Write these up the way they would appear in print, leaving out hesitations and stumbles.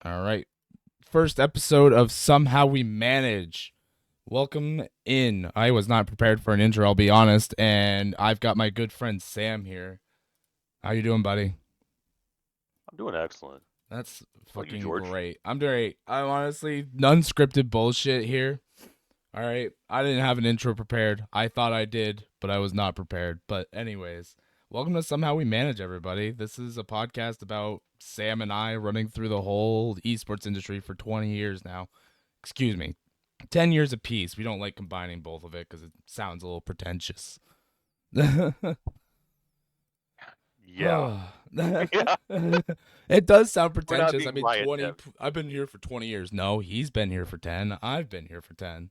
All right. First episode of Somehow We Manage. Welcome in. I was not prepared for an intro, I'll be honest, and I've got my good friend Sam here. How you doing, buddy? I'm doing excellent. That's How about you, fucking George? great. I'm great. I'm honestly unscripted bullshit here. All right. I didn't have an intro prepared. I thought I did, but I was not prepared. But anyways, welcome to Somehow We Manage, everybody. This is a podcast about Sam and I running through the whole esports industry for 20 years now. Excuse me, 10 years apiece. We don't like combining both of it because it sounds a little pretentious. Yeah. Yeah. It does sound We're not pretentious. I being mean, riot 20. devs. I've been here for 20 years. No, he's been here for 10. I've been here for 10.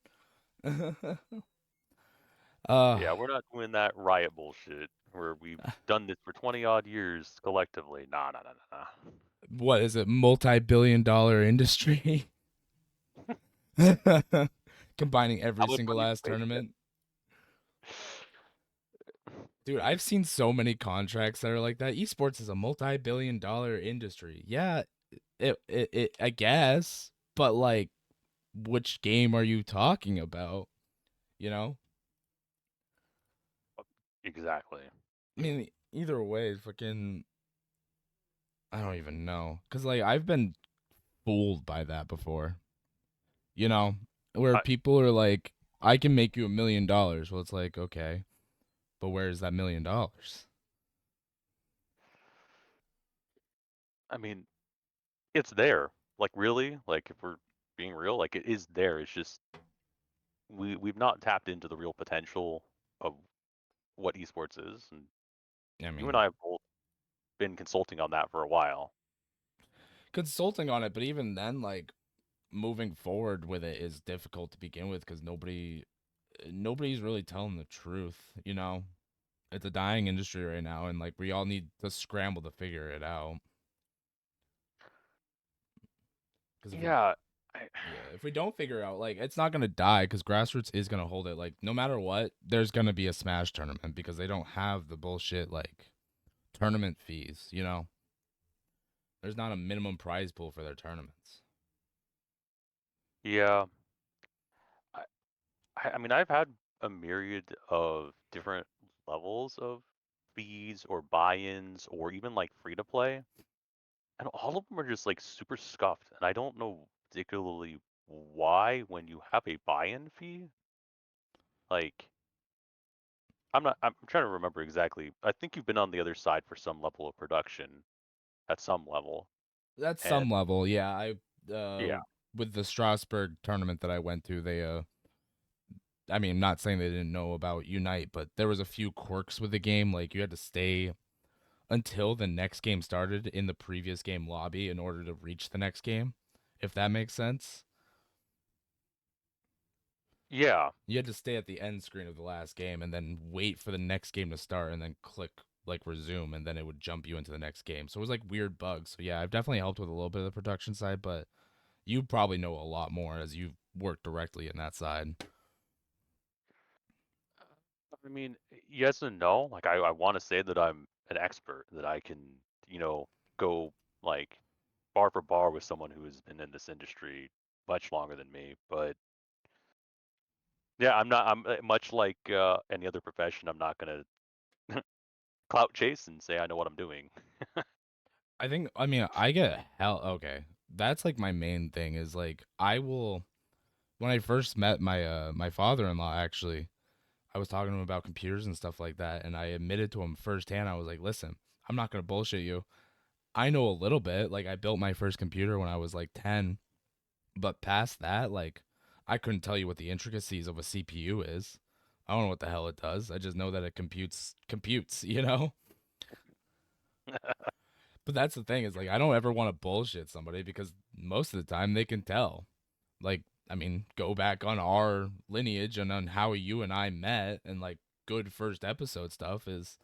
uh, Yeah, we're not doing that riot bullshit where we've done this for 20 odd years collectively. Nah, nah, nah, nah, what is it? Multi-billion-dollar industry, nah. combining How every much single money last we made again? tournament. Dude, I've seen so many contracts that are like that. Esports is a multi-billion-dollar industry. Yeah, I guess, but like, which game are you talking about? You know, Exactly. I mean, either way, fucking, I don't even know, cause like I've been fooled by that before. You know, where I, people are like, I can make you $1 million. Well, it's like, okay, but where's that $1 million? I mean, it's there. Like really, like if we're being real, like it is there. It's just we've not tapped into the real potential of what esports is, and I you and mean, I have both been consulting on that for a while. consulting on it, but even then, like moving forward with it is difficult to begin with because nobody's really telling the truth. You know, it's a dying industry right now, and like we all need to scramble to figure it out. Because if we Yeah. I, Yeah, if we don't figure out, like, it's not gonna die because grassroots is gonna hold it. Like, no matter what, there's gonna be a Smash tournament because they don't have the bullshit like tournament fees. You know, there's not a minimum prize pool for their tournaments. yeah. I, I mean, I've had a myriad of different levels of fees or buy-ins or even like free to play, and all of them are just like super scuffed. And I don't know particularly why when you have a buy-in fee, like I'm trying to remember exactly. I think you've been on the other side for some level of production at some level, That's and some level, yeah. Uh, yeah, with the Strasbourg tournament that I went to, I mean, I'm not saying they didn't know about Unite, but there was a few quirks with the game. Like, you had to stay until the next game started in the previous game lobby in order to reach the next game, if that makes sense. yeah. You had to stay at the end screen of the last game and then wait for the next game to start and then click like resume and then it would jump you into the next game. So it was like weird bugs. So yeah, I've definitely helped with a little bit of the production side, but you probably know a lot more as you've worked directly in that side. I mean, yes and no. Like I want to say that I'm an expert, that I can, go like bar for bar with someone who has been in this industry much longer than me. But yeah, I'm not. I'm much like any other profession. I'm not gonna clout chase and say I know what I'm doing. I mean, I get hell okay. That's like my main thing is like I will when I first met my father-in-law actually, I was talking to him about computers and stuff like that and I admitted to him firsthand. I was like, "Listen, I'm not going to bullshit you. I know a little bit. Like I built my first computer when I was like 10, but past that, like I couldn't tell you what the intricacies of a CPU is. I don't know what the hell it does. I just know that it computes, you know? But that's the thing is like I don't ever want to bullshit somebody because most of the time they can tell. Like I mean, go back on our lineage and on how you and I met and like good first episode stuff is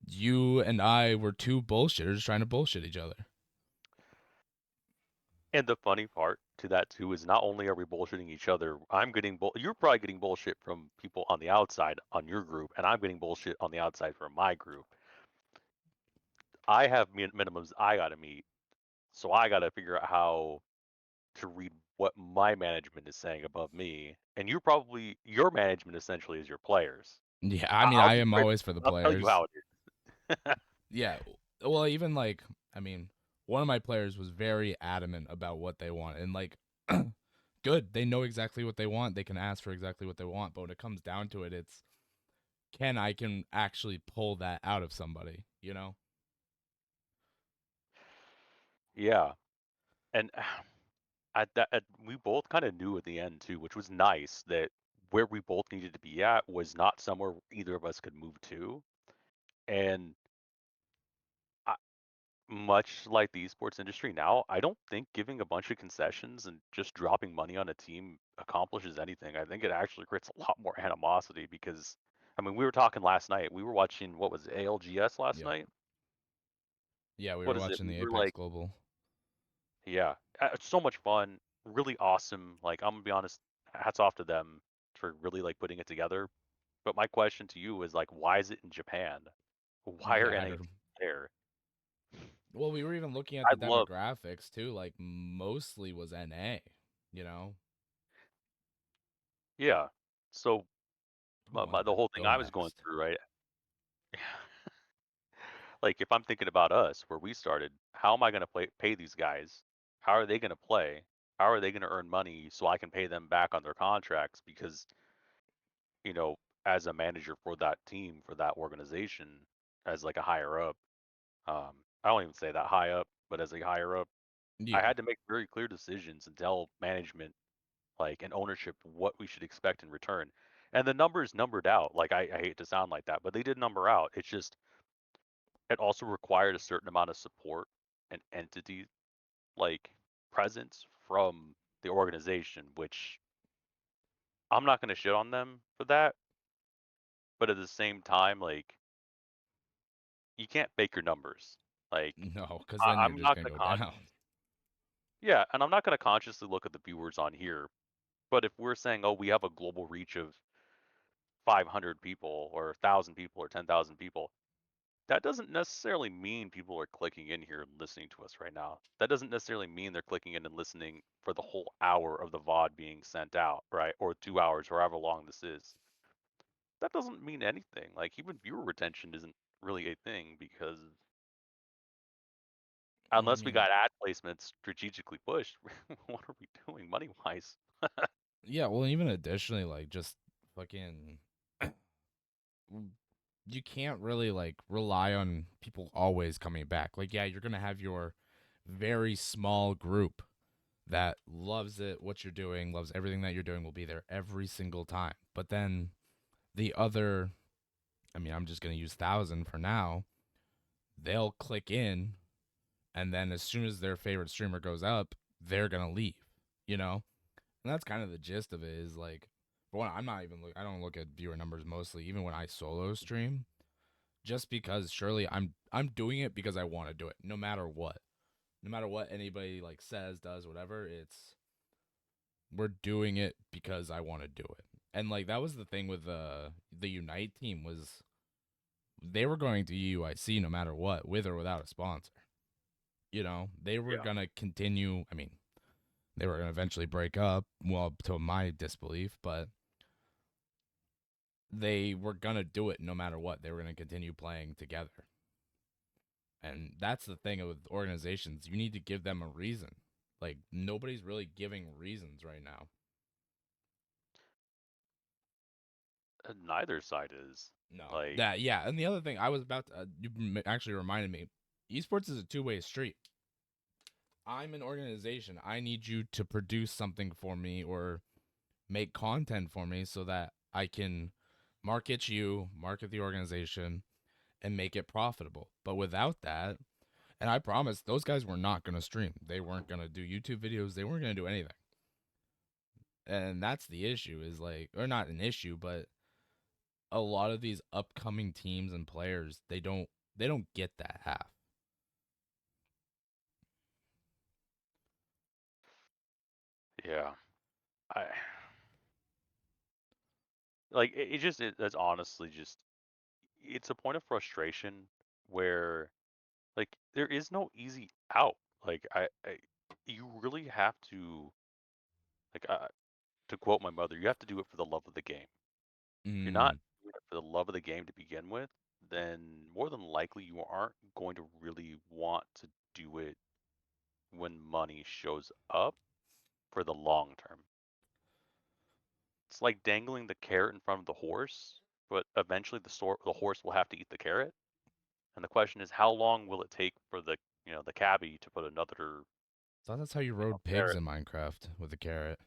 you and I were two bullshitters trying to bullshit each other. And the funny part to that too is not only are we bullshitting each other, you're probably getting bullshit from people on the outside on your group, and I'm getting bullshit on the outside from my group. I have minimums I gotta meet, So I got to figure out how to read what my management is saying above me. And your management essentially is your players. Yeah, I mean, I'll I be am straight. always for the I'll tell you players. how it is. Yeah, well, even like, I mean, one of my players was very adamant about what they want, and like, good, they know exactly what they want. They can ask for exactly what they want, but when it comes down to it, it's can actually pull that out of somebody, you know? Yeah, and we both kind of knew at the end too, which was nice that where we both needed to be at was not somewhere either of us could move to. And I, much like the esports industry now, I don't think giving a bunch of concessions and just dropping money on a team accomplishes anything. I think it actually creates a lot more animosity because, I mean, we were talking last night. We were watching, what was it, ALGS last Yep. night? Yeah, we What were is it? watching We the were Apex like, Global. yeah, it's so much fun, really awesome. Like, I'm gonna be honest, hats off to them for really like putting it together. But my question to you is like, why is it in Japan? Why are Yeah, I NA don't. there? Well, we were even looking at I the love, demographics too. Like, mostly was NA. You know, yeah. So who wanted the to whole thing go I was going next? through, right? Like, if I'm thinking about us, where we started, how am I going to pay these guys? How are they going to play? How are they going to earn money so I can pay them back on their contracts? Because, you know, as a manager for that team, for that organization, as like a higher up, I don't even say that high up, but as a higher up, I Yeah, had to make very clear decisions and tell management, like, and ownership what we should expect in return. And the numbers numbered out. Like, I hate to sound like that, but they did number out. It's just, it also required a certain amount of support and entity like presence from the organization, which I'm not going to shit on them for that, but at the same time, like, you can't fake your numbers. Like, no, because then you're I'm just not gonna going to go down. yeah, and I'm not going to consciously look at the viewers on here. But if we're saying, oh, we have a global reach of 500 people or 1,000 people or 10,000 people, that doesn't necessarily mean people are clicking in here and listening to us right now. That doesn't necessarily mean they're clicking in and listening for the whole hour of the VOD being sent out, right? Or 2 hours, or however long this is. That doesn't mean anything. Like, even viewer retention isn't really a thing because Well, I unless we mean, got ad placements strategically pushed, what are we doing money wise? yeah. Well, even additionally, like, just fucking, you can't really like rely on people always coming back. Like, yeah, you're gonna have your very small group that loves it, what you're doing, loves everything that you're doing, will be there every single time. But then the other, I mean, I'm just gonna use 1,000 for now. They'll click in, and then as soon as their favorite streamer goes up, they're gonna leave. You know, and that's kind of the gist of it. Is like, for one, I'm not even I don't look at viewer numbers mostly, even when I solo stream, just because surely I'm doing it because I want to do it, no matter what. No matter what anybody like says, does, whatever, it's we're doing it because I want to do it. And like that was the thing with the Unite team was they were going to UIC no matter what, with or without a sponsor. You know, they were Yeah. gonna continue. I mean, they were gonna eventually break up. Well, to my disbelief, but they were gonna do it no matter what. They were gonna continue playing together. And that's the thing with organizations. You need to give them a reason. Like nobody's really giving reasons right now. Neither side is. No. Like, That yeah, and the other thing I was about to actually reminded me. Esports is a two-way street. I'm an organization. I need you to produce something for me or make content for me so that I can market you, market the organization and make it profitable. But without that, and I promise those guys were not going to stream. They weren't going to do YouTube videos. They weren't going to do anything. And that's the issue is like or not an issue, but a lot of these upcoming teams and players, they don't get that half. yeah, I like it just that's honestly just it's a point of frustration where like there is no easy out. Like you really have to like to quote my mother, you have to do it for the love of the game. If you're not Mm. doing it for the love of the game to begin with, then more than likely you aren't going to really want to do it when money shows up for the long term. It's like dangling the carrot in front of the horse, but eventually the horse will have to eat the carrot. And the question is, how long will it take for the the cabbie to put another Thought that's how you rode pigs carrot? in Minecraft with a carrot,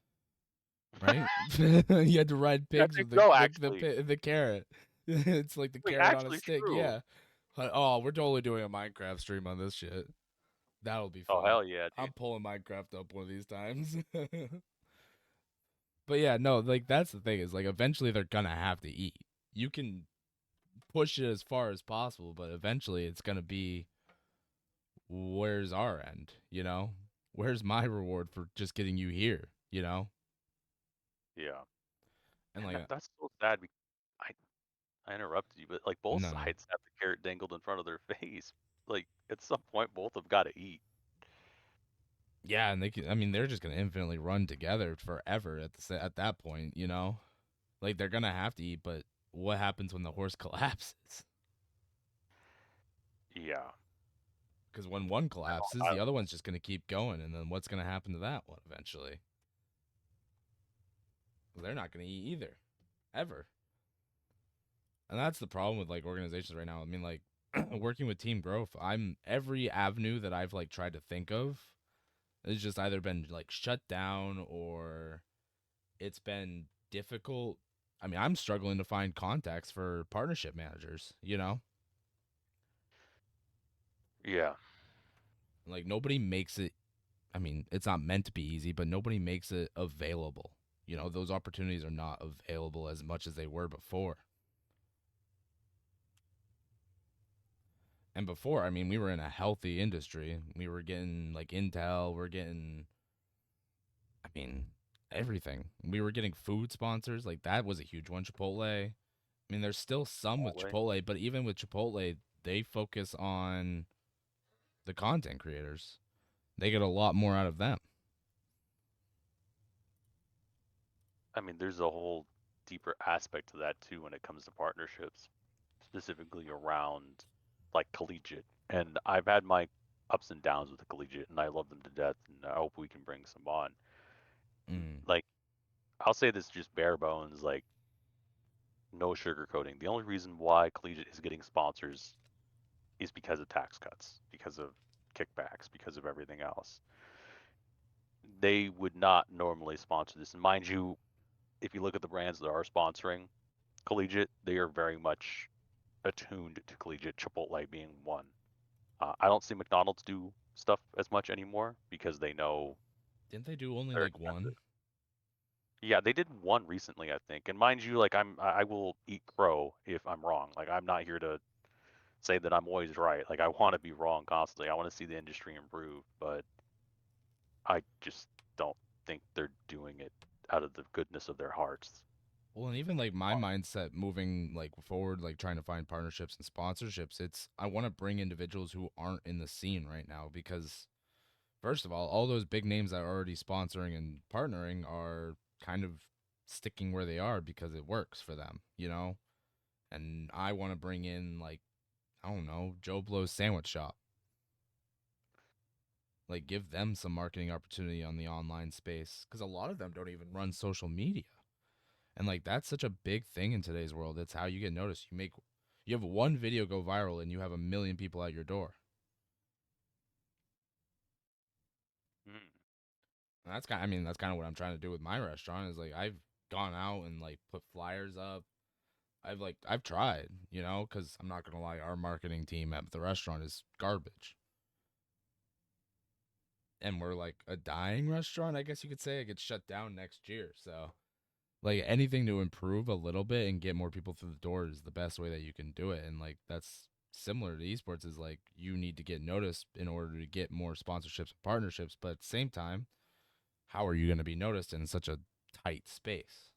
right? You had to ride I pigs think with so, actually. the carrot. It's like the Wait, carrot on a actually stick. true. Yeah. Oh, we're totally doing a Minecraft stream on this shit. That'll be Oh fun. hell yeah, I'm dude. pulling Minecraft up one of these times. But yeah, no, like that's the thing is like eventually they're gonna have to eat. You can push it as far as possible, but eventually it's gonna be where's our end, you know? Where's my reward for just getting you here, you know? Yeah. And And like that's so sad. I I interrupted you, but like both no, no. sides have the carrot dangled in front of their face. Like at some point, both have got to eat. Yeah, and they can I mean they're just gonna infinitely run together forever at at that point, you know? Like they're gonna have to eat, but what happens when the horse collapses? Yeah. Because when one I don't. collapses, the other one's just gonna keep going, and then what's gonna happen to that one eventually? They're not gonna eat either, ever. And that's the problem with like organizations right now. I mean, like working with team growth, I'm every avenue that I've like tried to think of has just either been like shut down or it's been difficult. I mean, I'm struggling to find contacts for partnership managers, you know? Yeah. Like nobody makes it I mean, it's not meant to be easy, but nobody makes it available. You know, those opportunities are not available as much as they were before. And before, I mean, we were in a healthy industry. We were getting like Intel, we're getting I mean, everything. We were getting food sponsors, like that was a huge one. Chipotle. I mean, there's still some with Chipotle. Chipotle, but even with Chipotle, they focus on the content creators. They get a lot more out of them. I mean, there's a whole deeper aspect to that too when it comes to partnerships, specifically around like collegiate. And I've had my ups and downs with the collegiate, and I love them to death, and I hope we can bring some on. Mm. Like, I'll say this just bare bones, like no sugarcoating. The only reason why collegiate is getting sponsors is because of tax cuts, because of kickbacks, because of everything else. They would not normally sponsor this. And mind you, if you look at the brands that are sponsoring collegiate, they are very much attuned to collegiate, Chipotle being one. I don't see McDonald's do stuff as much anymore because they know Didn't they do only they're like one? expensive. Yeah, they did one recently, I think. And mind you, like I will eat crow if I'm wrong. Like I'm not here to say that I'm always right. Like I want to be wrong constantly. I want to see the industry improve, but I just don't think they're doing it out of the goodness of their hearts. Well, and even like my mindset moving like forward, like trying to find partnerships and sponsorships, it's I want to bring individuals who aren't in the scene right now because first of all those big names that are already sponsoring and partnering are kind of sticking where they are because it works for them, you know? And I want to bring in like I don't know, Joe Blow's sandwich shop. Like give them some marketing opportunity on the online space cuz a lot of them don't even run social media. And like that's such a big thing in today's world. It's how you get noticed. You have one video go viral and you have a million people at your door. Mm. And that's kind I mean that's kind of what I'm trying to do with my restaurant is like I've gone out and like put flyers up. I've tried, you know, cuz I'm not going to lie, our marketing team at the restaurant is garbage. And we're like a dying restaurant, I guess you could say. It gets shut down next year. So like anything to improve a little bit and get more people through the door is the best way that you can do it. And like that's similar to esports is like you need to get noticed in order to get more sponsorships and partnerships, but at the same time, how are you going to be noticed in such a tight space?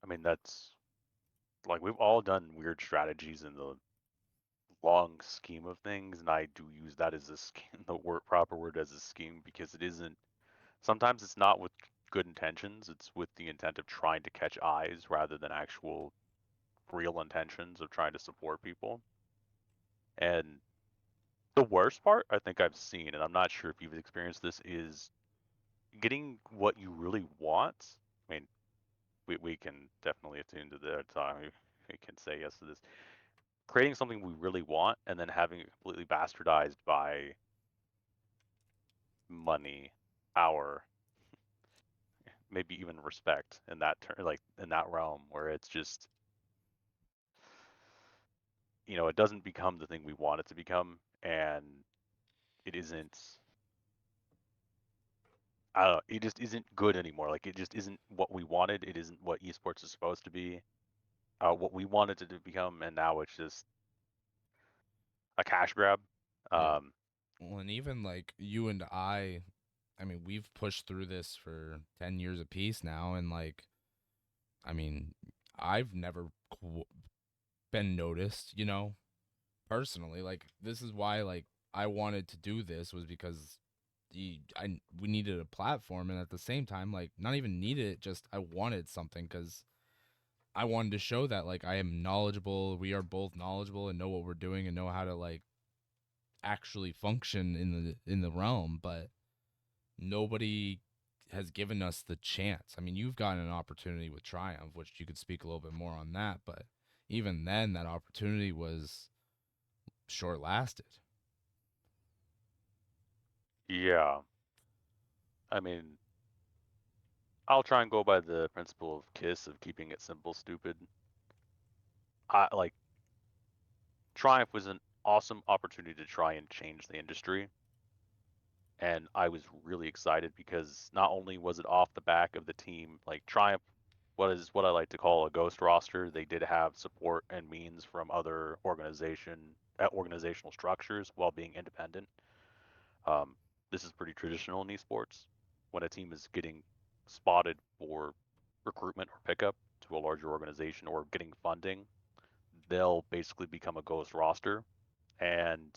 I mean, that's like we've all done weird strategies in the long scheme of things, and I do use that as a scheme, the word proper word as a scheme, because it isn't. Sometimes it's not with good intentions. It's with the intent of trying to catch eyes rather than actual real intentions of trying to support people. And the worst part I think I've seen, and I'm not sure if you've experienced this, is getting what you really want. I mean, we can definitely attune to that. We can say yes to this. Creating something we really want and then having it completely bastardized by money, power, maybe even respect in that like in that realm where it's just, it doesn't become the thing we want it to become, and it isn't. I don't know, it just isn't good anymore. Like it just isn't what we wanted. It isn't what esports is supposed to be. What we wanted it to become, and now it's just a cash grab. Yeah. Um, Well, and even like you and I mean, we've pushed through this for 10 years apiece now. And like, I mean, I've never been noticed, personally. Like, this is why, like, I wanted to do this was because we needed a platform. And at the same time, like, not even needed it, just I wanted something because I wanted to show that, like, I am knowledgeable. We are both knowledgeable and know what we're doing and know how to, like, actually function in the realm. But nobody has given us the chance. I mean, you've gotten an opportunity with Triumph, which you could speak a little bit more on that, but even then, that opportunity was short lasted. yeah, I mean, I'll try and go by the principle of KISS of keeping it simple, stupid. I like Triumph was an awesome opportunity to try and change the industry, and I was really excited because not only was it off the back of the team, like Triumph, what I like to call a ghost roster. They did have support and means from other organizational structures while being independent. Um, this is pretty traditional in esports. When a team is getting spotted for recruitment or pickup to a larger organization or getting funding, they'll basically become a ghost roster, and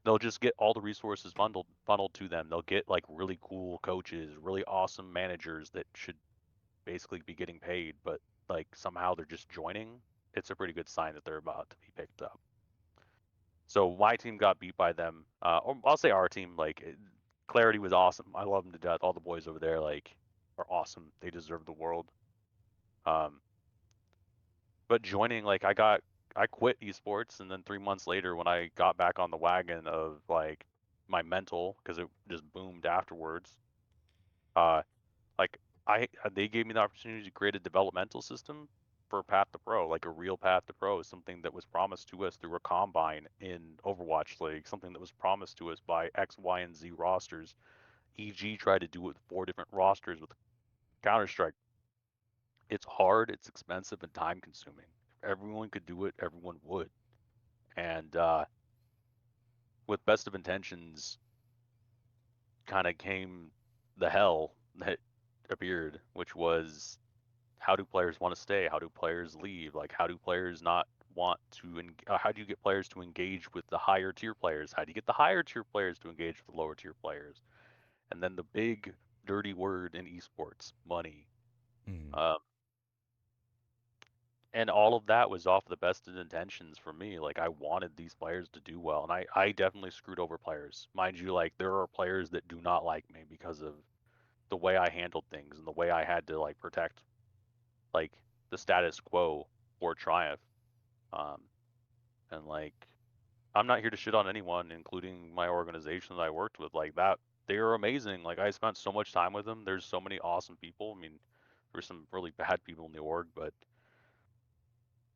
they'll just get all the resources funneled to them. They'll get like really cool coaches, really awesome managers that should basically be getting paid, but like somehow they're just joining. It's a pretty good sign that they're about to be picked up. So my team got beat by them. Or I'll say our team. Clarity was awesome. I love them to death. All the boys over there are awesome. They deserve the world. Um, but joining, I quit esports, and then 3 months later, when I got back on the wagon of like my mental, because it just boomed afterwards. Uh, like they gave me the opportunity to create a developmental system for Path to Pro, like a real Path to Pro, something that was promised to us through a combine in Overwatch League, something that was promised to us by X, Y, and Z rosters. EG tried to do it with 4 different rosters with Counter Strike. It's hard, it's expensive, and time consuming. If everyone could do it, everyone would. And with Best of Intentions, kind of came the hell that appeared, which was how do players want to stay? How do players leave? Like, how do players not want to? How do you get players to engage with the higher tier players? How do you get the higher tier players to engage with the lower tier players? And then the big dirty word in esports, money. Mm. Um, and all of that was off the best of intentions for me. Like, I wanted these players to do well, and I definitely screwed over players. Mind you, like, there are players that do not like me because of the way I handled things and the way I had to, like, protect, like, the status quo for Triumph. Um, and like I'm not here to shit on anyone, including my organization that I worked with. Like that, they are amazing. Like I spent so much time with them. There's so many awesome people. I mean, there's some really bad people in the org, but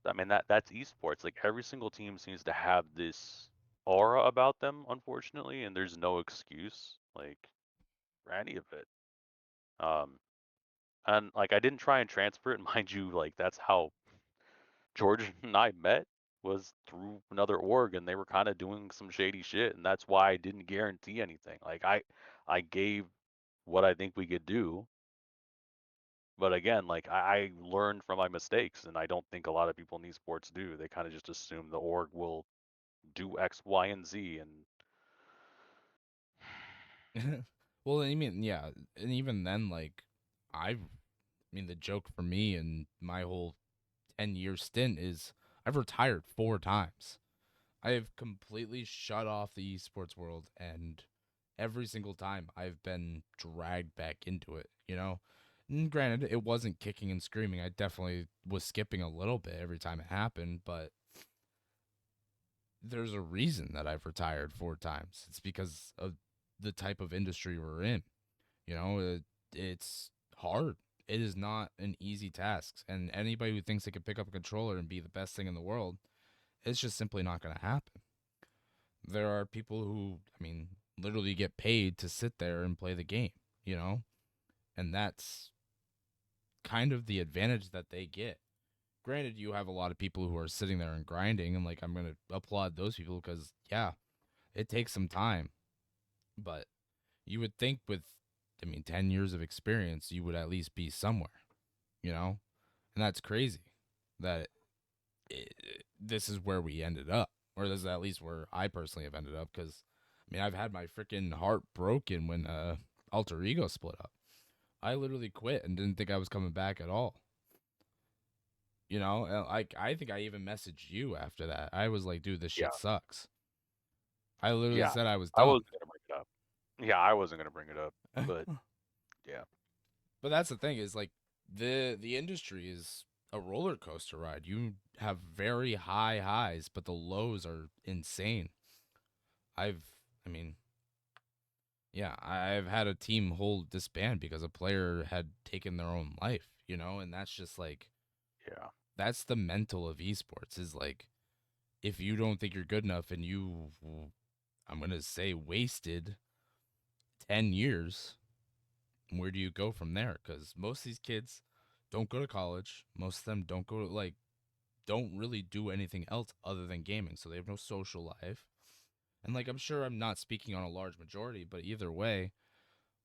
I mean that's esports. Like every single team seems to have this aura about them, unfortunately, and there's no excuse like for any of it. Um, and like I didn't try and transfer it, mind you. Like that's how George and I met, was through another org, and they were kind of doing some shady shit, and that's why I didn't guarantee anything. I gave what I think we could do, but again, like I learned from my mistakes, and I don't think a lot of people in esports do. They kind of just assume the org will do X, Y, and Z, and Well, I mean, yeah, and even then, like, I mean, the joke for me and my whole 10-year stint is I've retired 4 times. I have completely shut off the esports world, and every single time I've been dragged back into it, you know? And granted, it wasn't kicking and screaming. I definitely was skipping a little bit every time it happened, but there's a reason that I've retired 4 times. It's because of the type of industry we're in. It's hard. It is not an easy task. And anybody who thinks they can pick up a controller and be the best thing in the world, it's just simply not going to happen. There are people who, I mean, literally get paid to sit there and play the game, you know? And that's kind of the advantage that they get. Granted, you have a lot of people who are sitting there and grinding, and like, I'm going to applaud those people because, yeah, it takes some time. But you would think with, I mean, 10 years of experience, you would at least be somewhere, you know? And that's crazy that this is where we ended up, or this is at least where I personally have ended up. Because I mean, I've had my freaking heart broken when Alter Ego split up. I literally quit and didn't think I was coming back at all. Like, I think I even messaged you after that. I was like, dude, this yeah, shit sucks. I literally yeah. said I was I done. wasn't gonna bring it up. Yeah, I wasn't gonna bring it up, but yeah, But that's the thing is, like, the industry is a roller coaster ride. You have very high highs, but the lows are insane. I've I mean, yeah, I've had a team hold disband because a player had taken their own life, and that's just like yeah, that's the mental of esports is like if you don't think you're good enough and I'm going to say wasted 10 years, where do you go from there? Cuz most of these kids don't go to college. Most of them don't go to like don't really do anything else other than gaming. So they have no social life. And like I'm sure I'm not speaking on a large majority, but either way,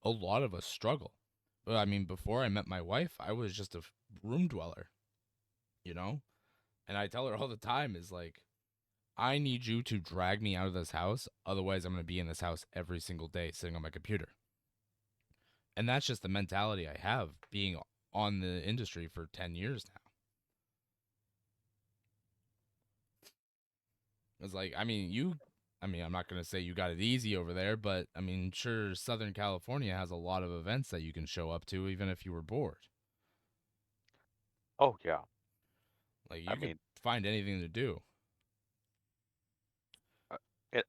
a lot of us struggle. But I mean, before I met my wife, I was just a room dweller, you know? And I tell her all the time is like, I need you to drag me out of this house. Otherwise, I'm going to be in this house every single day sitting on my computer. And that's just the mentality I have being on the industry for 10 years now. It's like, I mean, I'm not going to say you got it easy over there, but I mean, sure, Southern California has a lot of events that you can show up to, even if you were bored. oh yeah. Like, I you could mean, find anything to do.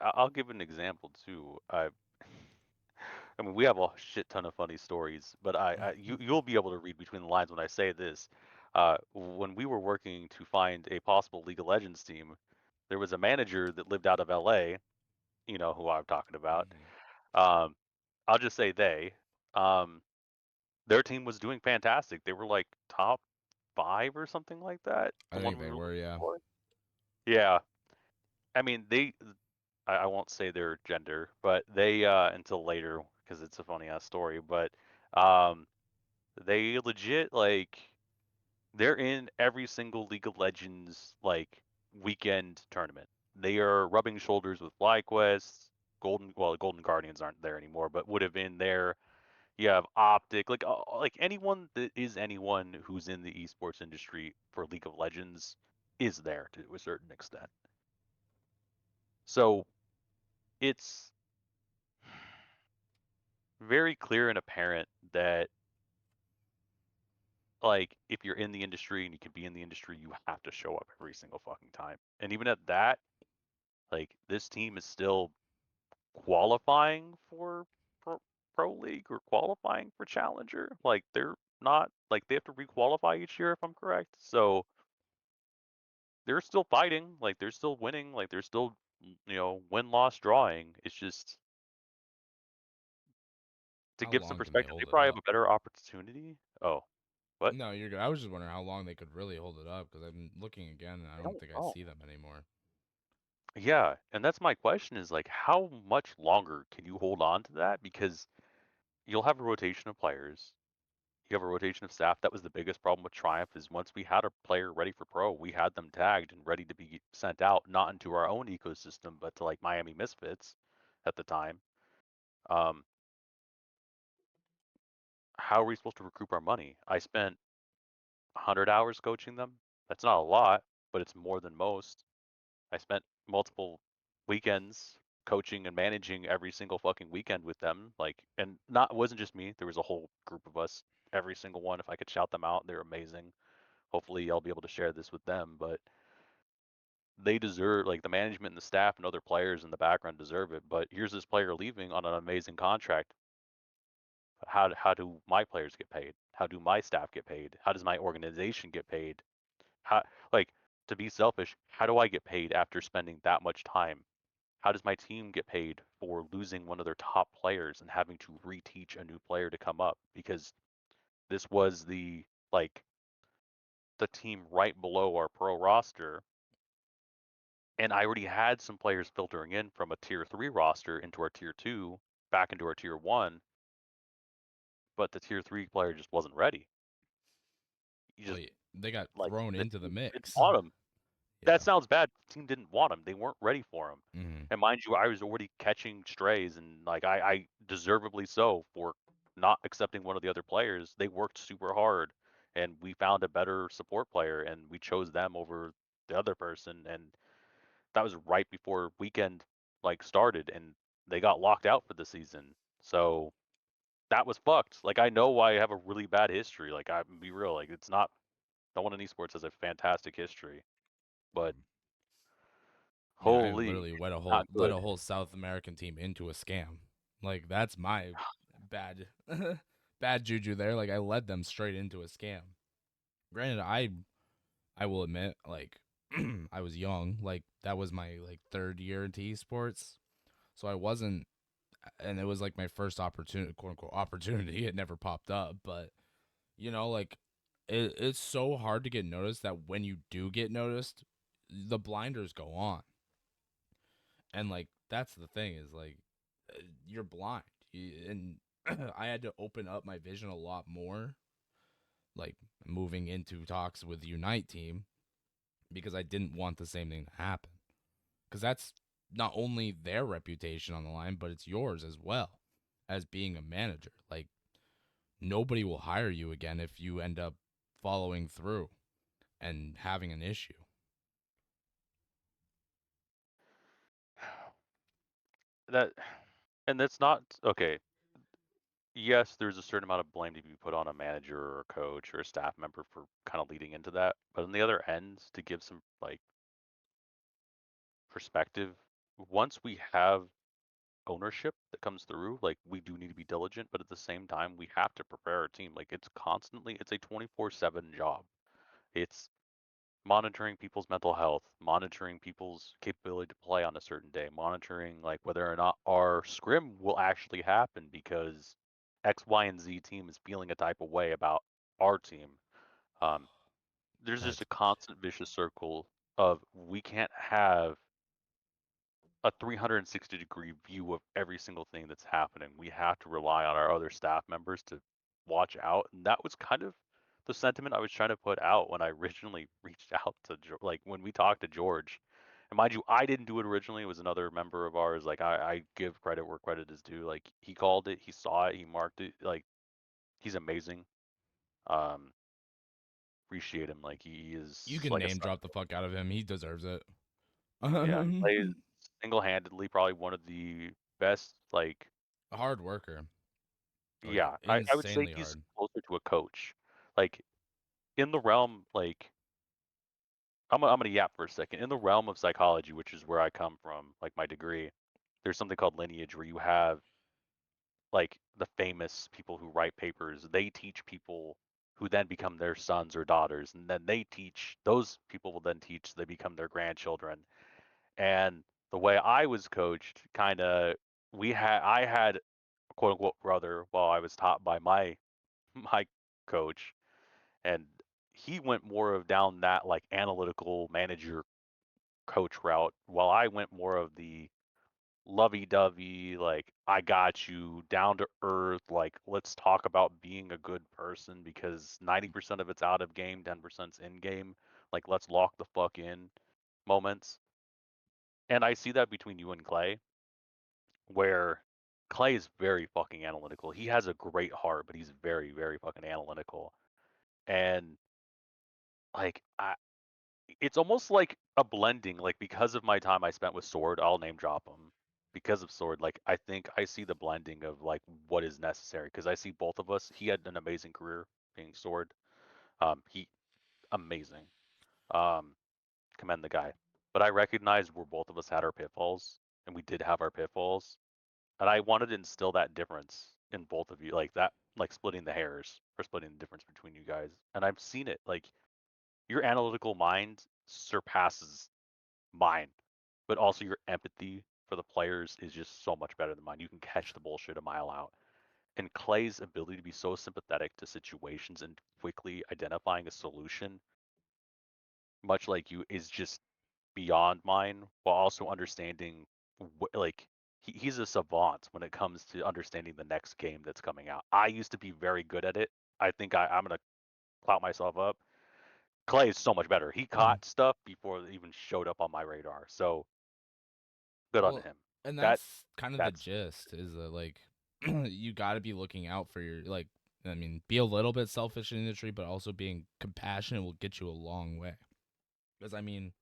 I'll give an example too. I mean, we have a shit ton of funny stories, but you'll be able to read between the lines when I say this. When we were working to find a possible League of Legends team, there was a manager that lived out of LA. You know who I'm talking about. Mhm. Um, I'll just say they. Um, their team was doing fantastic. They were like top five or something like that. I The one think we they were were, looking yeah. for. Yeah, I mean they. I won't say their gender, but they until later because it's a funny ass story. But um, they legit like they're in every single League of Legends like weekend tournament. They are rubbing shoulders with FlyQuest, Golden Guardians aren't there anymore, but would have been there. You have Optic, like anyone that is anyone who's in the esports industry for League of Legends is there to a certain extent. So it's very clear and apparent that like if you're in the industry and you can be in the industry, you have to show up every single fucking time. And even at that, like this team is still qualifying for pro league or qualifying for challenger. Like they're not like they have to requalify each year if I'm correct. So they're still fighting, like they're still winning, like they're still win loss drawing. It's just to How give some long can they perspective, they hold it probably have up? a better opportunity. Oh, what? No, you're good. I was just wondering how long they could really hold it up because I'm looking again and I I don't don't think I know. see them anymore. Yeah, and that's my question is like how much longer can you hold on to that? Because you'll have a rotation of players. You have a rotation of staff. That was the biggest problem with Triumph is once we had a player ready for pro, we had them tagged and ready to be sent out, not into our own ecosystem, but to like Miami Misfits at the time. Um, how are we supposed to recoup our money? I spent 100 hours coaching them. That's not a lot, but it's more than most. I spent multiple weekends coaching and managing every single fucking weekend with them. Like, and not it wasn't just me. There was a whole group of us. Every single one. If I could shout them out, they're amazing. Hopefully, I'll be able to share this with them. But they deserve, like, the management and the staff and other players in the background deserve it. But here's this player leaving on an amazing contract. How do my players get paid? How do my staff get paid? How does my organization get paid? How, like, to be selfish, how do I get paid after spending that much time? How does my team get paid for losing one of their top players and having to reteach a new player to come up? Because this was like the team right below our pro roster, and I already had some players filtering in from a tier 3 roster into our tier 2 back into our tier 1, but the tier 3 player just wasn't ready. You Well, just they got like thrown the into the team didn't mix. want him. That Yeah. sounds bad. The team didn't want him. They weren't ready for him. Hmm. And mind you, I was already catching strays, and like I deservedly so for not accepting one of the other players. They worked super hard, and we found a better support player, and we chose them over the other person. And that was right before weekend like started, and they got locked out for the season. So that was fucked. Like I know I have a really bad history. Like I'm be real. Like it's not. No one in esports has a fantastic history, but I mean, I holy, literally it's led not a good. whole South American team into a scam. Like that's my bad bad juju there. Like I led them straight into a scam. Granted, I will admit, like I was young. Like that was my like third year into esports, so I wasn't, and it was like my first opportunity, quote unquote opportunity. It never popped up, but like it's so hard to get noticed that when you do get noticed, the blinders go on. And like that's the thing is like you're blind. And I had to open up my vision a lot more, like moving into talks with Unite team because I didn't want the same thing to happen. Because that's not only their reputation on the line, but it's yours as well as being a manager. Like nobody will hire you again if you end up following through and having an issue. That and that's not okay. Yes, there's a certain amount of blame to be put on a manager or a coach or a staff member for kind of leading into that. But on the other end, to give some like perspective, once we have ownership that comes through, like we do need to be diligent, but at the same time, we have to prepare our team. Like it's a 24/7 job. It's monitoring people's mental health, monitoring people's capability to play on a certain day, monitoring like whether or not our scrim will actually happen because X, Y, and Z team is feeling a type of way about our team. Um, there's just That's a constant vicious circle of we can't have a 360-degree view of every single thing that's happening. We have to rely on our other staff members to watch out, and that was kind of the sentiment I was trying to put out when I originally reached out to like when we talked to George. And mind you, I didn't do it originally. It was another member of ours. Like I give credit where credit is due. Like he called it, he saw it, he marked it. Like he's amazing. Um, appreciate him. Like he you is can like a name son. drop the fuck out of him. He deserves it. Yeah, he plays A single-handedly probably one of the best like. hard worker. Like Yeah, I would say insanely he's hard. closer to a coach. Like in the realm, like I'm gonna yap for a second. In the realm of psychology, which is where I come from, like my degree, there's something called lineage where you have like the famous people who write papers. They teach people who then become their sons or daughters, and then they teach those people will then teach. They become their grandchildren. And the way I was coached, kind of, I had a quote unquote brother while I was taught by my my coach, and he went more of down that like analytical manager coach route, while I went more of the lovey-dovey, like I got you, down to earth, like let's talk about being a good person because 90% of it's out of game, 10%'s in game. Like let's lock the fuck in moments. And I see that between you and Clay, where Clay is very fucking analytical. He has a great heart, but he's very, very fucking analytical. And like it's almost like a blending. Like because of my time I spent with Sword, I'll name drop him. Because of Sword, like I think I see the blending of like what is necessary. Because I see both of us. He had an amazing career being Sword. He amazing. Um, commend the guy. But I recognize where both of us had our pitfalls, and we did have our pitfalls. And I wanted to instill that difference in both of you, like that, like splitting the hairs or splitting the difference between you guys. And I've seen it. Like your analytical mind surpasses mine, but also your empathy for the players is just so much better than mine. You can catch the bullshit a mile out. And Clay's ability to be so sympathetic to situations and quickly identifying a solution, much like you, is just beyond mine, while also understanding, like, he's a savant when it comes to understanding the next game that's coming out. I used to be very good at it. I think I'm going to clout myself up. Clay is so much better. He caught stuff before it even showed up on my radar. So good on Well, him. and That that's kind of the that's gist is that like you got to be looking out for your like I mean, be a little bit selfish in the industry, but also being compassionate will get you a long way. Because I mean,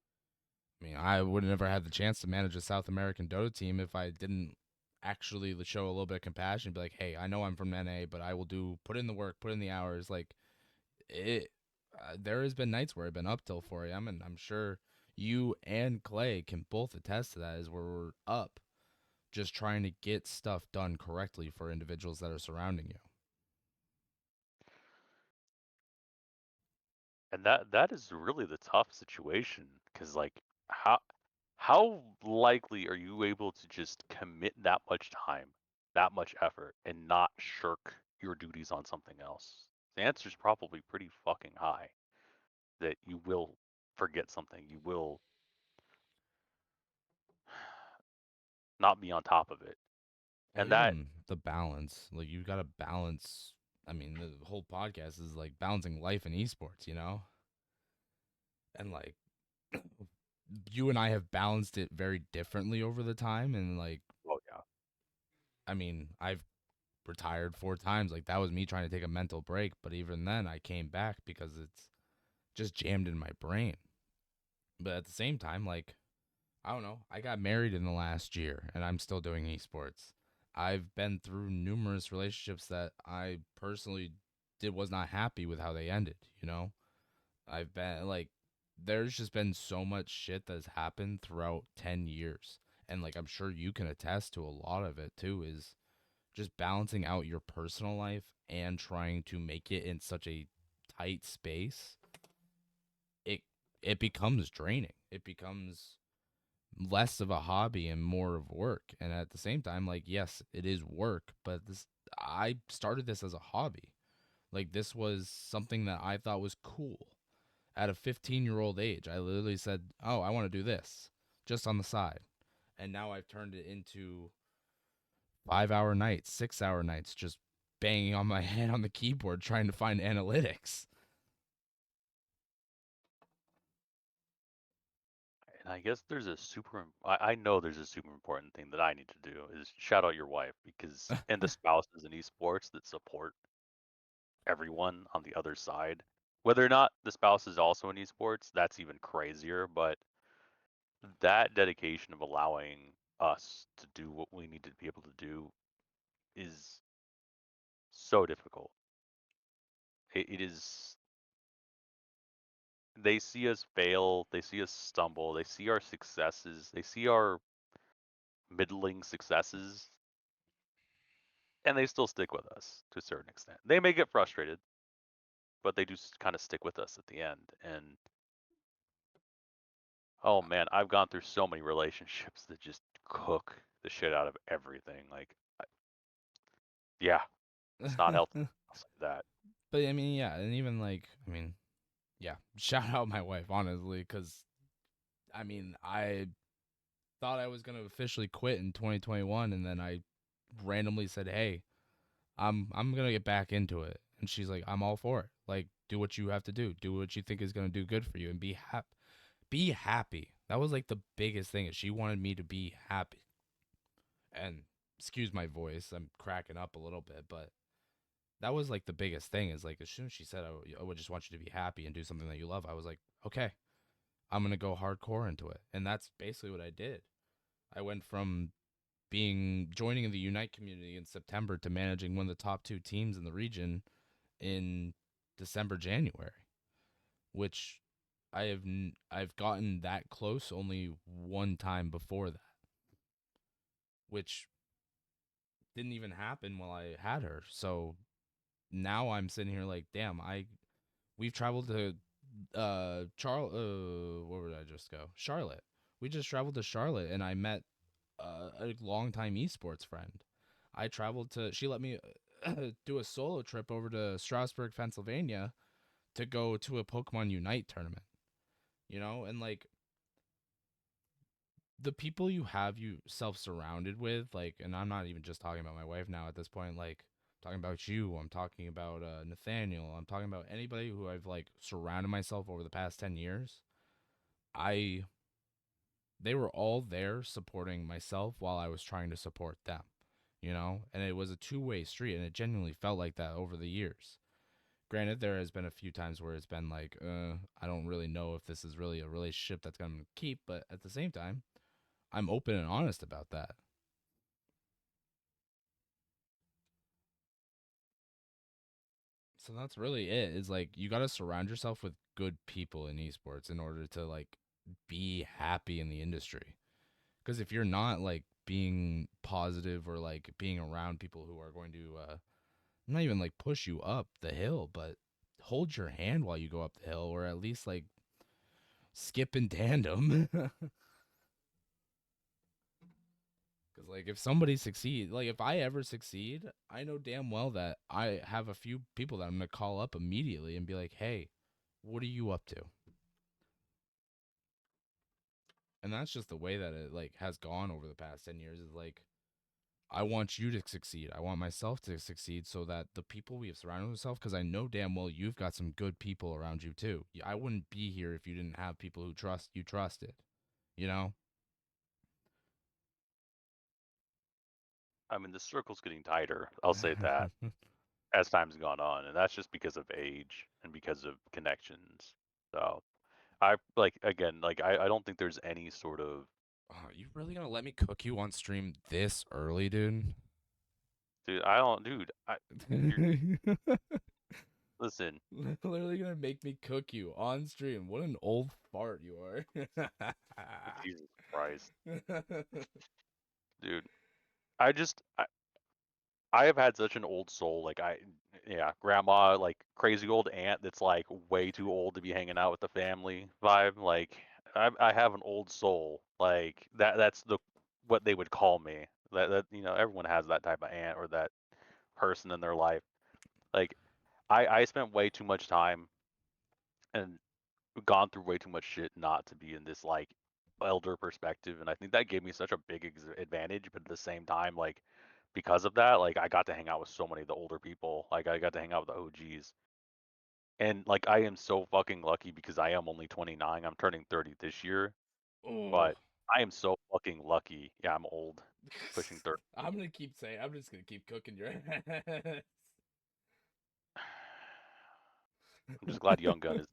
I would have never had the chance to manage a South American Dota team if I didn't actually show a little bit of compassion. Be like, hey, I know I'm from NA, but I will put in the work, put in the hours. Like it, there has been nights where I've been up till 4 a.m. and I'm sure you and Clay can both attest to that. Is where we're up just trying to get stuff done correctly for individuals that are surrounding you. and that is really the tough situation because like how likely are you able to just commit that much time, that much effort, and not shirk your duties on something else? The answer is probably pretty fucking high that you will forget something, you will not be on top of it, Well, and that even the balance, like you got to balance. I mean, the whole podcast is like balancing life and esports, and like you and I have balanced it very differently over the time, and like oh yeah. I mean, I've retired 4 times. Like that was me trying to take a mental break, but even then, I came back because it's just jammed in my brain. But at the same time, like I don't know. I got married in the last year and I'm still doing esports. I've been through numerous relationships that I personally did was not happy with how they ended. I've been like there's just been so much shit that's happened throughout 10 years. And like I'm sure you can attest to a lot of it too is just balancing out your personal life and trying to make it in such a tight space. It it becomes draining. It becomes less of a hobby and more of work. And at the same time, like, yes, it is work, but I started this as a hobby. Like, this was something that I thought was cool. At a 15-year-old age, I literally said, oh, I want to do this just on the side. And now I've turned it into 5 hour nights, 6 hour nights, just banging on my head on the keyboard trying to find analytics. And I guess there's a I know there's a super important thing that I need to do is shout out your wife because and the spouses in esports that support everyone on the other side. Whether or not the spouse is also in esports, that's even crazier, but that dedication of allowing us to do what we need to be able to do is so difficult. It is, they see us fail, they see us stumble, they see our successes, they see our middling successes, and they still stick with us to a certain extent. They may get frustrated, but they do kind of stick with us at the end. And oh man, I've gone through so many relationships that just cook the shit out of everything. Like, yeah, it's not healthy. I'll say that. But I mean, yeah, and even like, I mean, yeah, shout out my wife, honestly, because I mean, thought I was gonna officially quit in 2021, and then I randomly said, "Hey, I'm gonna get back into it," and she's like, "I'm all for it. Like, do what you have to do. Do what you think is gonna do good for you, and be happy. Be happy." That was like the biggest thing. Is she wanted me to be happy, and excuse my voice, I'm cracking up a little bit, but that was like the biggest thing. Is like as soon as she said, I would just want you to be happy and do something that you love," I was like, "Okay, I'm gonna go hardcore into it," and that's basically what I did. I went from being joining the Unite community in September to managing one of the top two teams in the region in December, January, which I've gotten that close only one time before that, which didn't even happen while I had her. So now I'm sitting here like, damn, we've traveled to where would I just go? Charlotte. We just traveled to Charlotte, and I met a longtime esports friend. I traveled to. She let me do a solo trip over to Strasburg, Pennsylvania, to go to a Pokemon Unite tournament. And like the people you have yourself surrounded with, like, and I'm not even just talking about my wife now at this point. Like, I'm talking about you. I'm talking about Nathaniel. I'm talking about anybody who I've like surrounded myself over the past 10 years. I They were all there supporting myself while I was trying to support them, and it was a two-way street, and it genuinely felt like that over the years. Granted, there has been a few times where it's been like, I don't really know if this is really a relationship that's going to keep, but at the same time, I'm open and honest about that. So that's really it. Is like you got to surround yourself with good people in esports in order to like be happy in the industry. Because if you're not like being positive or like being around people who are going to not even like push you up the hill, but hold your hand while you go up the hill, or at least like skip in tandem. Because like if somebody succeeds, like if I ever succeed, I know damn well that I have a few people that I'm gonna call up immediately and be like, "Hey, what are you up to?" And that's just the way that it like has gone over the past 10 years. Is like I want you to succeed. I want myself to succeed so that the people we have surrounded ourselves, because I know damn well you've got some good people around you too. I wouldn't be here if you didn't have people who trusted, you know? I mean, the circle's getting tighter. I'll say that as time's gone on, and that's just because of age and because of connections. So I like again, like I don't think there's any sort of Oh, you really gonna let me cook you on stream this early, dude? dude. I don't, dude. You're listen, Literally gonna make me cook you on stream. What an old fart you are. Jesus Christ, dude. I just I have had such an old soul. Like yeah, grandma, like crazy old aunt that's like way too old to be hanging out with the family vibe. Like I have an old soul. Like that's what they would call me. That everyone has that type of aunt or that person in their life. Like I spent way too much time and gone through way too much shit not to be in this like elder perspective, and I think that gave me such a big advantage. But at the same time, like because of that, like I got to hang out with so many of the older people. Like I got to hang out with the OGs, and like I am so fucking lucky because I am only 29. I'm turning 30 this year, Oh. but I am so fucking lucky. Yeah, I'm old, pushing 30. I'm just gonna keep cooking your ass. I'm just glad Young Gun is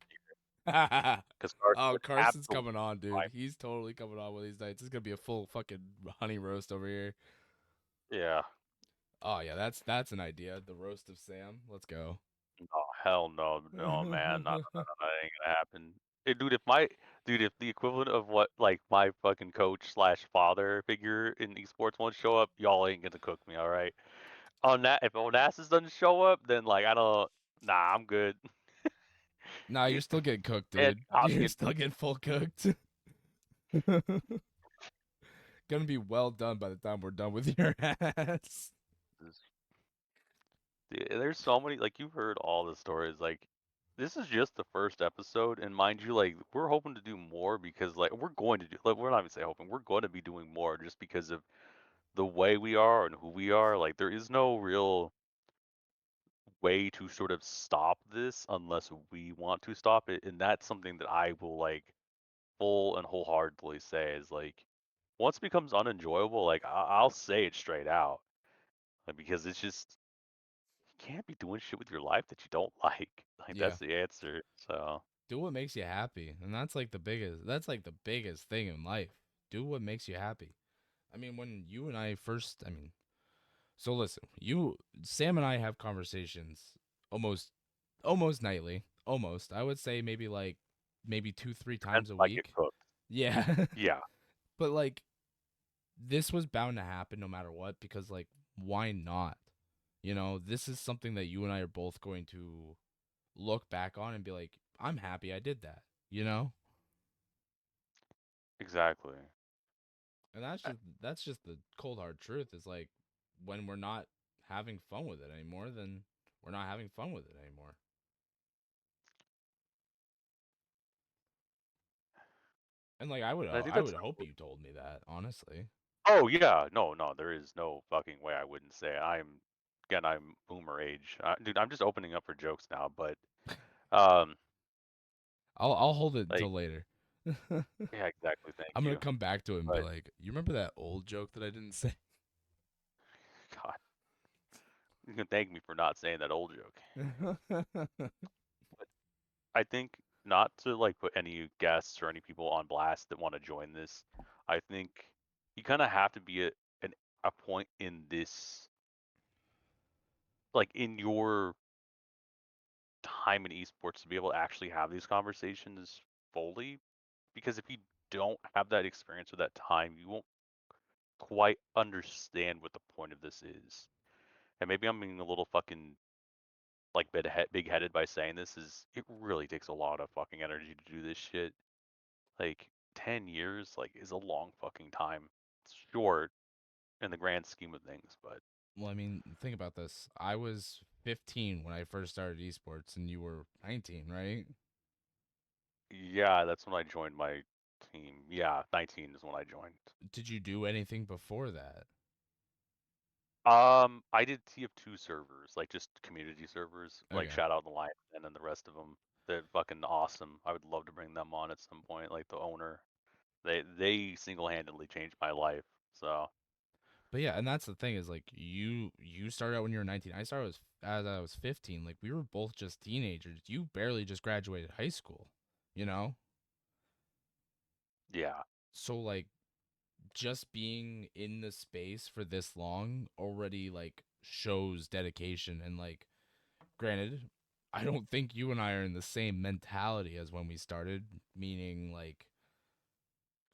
because Carson Oh, would Carson's absolutely coming on, dude. fry. He's totally coming on with these nights. It's gonna be a full fucking honey roast over here. Yeah. Oh yeah, that's an idea. The roast of Sam. Let's go. Oh hell no, no man, no, no, no, no, that ain't gonna happen. Hey, if the equivalent of what like my fucking coach slash father figure in esports won't show up, y'all ain't gonna cook me, all right? On that, if Onassis doesn't show up, then like I don't, nah, I'm good. Nah, you're still getting cooked, And dude. I'll You're get still getting full cooked. Gonna be well done by the time we're done with your ass. this. Dude, there's so many like you've heard all the stories like. this is just the first episode, and mind you, like we're hoping to do more because like we're going to do like we're not even say hoping, we're going to be doing more just because of the way we are and who we are. Like there is no real way to sort of stop this unless we want to stop it, and that's something that I will like full and wholeheartedly say is like once it becomes unenjoyable, like I'll say it straight out, like, because it's just you can't be doing shit with your life that you don't like. Like Yeah. that's the answer. So Do what makes you happy. And that's like the biggest thing in life. Do what makes you happy. I mean, when you and I first, I mean, so listen, Sam and I have conversations almost, almost nightly. Almost. I would say maybe two, three depends times a if I get week. cooked. Yeah. Yeah, But like, this was bound to happen no matter what because, like, why not? This is something that you and I are both going to look back on and be like, I'm happy I did that, you know? exactly. And that's just the cold hard truth is like when we're not having fun with it anymore, then we're not having fun with it anymore. And like And I think I that's would hope you told me that, honestly. oh yeah, no, there is no fucking way I wouldn't say it. I'm boomer age. Dude, I'm just opening up for jokes now, but um I'll hold it like until later. yeah, exactly, thank I'm gonna you. come back to it and be But like, you remember that old joke that I didn't say? god, you can thank me for not saying that old joke. But I think not to like put any guests or any people on blast that want to join this, I think you kind of have to be at an, a point in this like in your time in esports to be able to actually have these conversations fully, because if you don't have that experience or that time, you won't quite understand what the point of this is. And maybe I'm being a little fucking like big headed by saying this is it really takes a lot of fucking energy to do this shit. Like 10 years like is a long fucking time. It's short in the grand scheme of things, but Well, I mean, think about this. I was 15 when I first started esports, and you were 19, right? yeah, that's when I joined my team. Yeah, 19 is when I joined. Did you do anything before that? I did TF2 servers, like just community servers, like Okay. shout out the line and then the rest of them. They're fucking awesome. I would love to bring them on at some point, like the owner. They single-handedly changed my life. So, But yeah, and that's the thing is like you started out when you were 19. I started as I was 15. Like we were both just teenagers. You barely just graduated high school, you know? yeah. So like just being in the space for this long already like shows dedication and like granted, I don't think you and I are in the same mentality as when we started, meaning like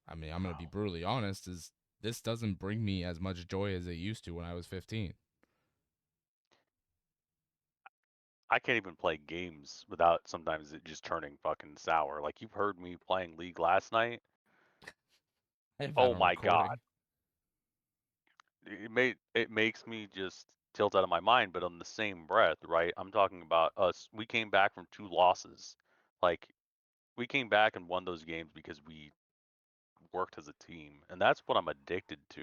I mean, I'm going to be brutally honest is this doesn't bring me as much joy as it used to when I was 15. I can't even play games without sometimes it just turning fucking sour. Like you've heard me playing League last night. I have that Oh on my God. recording. It makes me just tilt out of my mind, but on the same breath, right? I'm talking about us. We came back from two losses. Like we came back and won those games because we worked as a team, and that's what I'm addicted to.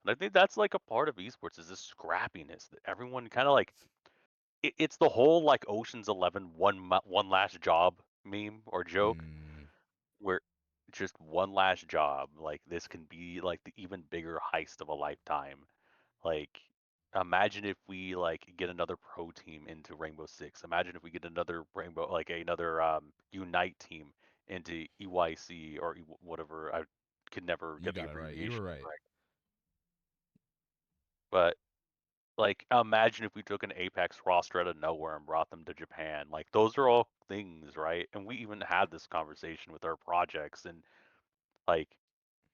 And I think that's like a part of esports is this scrappiness that everyone kind of like. It's the whole like Ocean's 11 one last job meme or joke Mm, where just one last job, like this can be like the even bigger heist of a lifetime. Like imagine if we like get another pro team into Rainbow Six. Imagine if we get another Rainbow like another Unite team into EYC or whatever. I could never you get the got it right. You were abbreviation right. correct. But like imagine if we took an Apex roster out of nowhere and brought them to Japan. Like those are all things, right? And we even had this conversation with our projects and like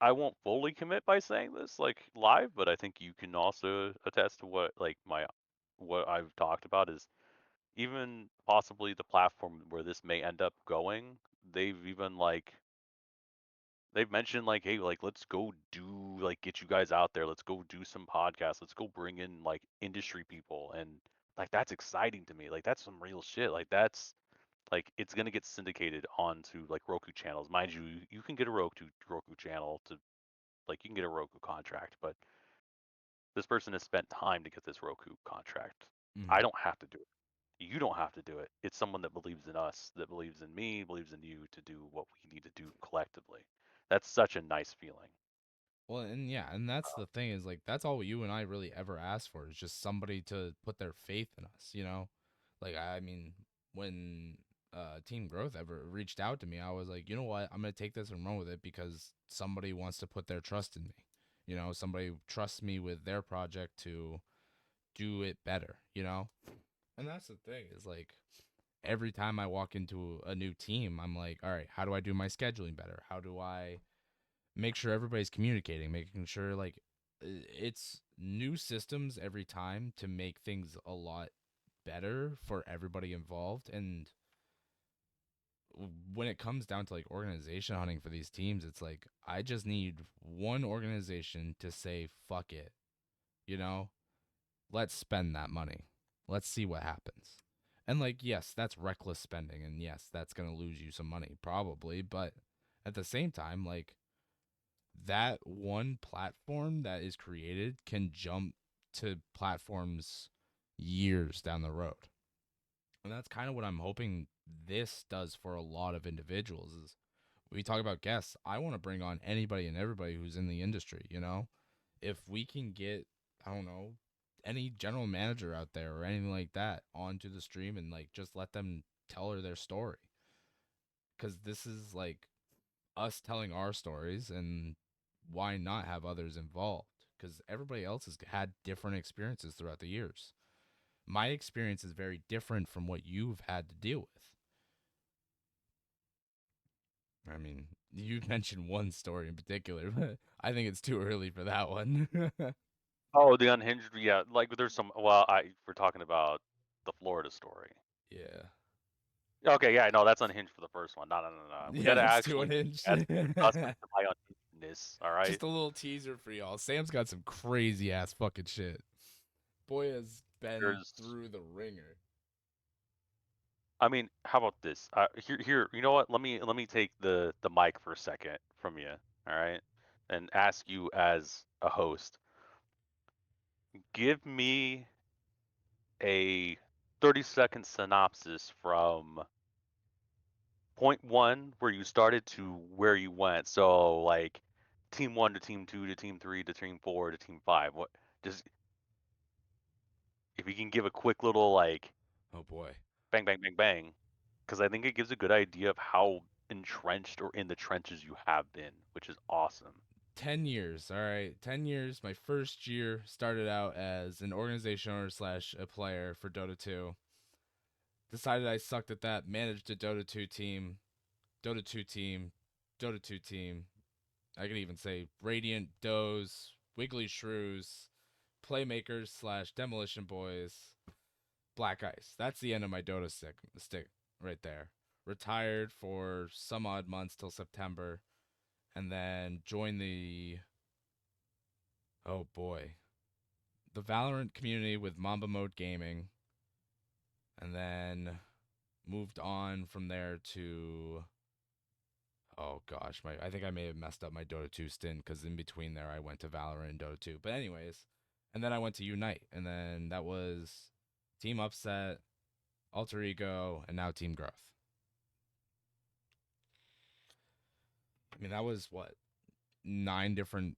I won't fully commit by saying this like live, but I think you can also attest to what like my what I've talked about is even possibly the platform where this may end up going. They've even like they've mentioned like, hey, like let's go do like get you guys out there. Let's go do some podcasts. Let's go bring in like industry people and like that's exciting to me. Like that's some real shit. Like that's Like it's gonna get syndicated onto like Roku channels. Mind you, you can get a Roku channel to like you can get a Roku contract, but this person has spent time to get this Roku contract. I Mhm. don't have to do it. You don't have to do it. It's someone that believes in us, that believes in me, believes in you to do what we need to do collectively. That's such a nice feeling. Well, and yeah, and that's the thing is like that's all you and I really ever ask for is just somebody to put their faith in us, you know? Like I mean, when Team Growth ever reached out to me, I was like, "You know what? I'm going to take this and run with it because somebody wants to put their trust in me. You know, somebody trusts me with their project to do it better, you know?" And that's the thing is like every time I walk into a new team, I'm like, "All right, how do I do my scheduling better? How do I make sure everybody's communicating, making sure like it's new systems every time to make things a lot better for everybody involved. And when it comes down to like organization hunting for these teams, it's like I just need one organization to say fuck it, you know? Let's spend that money. Let's see what happens. And like yes, that's reckless spending and yes, that's going to lose you some money probably, but at the same time like that one platform that is created can jump to platforms years down the road. And that's kind of what I'm hoping this does for a lot of individuals is we talk about guests. I want to bring on anybody and everybody who's in the industry, you know? If we can get, I don't know, any general manager out there or anything like that onto the stream and like just let them tell her their story. Cuz this is like us telling our stories and why not have others involved because everybody else has had different experiences throughout the years. My experience is very different from what you've had to deal with. I mean, you mentioned one story in particular, but I think it's too early for that one. Oh, the unhinged, yeah. Like there's some. Well, we're talking about the Florida story. Yeah. Okay, yeah, no, that's unhinged for the first one. No, no, no, no. We Yeah, gotta that's too actually unhinged. add some substance to my unhingedness. All right. Just a little teaser for y'all. Sam's got some crazy ass fucking shit. Boy has been There's through the ringer. I mean, how about this? Here, you know what? Let me take the mic for a second from you, all right? And ask you as a host, give me a 30-second synopsis from point one where you started to where you went. So like team one to team two to team three to team four to team five. What just if you can give a quick little like Oh boy. bang bang bang bang, because I think it gives a good idea of how entrenched or in the trenches you have been, which is awesome. 10 years. All right. 10 years. My first year started out as an organization owner slash a player for Dota 2. Decided I sucked at that. Managed a Dota 2 team. Dota 2 team. Dota 2 team. I could even say Radiant Does, Wiggly Shrews, Playmakers slash Demolition Boys, Black Ice. That's the end of my Dota stick right there. Retired for some odd months till September, and then joined the oh boy, the Valorant community with Mamba Mode Gaming, and then moved on from there to oh gosh, my I think I may have messed up my Dota 2 stint because in between there I went to Valorant and Dota 2. But anyways, and then I went to Unite, and then that was Team Upset, Alter Ego, and now Team Growth. I mean that was what 9 different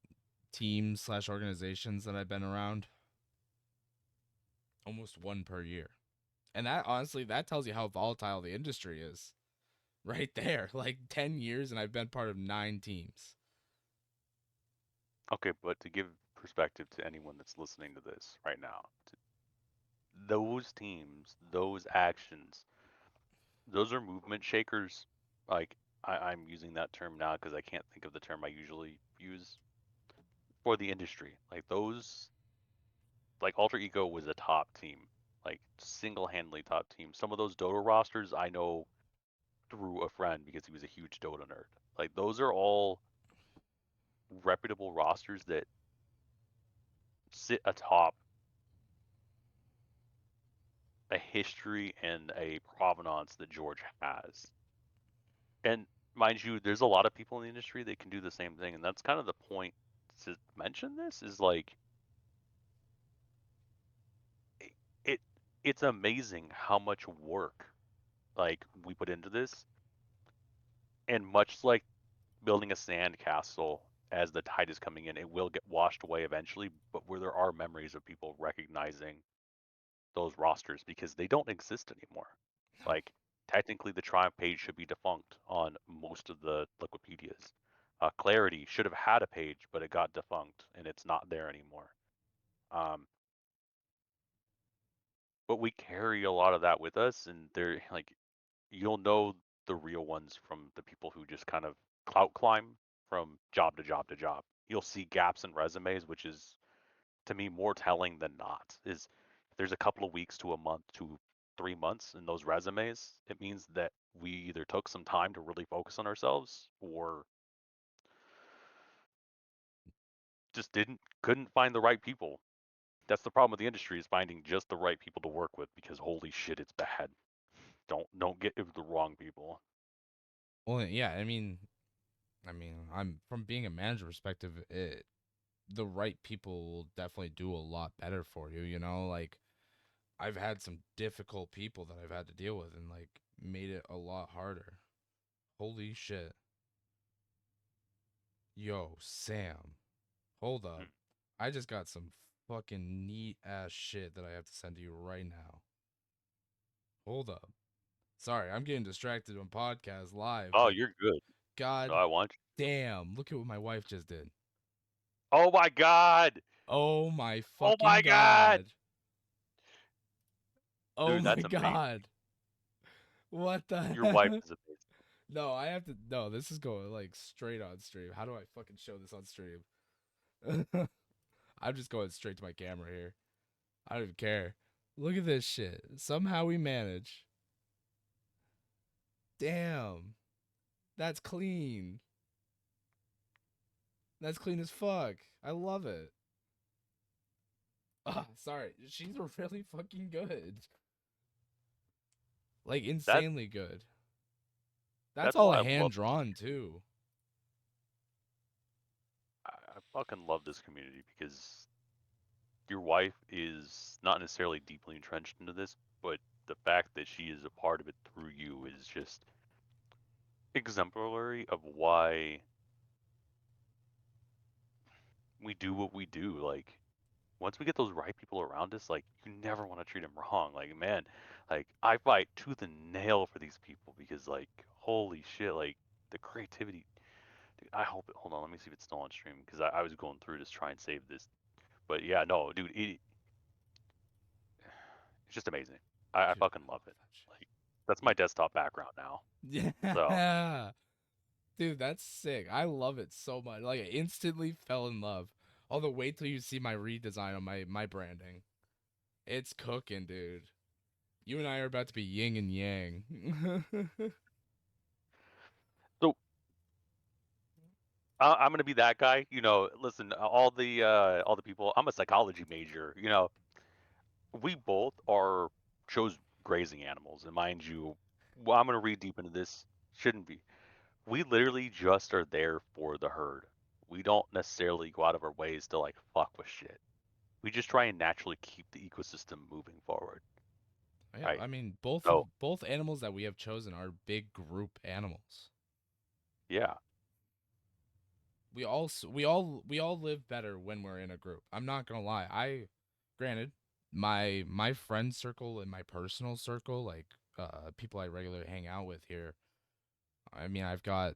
teams slash organizations that I've been around, almost one per year. And that honestly that tells you how volatile the industry is right there. Like 10 years and I've been part of 9 teams. Okay, but to give perspective to anyone that's listening to this right now, those teams, those actions, those are movement shakers. Like I'm using that term now because I can't think of the term I usually use for the industry. Like those, like Alter Ego was a top team, like single-handedly top team. Some of those Dota rosters I know through a friend because he was a huge Dota nerd. Like those are all reputable rosters that sit atop a history and a provenance that George has. And mind you, there's a lot of people in the industry that can do the same thing, and that's kind of the point to mention this is like it, it it's amazing how much work like we put into this, and much like building a sand castle as the tide is coming in, it will get washed away eventually, but where there are memories of people recognizing those rosters because they don't exist anymore. No. Like technically, the Triumph page should be defunct on most of the Liquipedias. Clarity should have had a page, but it got defunct and it's not there anymore. Um, but we carry a lot of that with us, and they're like you'll know the real ones from the people who just kind of clout climb from job to job to job. You'll see gaps in resumes, which is to me more telling than not. Is if there's a couple of weeks to a month to 3 months in those resumes, it means that we either took some time to really focus on ourselves or just couldn't find the right people. That's the problem with the industry is finding just the right people to work with because holy shit, it's bad. Don't get with the wrong people. Well, yeah, I'm from being a manager perspective, the right people will definitely do a lot better for you, you know? Like I've had some difficult people that I've had to deal with and like made it a lot harder. Holy shit. Yo, Sam. Hold Hmm. up. I just got some fucking neat ass shit that I have to send to you right now. Hold up. Sorry, I'm getting distracted on podcast live, Oh, but you're good. No, god I want you. damn, look at what my wife just did. Oh my god. Oh my Oh fucking my god. god. Oh Dude, my that's amazing. god. What the Your wife heck? is amazing. No, I have to. No, this is going like straight on stream. How do I fucking show this on stream? I'm just going straight to my camera here. I don't even care. Look at this shit. Somehow we manage. Damn. That's clean. That's clean as fuck. I love it. Sorry. She's really fucking good. Like That insanely good. That's that's all why I love hand drawn too. I fucking love this community because your wife is not necessarily deeply entrenched into this, but the fact that she is a part of it through you is just exemplary of why we do what we do. Like once we get those right people around us, like you never want to treat them wrong. Like man, like I fight tooth and nail for these people because like holy shit, like the creativity. Dude, I hope it. Hold on, let me see if it's still on stream because I was going through to try and save this. But yeah, no, dude, it's just amazing. I Dude, fucking I love love it. that Like that's my shit. desktop background now. So Yeah. Dude, that's sick. I love it so much. Like I instantly fell in love. Although wait till you see my redesign on my branding. It's cooking, dude. You and I are about to be yin and yang. so I'm gonna be that guy. You know, listen, all the people. I'm a psychology major. You know, we both are chose grazing animals, and mind you, well, I'm gonna read deep into this. Shouldn't be. We literally just are there for the herd. We don't necessarily go out of our ways to like fuck with shit. We just try and naturally keep the ecosystem moving forward, Yeah, right? I mean So both animals that we have chosen are big group animals. yeah. We all live better when we're in a group. I'm not gonna lie. Granted, my friend circle and my personal circle, like people I regularly hang out with here. I mean, I've got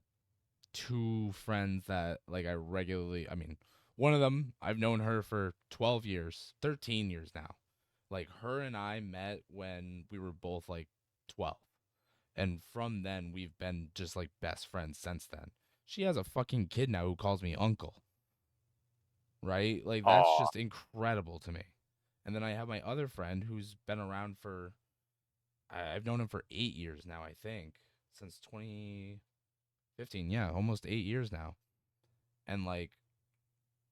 two friends that like I regularly. I mean, one of them I've known her for 12 years, 13 years now. Like her and I met when we were both like 12. And from then we've been just like best friends since then. She has a fucking kid now who calls me uncle, right? Like that's Oh, just incredible to me. And then I have my other friend who's been around for I've known him for 8 years now, I think, since 2015. Yeah, almost 8 years now. And like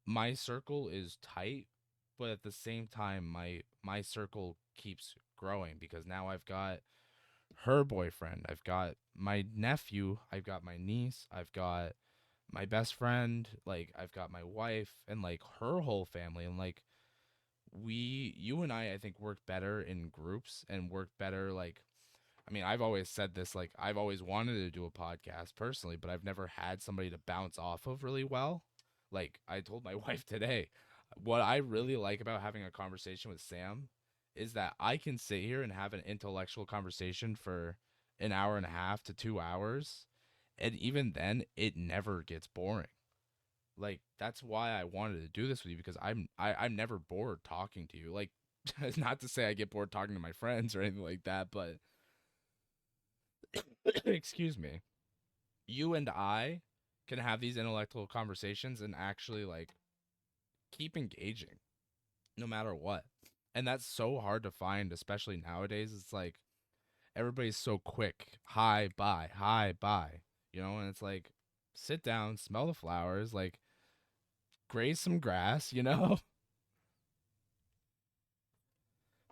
my circle is tight, but at the same time my circle keeps growing because now I've got her boyfriend, I've got my nephew, I've got my niece, I've got my best friend, like I've got my wife and like her whole family and like you and I think work better in groups and work better like I mean, I've always said this like I've always wanted to do a podcast personally, but I've never had somebody to bounce off of really well. Like I told my wife today, what I really like about having a conversation with Sam is that I can sit here and have an intellectual conversation for an hour and a half to 2 hours, and even then it never gets boring. Like that's why I wanted to do this with you because I'm never bored talking to you. Like not to say I get bored talking to my friends or anything like that, but excuse me. You and I can have these intellectual conversations and actually like keep engaging no matter what. And that's so hard to find, especially nowadays. It's like everybody's so quick. Hi, bye, hi, bye. You know, and it's like sit down, smell the flowers, like graze some grass, you know?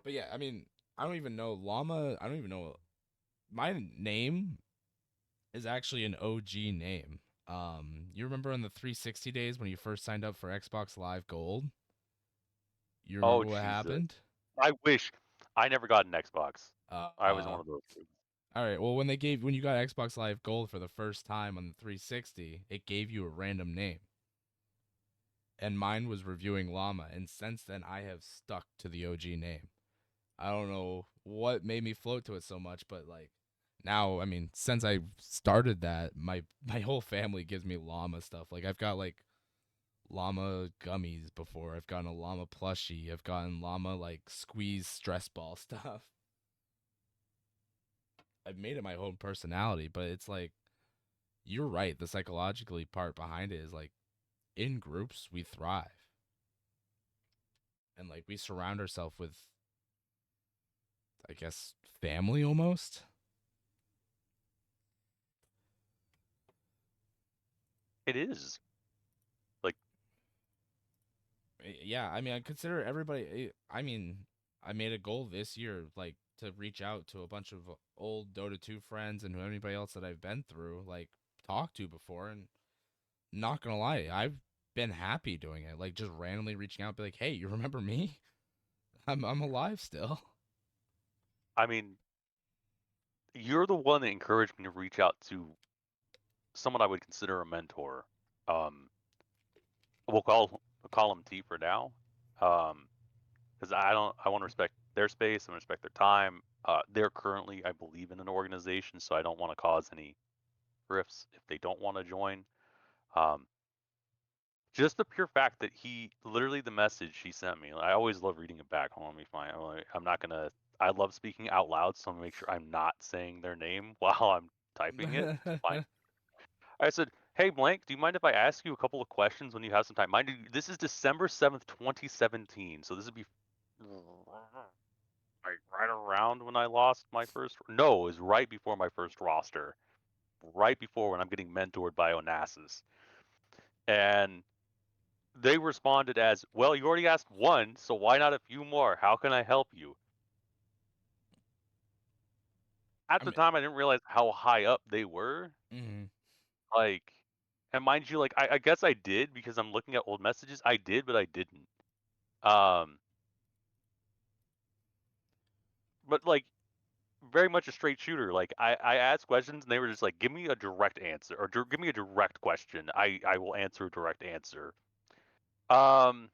But yeah, I mean, I don't even know llama. I don't even know my name is actually an OG name. You remember in the 360 days when you first signed up for Xbox Live Gold? You Oh remember what Jesus! happened? I wish I never got an Xbox. Uh, I was uh one of those kids. all right. Well, when you got Xbox Live Gold for the first time on the 360, it gave you a random name, and mine was reviewing llama. And since then, I have stuck to the OG name. I don't know what made me float to it so much, but like now, I mean, since I started that, my whole family gives me llama stuff. Like I've got like llama gummies before. I've gotten a llama plushie. I've gotten llama like squeeze stress ball stuff. I've made it my own personality, but it's like you're right. The psychologically part behind it is like in groups we thrive, and like we surround ourselves with, I guess, family almost. It is like Yeah, I mean, I consider everybody. I mean, I made a goal this year, like to reach out to a bunch of old Dota 2 friends and anybody else that I've been through, like talked to before. And not gonna lie, I've been happy doing it. Like just randomly reaching out, be like, "Hey, you remember me? I'm alive still." I mean, you're the one that encouraged me to reach out to someone I would consider a mentor. Um, we'll call him T for now. Because I want to respect their space. I want to respect their time. They're currently, I believe, in an organization, so I don't want to cause any rifts if they don't want to join. Um, just the pure fact that he literally the message he sent me. I always love reading it back. Hold on, let me find. I'm not gonna. I love speaking out loud, so I'm gonna make sure I'm not saying their name while I'm typing it to find. I said, "Hey, blank. Do you mind if I ask you a couple of questions when you have some time?" Mind you, this is December 7th, 2017, so this would be right around when I lost my first. No, it was right before my first roster, right before when I'm getting mentored by Onassis, and they responded as, "Well, you already asked one, so why not a few more? How can I help you?" At I the mean, time, I didn't realize how high up they were. mm-hmm. Like, and mind you, like I guess I did because I'm looking at old messages. I did, but I didn't. Um, but like very much a straight shooter. Like I asked questions and they were just like, "Give me a direct answer or give me a direct question. I will answer a direct answer." Um,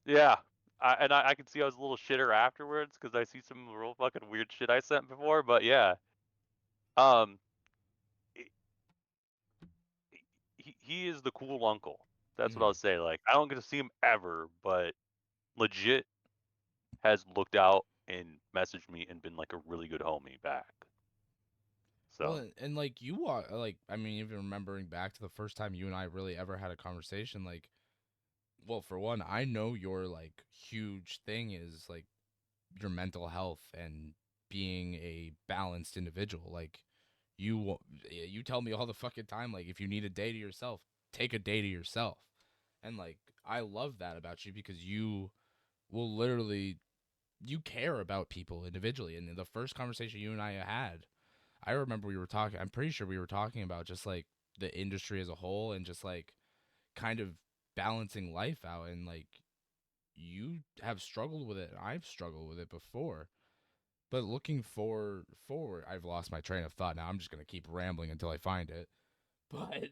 yeah. I can see I was a little shitter afterwards because I see some real fucking weird shit I sent before. But yeah, um, he is the cool uncle. That's what Mm-hmm. I'll say. Like I don't get to see him ever, but legit has looked out and messaged me and been like a really good homie back. Well, So and like you are like I mean, even remembering back to the first time you and I really ever had a conversation, like, well, for one, I know your like huge thing is like your mental health and being a balanced individual. Like you tell me all the fucking time, like if you need a day to yourself, take a day to yourself. And like I love that about you because you will literally you care about people individually. And the first conversation you and I had, I remember we were talking. I'm pretty sure we were talking about just like the industry as a whole and just like kind of balancing life out. And like you have struggled with it. I've struggled with it before. But looking forward, I've lost my train of thought. Now I'm just gonna keep rambling until I find it. But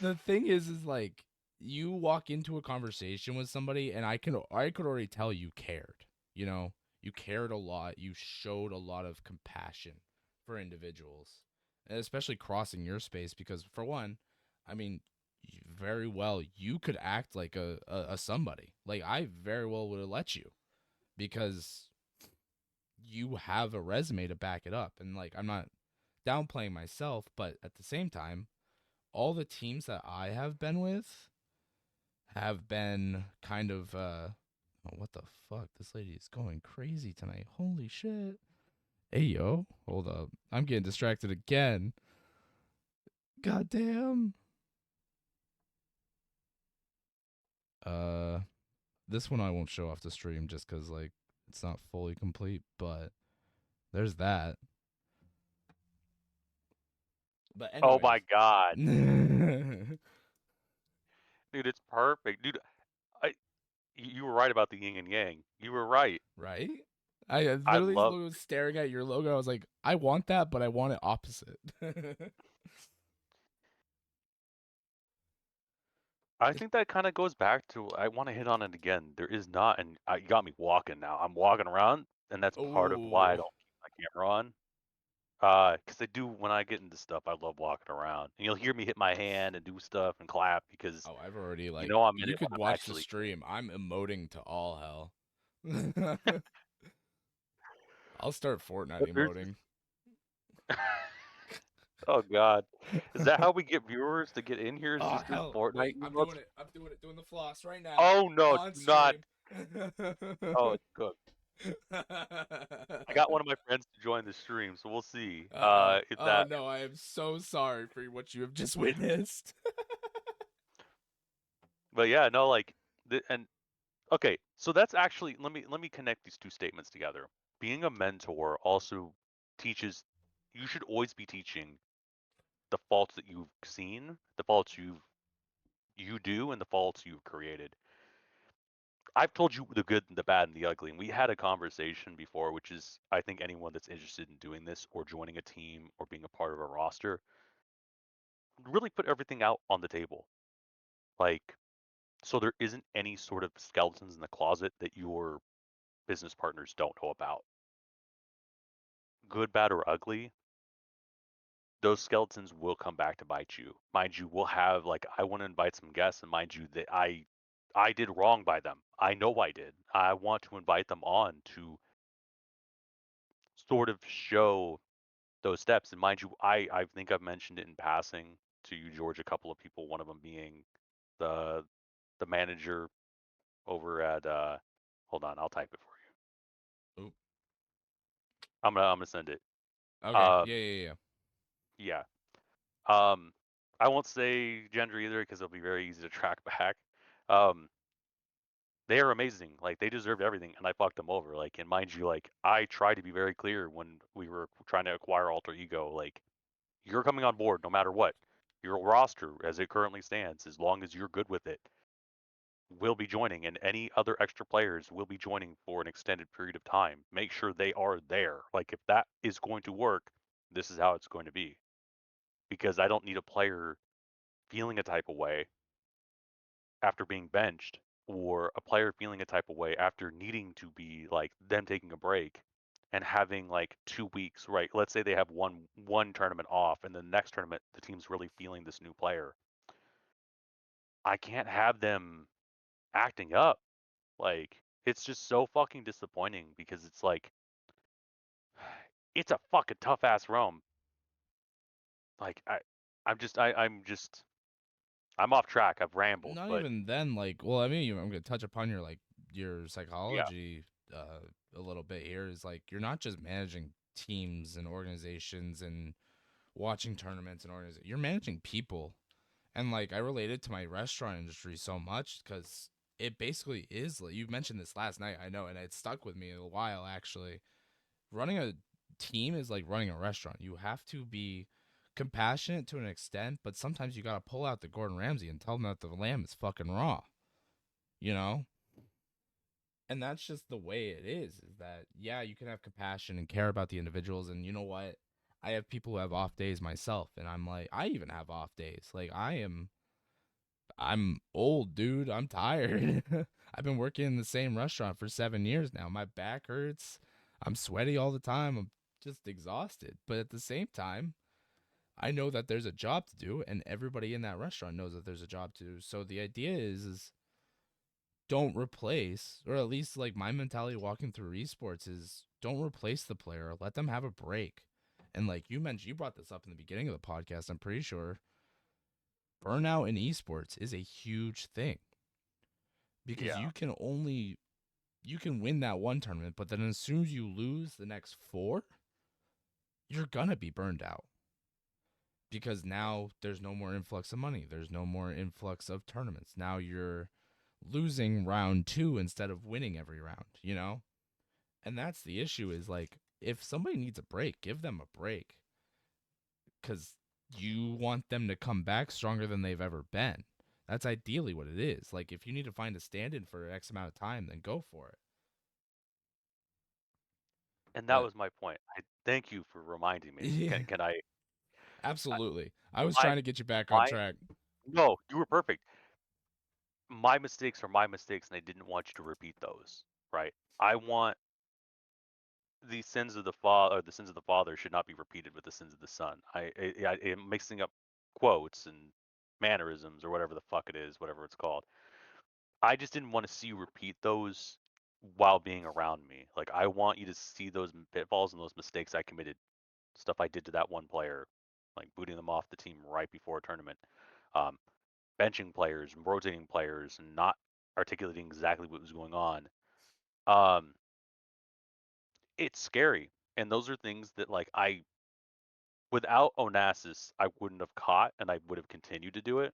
the thing is like you walk into a conversation with somebody, and I could already tell you cared. You know, you cared a lot. You showed a lot of compassion for individuals, and especially crossing your space because for one, I mean, very well you could act like a somebody. Like I very well would have let you because you have a resume to back it up. And like I'm not downplaying myself, but at the same time, all the teams that I have been with have been kind of oh, what the fuck? This lady is going crazy tonight. Holy shit. Hey yo, hold up. I'm getting distracted again. God damn. Uh this one I won't show off the stream just cuz like it's not fully complete, but there's that. But Oh anyways. my God, dude, it's perfect, dude. I you were right about the yin and yang. You were right. Right? I I literally love. was staring at your logo. I was like, I want that, but I want it opposite. I think that kind of goes back to. I want to hit on it again. There is not, and you got me walking now. I'm walking around, and that's part of why I Oh, don't keep my camera on. Because I do when I get into stuff, I love walking around. And you'll hear me hit my hand and do stuff and clap because I've already you like. know I'm in You it when could I'm watch the actually in stream. I'm emoting to all hell. I'll start Fortnite it. There's emoting. just oh God, is that how we get viewers to get in here? Is Oh just through hell! Fortnite Wait, I'm emotes? doing it. I'm doing it. Doing the floss right now Oh no, on do not. stream. Oh, it's cooked. I got one of my friends to join the stream, so we'll see. Oh. If Oh that. no! I am so sorry for what you have just witnessed. But yeah, no, like, and okay, so that's actually let me connect these two statements together. Being a mentor also teaches. You should always be teaching the faults that you've seen, the faults you do, and the faults you've created. I've told you the good and the bad and the ugly, and we had a conversation before, which is I think anyone that's interested in doing this or joining a team or being a part of a roster, really put everything out on the table. Like, so there isn't any sort of skeletons in the closet that your business partners don't know about. Good, bad, or ugly, those skeletons will come back to bite you. Mind you, we'll have like I want to invite some guests, and mind you that I did wrong by them. I know I did. I want to invite them on to sort of show those steps. And mind you, I think I've mentioned it in passing to you, George, a couple of people. One of them being the the manager over at hold on, I'll type it for you. Oop. I'm gonna send it. Okay. Yeah. Um Yeah. Yeah. yeah. Um I won't say gender either because it'll be very easy to track back. Um they are amazing. Like they deserved everything and I fucked them over. Like and mind you, like I tried to be very clear when we were trying to acquire Alter Ego, like you're coming on board no matter what. Your roster as it currently stands, as long as you're good with it, will be joining, and any other extra players will be joining for an extended period of time. Make sure they are there. Like if that is going to work, this is how it's going to be. Because I don't need a player feeling a type of way after being benched, or a player feeling a type of way after needing to be like them taking a break and having like 2 weeks, right? Let's say they have one tournament off, and the next tournament the team's really feeling this new player. I can't have them acting up. Like, it's just so fucking disappointing because it's like, it's a fucking tough ass realm. Like, I'm off track. I've rambled, Not but even then. Like, well, I mean, I'm gonna touch upon your like your yeah, psychology a little bit here. Is like you're not just managing teams and organizations and watching tournaments and organizations. You're managing people, and like I related to my restaurant industry so much because it basically is like you mentioned this last night, I know, and it stuck with me a while actually. Running a team is like running a restaurant. You have to be compassionate to an extent, but sometimes you got to pull out the Gordon Ramsay and tell them that the lamb is fucking raw, you know? And that's just the way it is that yeah, you can have compassion and care about the individuals, and you know what? I have people who have off days myself, and I'm like I even have off days. Like I'm old, dude. I'm tired. I've been working in the same restaurant for 7 years now. My back hurts. I'm sweaty all the time. I'm just exhausted. But at the same time, I know that there's a job to do, and everybody in that restaurant knows that there's a job to do. So the idea is don't replace, or at least like my mentality walking through esports is don't replace the player. Let them have a break. And like you mentioned, you brought this up in the beginning of the podcast. I'm pretty sure burnout in esports is a huge thing because Yeah. you can win that one tournament, but then as soon as you lose the next four, you're gonna be burned out because now there's no more influx of money. There's no more influx of tournaments. Now you're losing round two instead of winning every round, you know? And that's the issue is like if somebody needs a break, give them a break cuz you want them to come back stronger than they've ever been. That's ideally what it is. Like if you need to find a stand-in for X amount of time, then go for it. And that But was my point. I thank you for reminding me. yeah, Can I I- absolutely. I was my trying to get you back on my track. no, you were perfect. My mistakes are my mistakes, and I didn't want you to repeat those, right? I want the sins of the father, or the sins of the father, should not be repeated with the sins of the son. I'm mixing up quotes and mannerisms or whatever the fuck it is, whatever it's called. I just didn't want to see you repeat those while being around me. Like I want you to see those pitfalls and those mistakes I committed, stuff I did to that one player, like booting them off the team right before a tournament, um, benching players, rotating players, and not articulating exactly what was going on. Um, it's scary, and those are things that like I without Onassis I wouldn't have caught, and I would have continued to do it.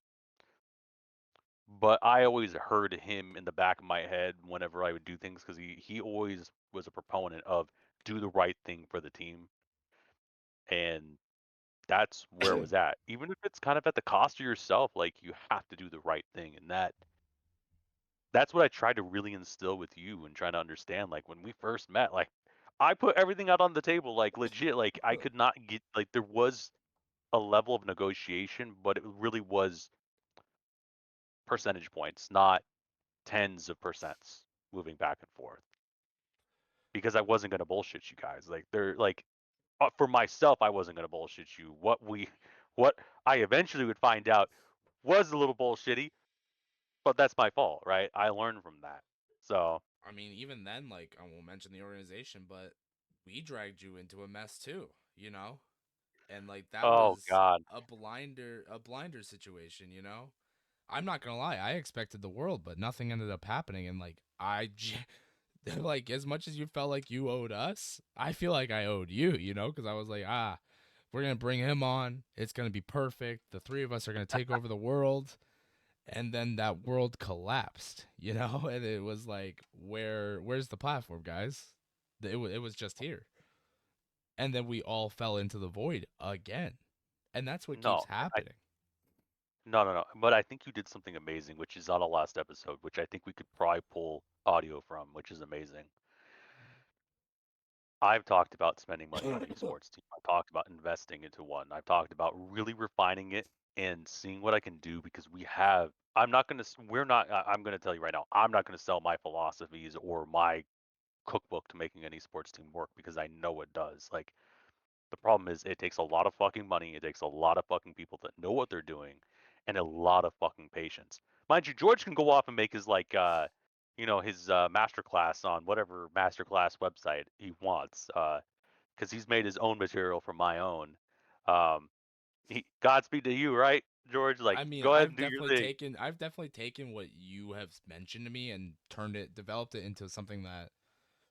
But I always heard him in the back of my head whenever I would do things because he always was a proponent of do the right thing for the team, and that's where it was at. Even if it's kind of at the cost of yourself, like you have to do the right thing, and that's what I tried to really instill with you and trying to understand. Like when we first met, like I put everything out on the table, like legit. Like I could not get like there was a level of negotiation, but it really was percentage points, not tens of percents moving back and forth. Because I wasn't gonna bullshit you guys. Like they're like for myself, I wasn't gonna bullshit you. What I eventually would find out was a little bullshitty, but that's my fault, right? I learned from that. So, I mean, even then, like I won't mention the organization, but we dragged you into a mess too, you know? And like that oh was god, a blinder situation, you know? I'm not gonna lie, I expected the world, but nothing ended up happening. And like like as much as you felt like you owed us, I feel like I owed you, you know, because I was like, we're gonna bring him on. It's gonna be perfect. The three of us are gonna take over the world, and then that world collapsed, you know, and it was like, where's the platform, guys? It was just here, and then we all fell into the void again, and that's what keeps no, happening. no. But I think you did something amazing, which is on a last episode, which I think we could probably pull audio from, which is amazing. I've talked about spending money on an esports team. I've talked about investing into one. I've talked about really refining it and seeing what I can do because we have. I'm not going to. We're not. I'm going to tell you right now. I'm not going to sell my philosophies or my cookbook to making an esports team work because I know it does. Like the problem is it takes a lot of fucking money. It takes a lot of fucking people that know what they're doing, and a lot of fucking patience. Mind you, George can go off and make his his master class on whatever master class website he wants, because he's made his own material from my own. Um, Godspeed to you, right, George? Like, I mean, go ahead and do your thing. I've definitely taken what you have mentioned to me and developed it into something that,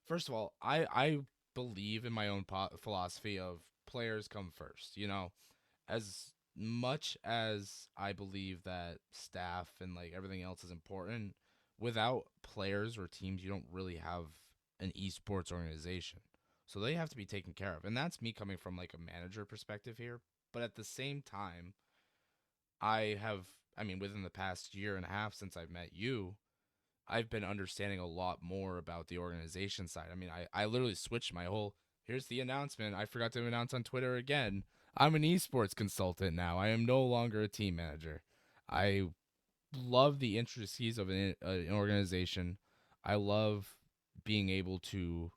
first of all, I believe in my own philosophy of players come first. You know, as much as I believe that staff and like everything else is important, without players or teams, you don't really have an esports organization. So they have to be taken care of. And that's me coming from like a manager perspective here. But at the same time, I have, I mean, within the past year and a half since I've met you, I've been understanding a lot more about the organization side. I mean, I literally switched my whole here's the announcement. I forgot to announce on Twitter again. I'm an esports consultant now. I am no longer a team manager. I love the intricacies of an organization. I love being able to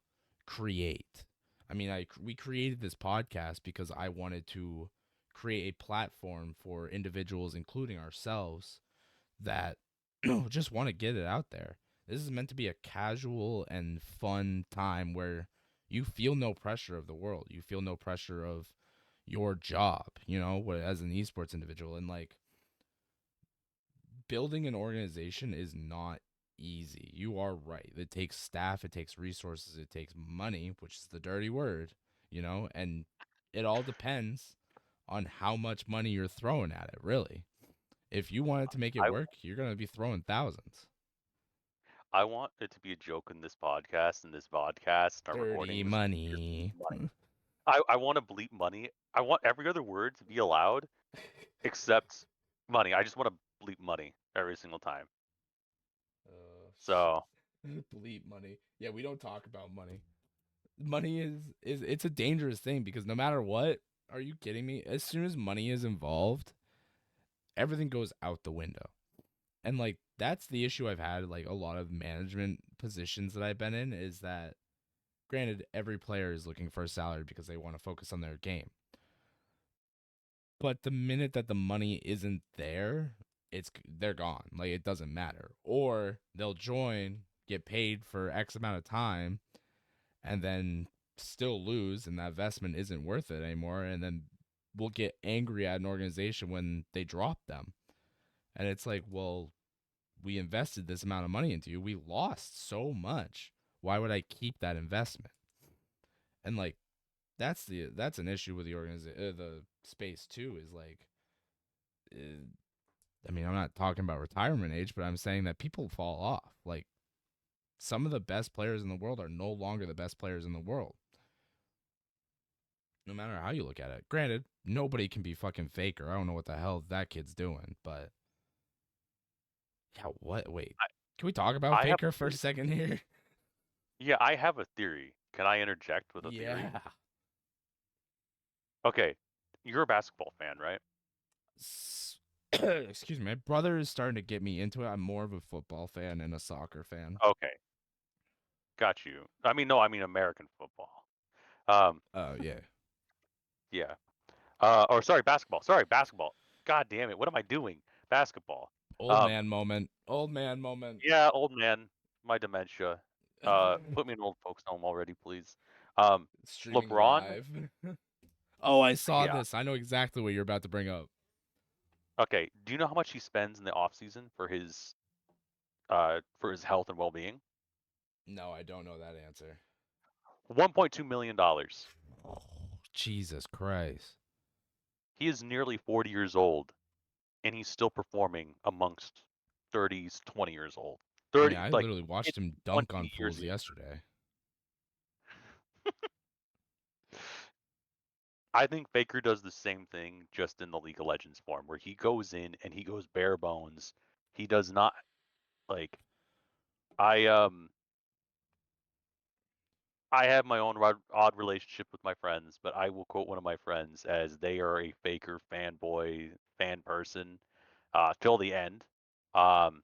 create. I mean, we created this podcast because I wanted to create a platform for individuals, including ourselves, that just want to get it out there. This is meant to be a casual and fun time where you feel no pressure of the world. You feel no pressure of your job, as an esports individual. And like building an organization is not easy. You are right. It takes staff, it takes resources, it takes money, which is the dirty word, and it all depends on how much money you're throwing at it, really. If you wanted to make it I work, you're going to be throwing thousands. I want it to be a joke in this podcast and this podcast and our Dirty recordings. money. Money. I want to bleep money. I want every other word to be allowed except money. I just want to bleep money every single time. Shit. So Bleep money. Yeah, we don't talk about money. Money is it's a dangerous thing because no matter what, are you kidding me? As soon as money is involved, everything goes out the window. And like that's the issue I've had like a lot of management positions that I've been in is that granted every player is looking for a salary because they want to focus on their game. But the minute that the money isn't there, they're gone. Like it doesn't matter. Or they'll join, get paid for X amount of time, and then still lose, and that investment isn't worth it anymore. And then we'll get angry at an organization when they drop them. And it's like, well, we invested this amount of money into you. We lost so much. Why would I keep that investment? And like that's an issue with the space too. Is like uh, I mean, I'm not talking about retirement age, but I'm saying that people fall off. Like some of the best players in the world are no longer the best players in the world, no matter how you look at it. Granted, nobody can be fucking Faker. I don't know what the hell that kid's doing, but yeah, what? Wait, can we talk about I have a Faker for a theory. second here? Yeah, I have a theory. Can I interject with a theory? Yeah. Okay, you're a basketball fan, right? Excuse me. My brother is starting to get me into it. I'm more of a football fan and a soccer fan. Okay, got you. I mean, no, I mean American football. Um, Oh yeah. yeah. Or sorry, basketball. Sorry, basketball. God damn it, what am I doing? Basketball. Old Um, man moment. Old man moment. yeah, old man, my dementia. Put me in old folks home already, please. Streaming LeBron. live. Oh, I saw Yeah. this. I know exactly what you're about to bring up. Okay. Do you know how much he spends in the off season for his health and well-being? No, I don't know that answer. $1.2 million. Oh, Jesus Christ. He is nearly 40 years old, and he's still performing amongst 30s, 20 years old. I mean, 30, I like literally watched it's him dunk on 20 years fools ago. yesterday. I think Faker does the same thing just in the League of Legends form, where he goes in and he goes bare bones. He does not like I I have my own odd relationship with my friends, but I will quote one of my friends as they are a Faker fanboy fan person till the end. Um,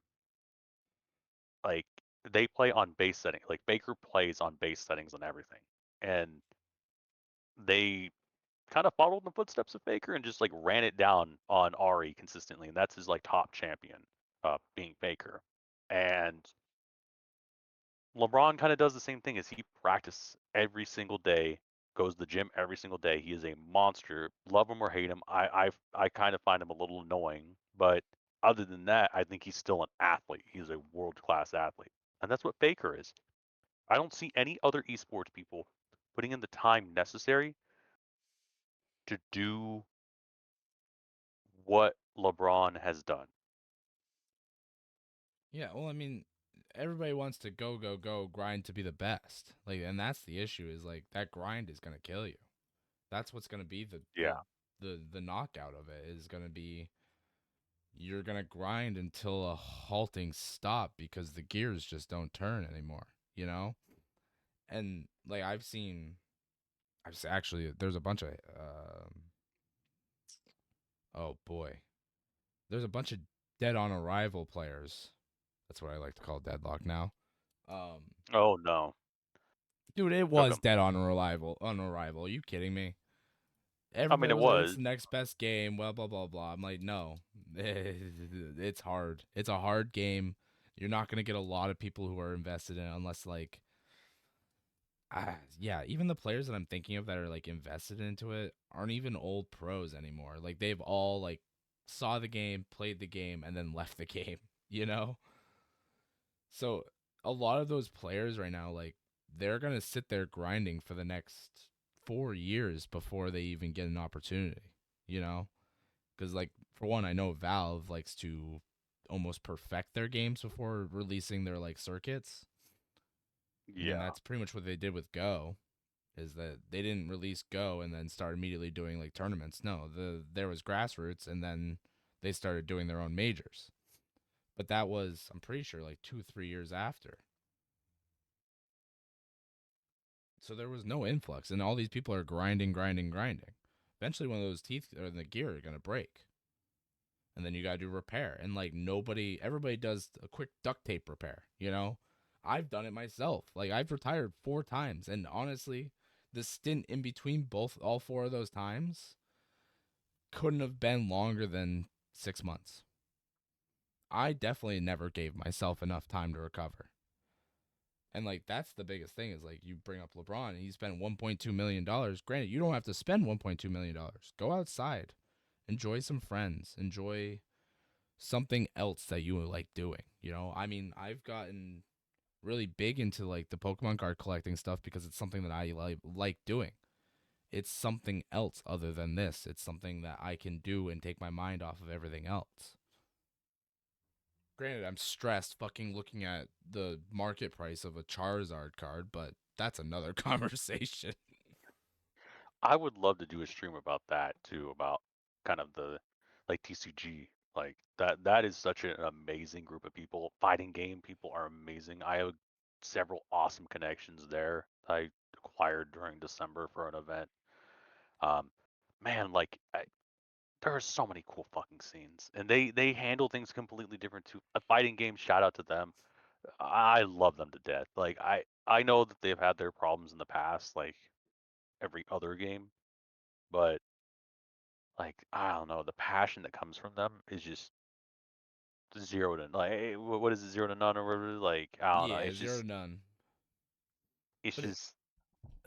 like they play on base setting. Like Baker plays on base settings on everything, and they kind of followed in the footsteps of Faker and just like ran it down on Ari consistently, and that's his like top champion, being Faker. And LeBron kind of does the same thing as he practices every single day, goes to the gym every single day. He is a monster. Love him or hate him, I kind of find him a little annoying, but other than that, I think he's still an athlete. He's a world class athlete, and that's what Faker is. I don't see any other esports people putting in the time necessary to do what LeBron has done. Yeah, well, I mean, everybody wants to go grind to be the best. Like, and that's the issue is like that grind is gonna kill you. That's what's gonna be Yeah. the knockout of it is gonna be you're gonna grind until a halting stop because the gears just don't turn anymore. You know, and like actually there's a bunch of oh boy, there's a bunch of dead on arrival players. That's what I like to call deadlock now. Um, Oh no. Dude, it Took was him. dead on arrival. On arrival, are you kidding me? I mean, Everybody it was like, "It's was. the next best game." Well, blah blah blah. I'm like, no, it's hard. It's a hard game. You're not gonna get a lot of people who are invested in it unless like, yeah, even the players that I'm thinking of that are like invested into it aren't even old pros anymore. Like they've all like saw the game, played the game, and then left the game. You know, so a lot of those players right now, like they're gonna sit there grinding for the next 4 years before they even get an opportunity. You know, because like for one, I know Valve likes to almost perfect their games before releasing their like circuits, and Yeah. that's pretty much what they did with Go. Is that they didn't release Go and then start immediately doing like tournaments. No, there was grassroots, and then they started doing their own majors. But that was, I'm pretty sure, like 2 3 years after. So there was no influx, and all these people are grinding, grinding, grinding. Eventually, one of those teeth or the gear are gonna break, and then you gotta do repair. And like everybody does a quick duct tape repair. You know, I've done it myself. Like I've retired 4 times, and honestly, the stint in between all four of those times couldn't have been longer than 6 months. I definitely never gave myself enough time to recover. And like that's the biggest thing is like you bring up LeBron and he spent $1.2 million. Granted, you don't have to spend $1.2 million. Go outside, enjoy some friends, enjoy something else that you like doing. You know, I mean, I've gotten really big into like the Pokemon card collecting stuff because it's something that I like doing. It's something else other than this. It's something that I can do and take my mind off of everything else. Granted, I'm stressed fucking looking at the market price of a Charizard card, but that's another conversation. I would love to do a stream about that too, about kind of the like TCG. Like that is such an amazing group of people. Fighting game people are amazing. I have several awesome connections there I acquired during December for an event. Um, man, like there are so many cool fucking scenes, and they handle things completely different too. A fighting game, shout out to them. I love them to death. Like I know that they've had their problems in the past, like every other game, but like I don't know, the passion that comes from them is just zero to like what is it, zero to none or whatever? Like I don't know. Yeah, zero to none. It's But just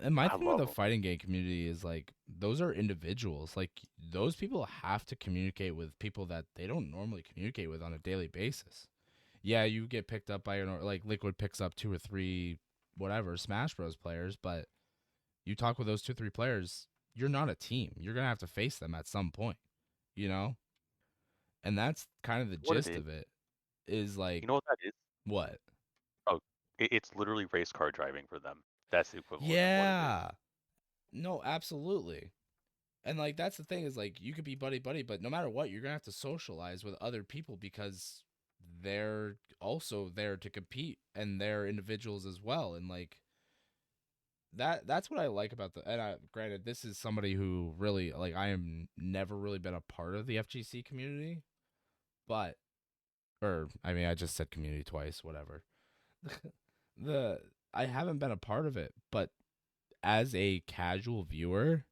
and my I thing with love the them. fighting game community is like those are individuals. Like those people have to communicate with people that they don't normally communicate with on a daily basis. Yeah, you get picked up by like Liquid picks up two or three whatever Smash Bros players, but you talk with those 2 3 players, you're not a team. You're gonna have to face them at some point, you know? And that's kind of the What it gist is, of it is like you know what that is? what? Oh, it's literally race car driving for them. That's the equivalent of what it is. Yeah. No, absolutely. And like that's the thing is like you could be buddy buddy, but no matter what, you're gonna have to socialize with other people because they're also there to compete and they're individuals as well. And like that's what I like about the and I granted this is somebody who really like I am never really been a part of the FGC community, but or I mean I just said community twice, whatever. the I haven't been a part of it, but as a casual viewer,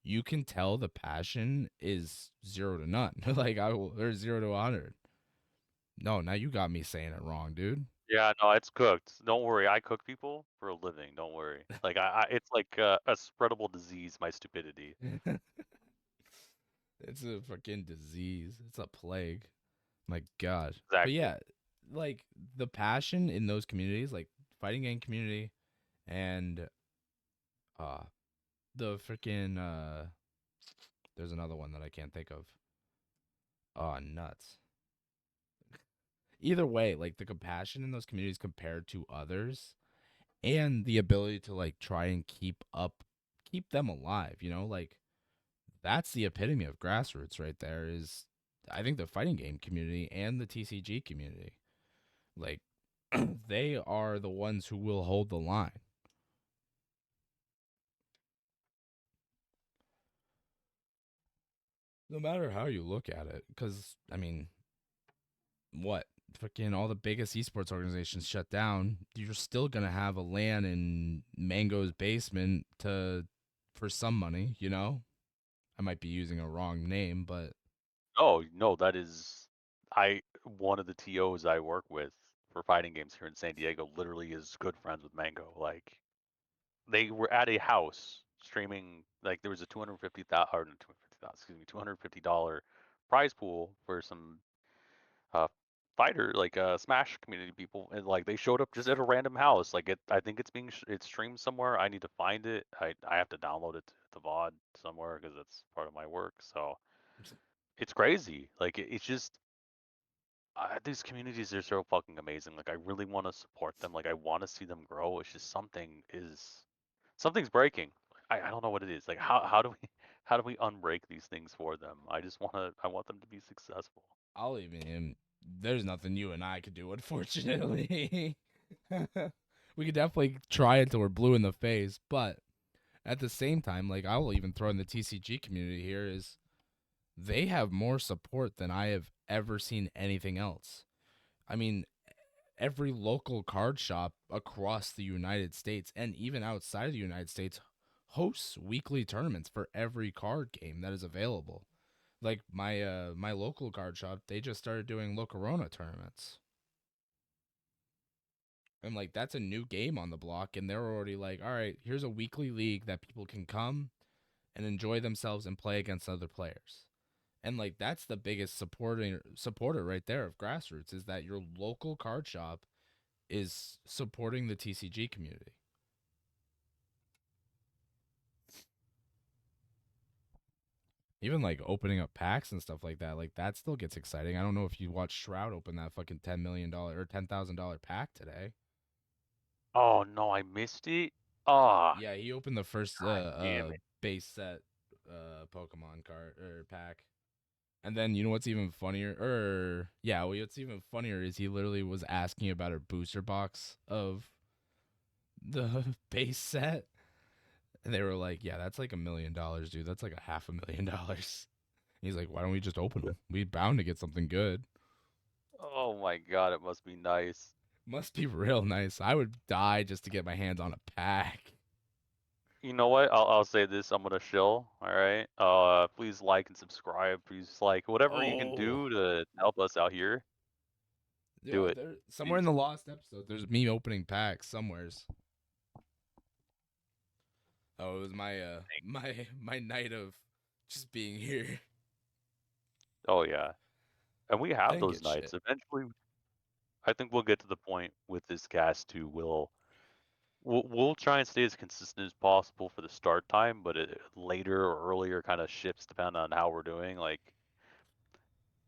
you can tell the passion is zero to none. Like I will, or 0 to 100. No, now you got me saying it wrong, dude. Yeah, no, it's cooked. Don't worry, I cook people for a living. Don't worry. Like I it's like a spreadable disease. My stupidity. It's a fucking disease. It's a plague. My God. But Exactly. yeah, like the passion in those communities, like fighting game community and uh the freaking there's another one that I can't think of. Oh, nuts. either way, like the compassion in those communities compared to others and the ability to like try and keep them alive, like that's the epitome of grassroots right there is I think the fighting game community and the TCG community. Like they are the ones who will hold the line. No matter how you look at it. Cause I mean, what? Fucking all the biggest esports organizations shut down, you're still gonna have a LAN in Mango's basement to for some money, I might be using a wrong name, but Oh no, that is I one of the TOs I work with for fighting games here in San Diego literally is good friends with Mango. Like they were at a house streaming like there was a 250,000 or no, 250,000, excuse me, $250 prize pool for some uh fighter like Smash community people and like they showed up just at a random house. Like I think it's it's streamed somewhere. I need to find it. I have to download it to VOD somewhere because it's part of my work. So it's crazy. Like it's just these communities are so fucking amazing. Like I really want to support them. Like I want to see them grow. It's just something's breaking. I don't know what it is. Like how do we how do we unbreak these things for them? I want them to be successful. I'll even there's nothing you and I could do, unfortunately. We could definitely try until we're blue in the face, but at the same time, like I will even throw in the TCG community here is they have more support than I have ever seen anything else. I mean, every local card shop across the United States and even outside of the United States hosts weekly tournaments for every card game that is available. Like my local card shop, they just started doing Locarona tournaments. And like that's a new game on the block and they're already like, "All right, here's a weekly league that people can come and enjoy themselves and play against other players." And like that's the biggest supporter right there of grassroots is that your local card shop is supporting the TCG community. Even like opening up packs and stuff like that still gets exciting. I don't know if you watched Shroud open that fucking $10 million or $10,000 pack today. Oh no, I missed it. Ah, Yeah, he opened the first god damn it. base set Pokemon card or pack. And then you know what's even funnier? Or yeah, what's even funnier is he literally was asking about a booster box of the base set, and they were like, "Yeah, that's like $1 million, dude. That's like a $500,000." He's like, "Why don't we just open them? We bound to get something good." Oh my god, it must be nice. Must be real nice. I would die just to get my hands on a pack. You know what? I'll say this. I'm gonna shill. All right. Please like and subscribe. Please like whatever you can Oh, do to help us out here. Do yeah, it, there somewhere in please. the lost episode. There's me opening packs somewheres. Oh, it was my my night of just being here. Oh yeah. And we I have didn't those get nights. shit. Eventually, I think we'll get to the point with this cast too. We'll try and stay as consistent as possible for the start time, but later or earlier kind of shifts depending on how we're doing. Like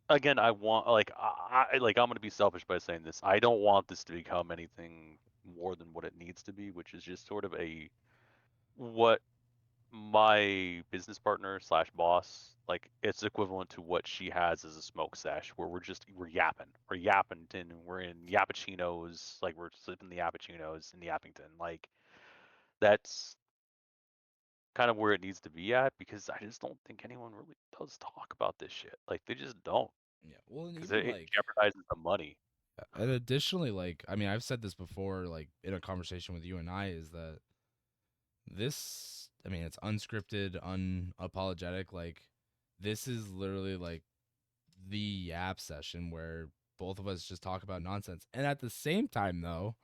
again, I want like I'm gonna be selfish by saying this. I don't want this to become anything more than what it needs to be, which is just sort of a what my business partner slash boss like it's equivalent to what she has as a smoke sesh where we're yapping and we're in yappuccinos like we're sipping the yappuccinos in the Yappington like that's kind of where it needs to be at because I just don't think anyone really does talk about this shit like they just don't Yeah. Well, and because even it like, jeopardizes the money. and additionally, like, I mean, I've said this before, like in a conversation with you and I, is that this, I mean, it's unscripted, unapologetic. Like, this is literally like the app session where both of us just talk about nonsense. And at the same time, though,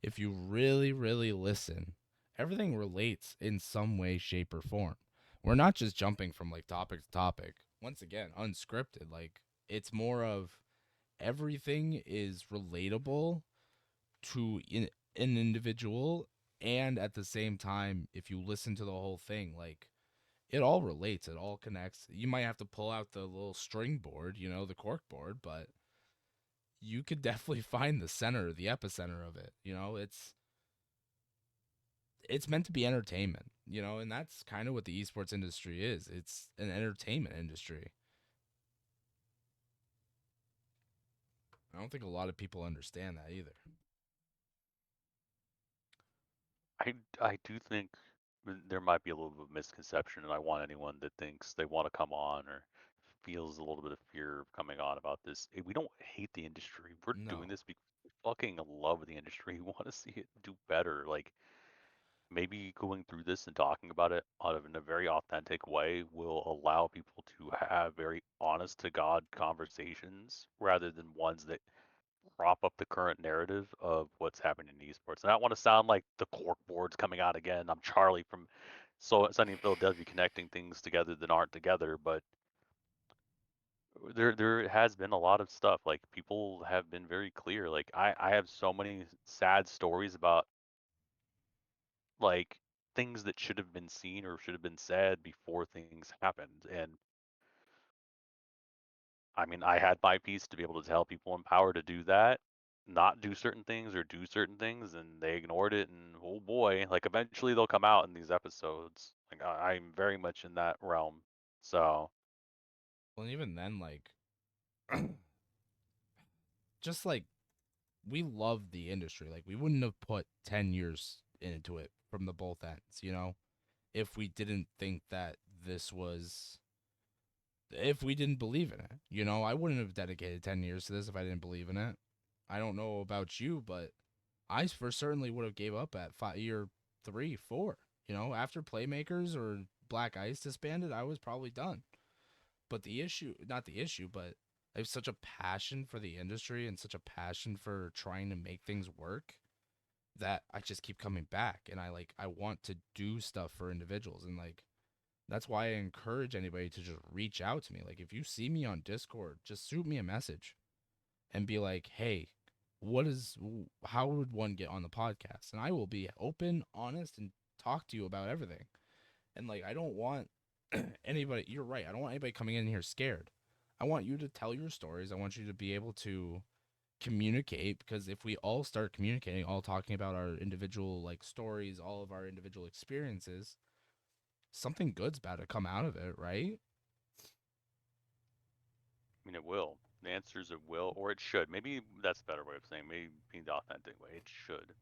if you really, really listen, everything relates in some way, shape, or form. We're not just jumping from like topic to topic. Once again, unscripted. Like, it's more of everything is relatable to an individual. And at the same time, if you listen to the whole thing, like, it all relates, it all connects. You might have to pull out the little string board, the cork board, but you could definitely find the center, the epicenter of it. You know, it's meant to be entertainment, you know, and that's kind of what the esports industry is. It's an entertainment industry. I don't think a lot of people understand that either. I do think there might be a little bit of misconception, and I want anyone that thinks they want to come on or feels a little bit of fear of coming on about this. We don't hate the industry. We're doing No. this because we fucking love the industry. We want to see it do better. Like maybe going through this and talking about it in a very authentic way will allow people to have very honest to God conversations rather than ones that prop up the current narrative of what's happening in esports. And I don't want to sound like the cork boards coming out again. I'm Charlie from Sunny in Philadelphia, connecting things together that aren't together. But there has been a lot of stuff. Like people have been very clear. Like I have so many sad stories about like things that should have been seen or should have been said before things happened. And I mean, I had my piece to be able to tell people in power to do that, not do certain things or do certain things, and they ignored it. And oh boy, like eventually they'll come out in these episodes. Like I'm very much in that realm. So, Well, and even then, like, just like we love the industry. Like, we wouldn't have put 10 years into it from the both ends, you know, if we didn't think that this was, if we didn't believe in it. You know, I wouldn't have dedicated 10 years to this if I didn't believe in it. I don't know about you, but I for certainly would have gave up at year 3, 4. You know, after Playmakers or Black Ice disbanded, I was probably done. But the issue, not the issue, but I have such a passion for the industry and such a passion for trying to make things work that I just keep coming back, and I want to do stuff for individuals, and like that's why I encourage anybody to just reach out to me. Like if you see me on Discord, just shoot me a message and be like, "Hey, what is how would one get on the podcast?" And I will be open, honest, and talk to you about everything. And like I don't want anybody, you're right. I don't want anybody coming in here scared. I want you to tell your stories. I want you to be able to communicate, because if we all start communicating, all talking about our individual like stories, all of our individual experiences, something good's about to come out of it, right? I mean, it will. The answer is it will, or it should. Maybe that's a better way of saying. Maybe being the authentic way. It should.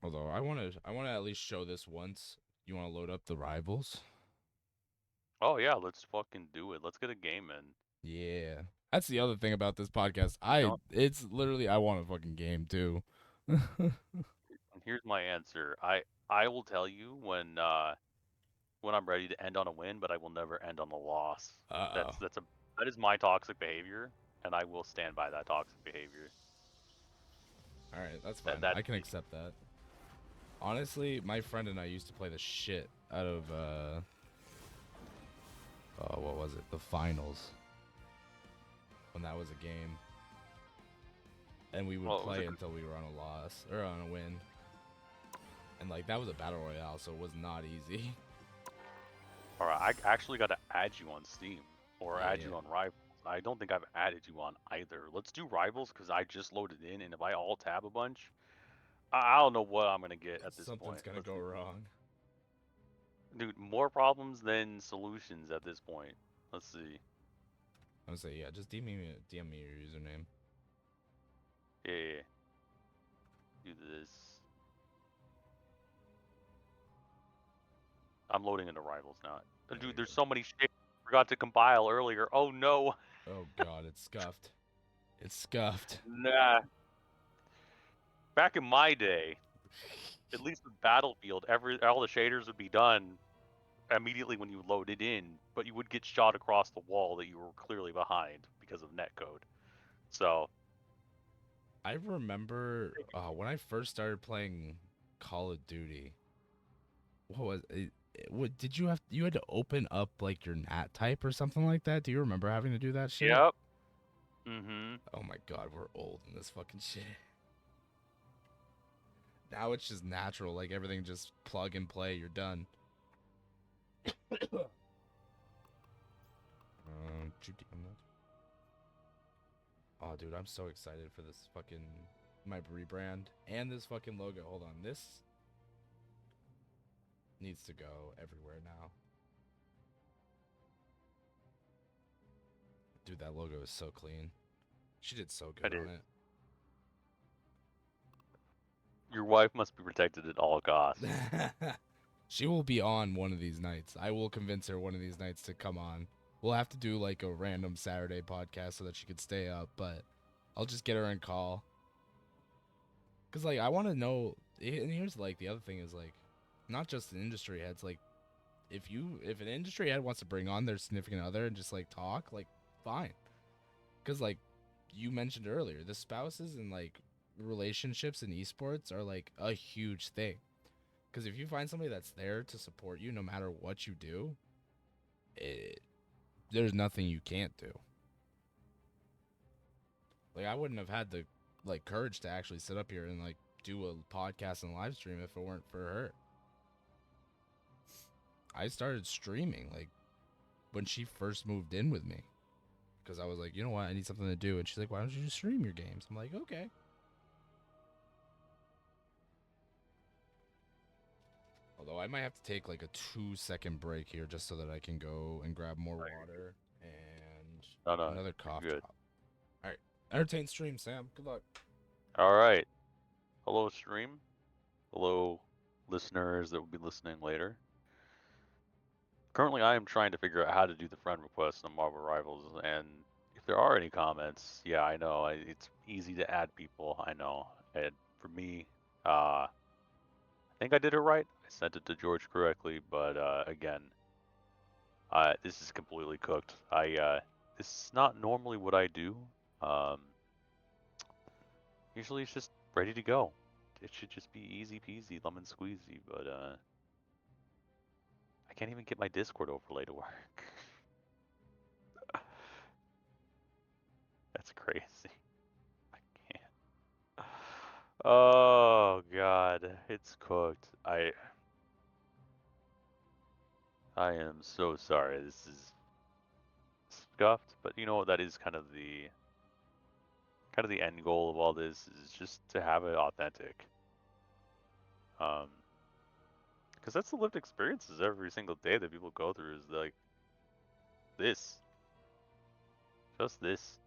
Although I want to at least show this once. You want to load up the rivals? Oh yeah, let's fucking do it. Let's get a game in. Yeah. That's the other thing about this podcast. You I know, it's literally I want a fucking game too. and here's my answer. I will tell you when I'm ready to end on a win, but I will never end on a loss. Uh-oh. That is my toxic behavior, and I will stand by that toxic behavior. All right, that's That fine. that's I can me. accept that. Honestly, my friend and I used to play the shit out of what was it? The finals, when that was a game. And we would Well, it was a play good. until we were on a loss or on a win. And like that was a battle royale, so it was not easy. All right, I actually got to add you on Steam or add Yeah. you on Rivals. I don't think I've added you on either. Let's do Rivals because I just loaded in, and if I alt tab a bunch, I don't know what I'm gonna get at this Something's point. gonna Let's go see, wrong. dude. More problems than solutions at this point. Let's see. I'm gonna say, yeah, just DM me your username. Yeah, yeah, yeah. Do this. I'm loading into Rivals now. There Dude, we there's go. so many shit I forgot to compile earlier. Oh no. Oh god, it's scuffed. It's scuffed. Nah. Back in my day, at least with Battlefield, all the shaders would be done immediately when you load it in, but you would get shot across the wall that you were clearly behind because of netcode. So, I remember when I first started playing Call of Duty. What was it? What did you had to open up like your NAT type or something like that? Do you remember having to do that shit? yep. Mm-hmm. Oh my god, we're old in this fucking shit. Now it's just natural, like everything just plug and play, you're done. dude, I'm so excited for this fucking my rebrand and this fucking logo. Hold on, this needs to go everywhere now. Dude, that logo is so clean. She did so I good on did. it. Your wife must be protected at all costs. She will be on one of these nights. I will convince her one of these nights to come on. We'll have to do like a random Saturday podcast so that she could stay up, but I'll just get her and call. Cause like I want to know, and here's like the other thing is like, not just an industry heads. Like if an industry head wants to bring on their significant other and just like talk, like fine. Cause like you mentioned earlier, the spouses and like relationships in esports are like a huge thing. Because if you find somebody that's there to support you no matter what you do, it, there's nothing you can't do. Like I wouldn't have had the like courage to actually sit up here and like do a podcast and live stream if it weren't for her. I started streaming like when she first moved in with me because I was like, you know what, I need something to do, and she's like, why don't you just stream your games? I'm like, okay. Although I might have to take like a 2 second break here just so that I can go and grab more Oh, you're good. water and No, no, another you're cough good. drop. All right, entertain stream, Sam. Good luck. All right. Hello, stream. Hello, listeners that will be listening later. Currently, I am trying to figure out how to do the friend request on Marvel Rivals, and if there are any comments, yeah, I know it's easy to add people. I know. And for me, I think I did it right. I sent it to George correctly, but again, this is completely cooked. This is not normally what I do. Um, Usually it's just ready to go. It should just be easy peasy, lemon squeezy, but I can't even get my Discord overlay to work. That's crazy. I can't. Oh God, it's cooked. I am so sorry. This is scuffed, but you know what? That is kind of the end goal of all this is just to have it authentic. Um, because that's the lived experiences every single day that people go through is like this, just this.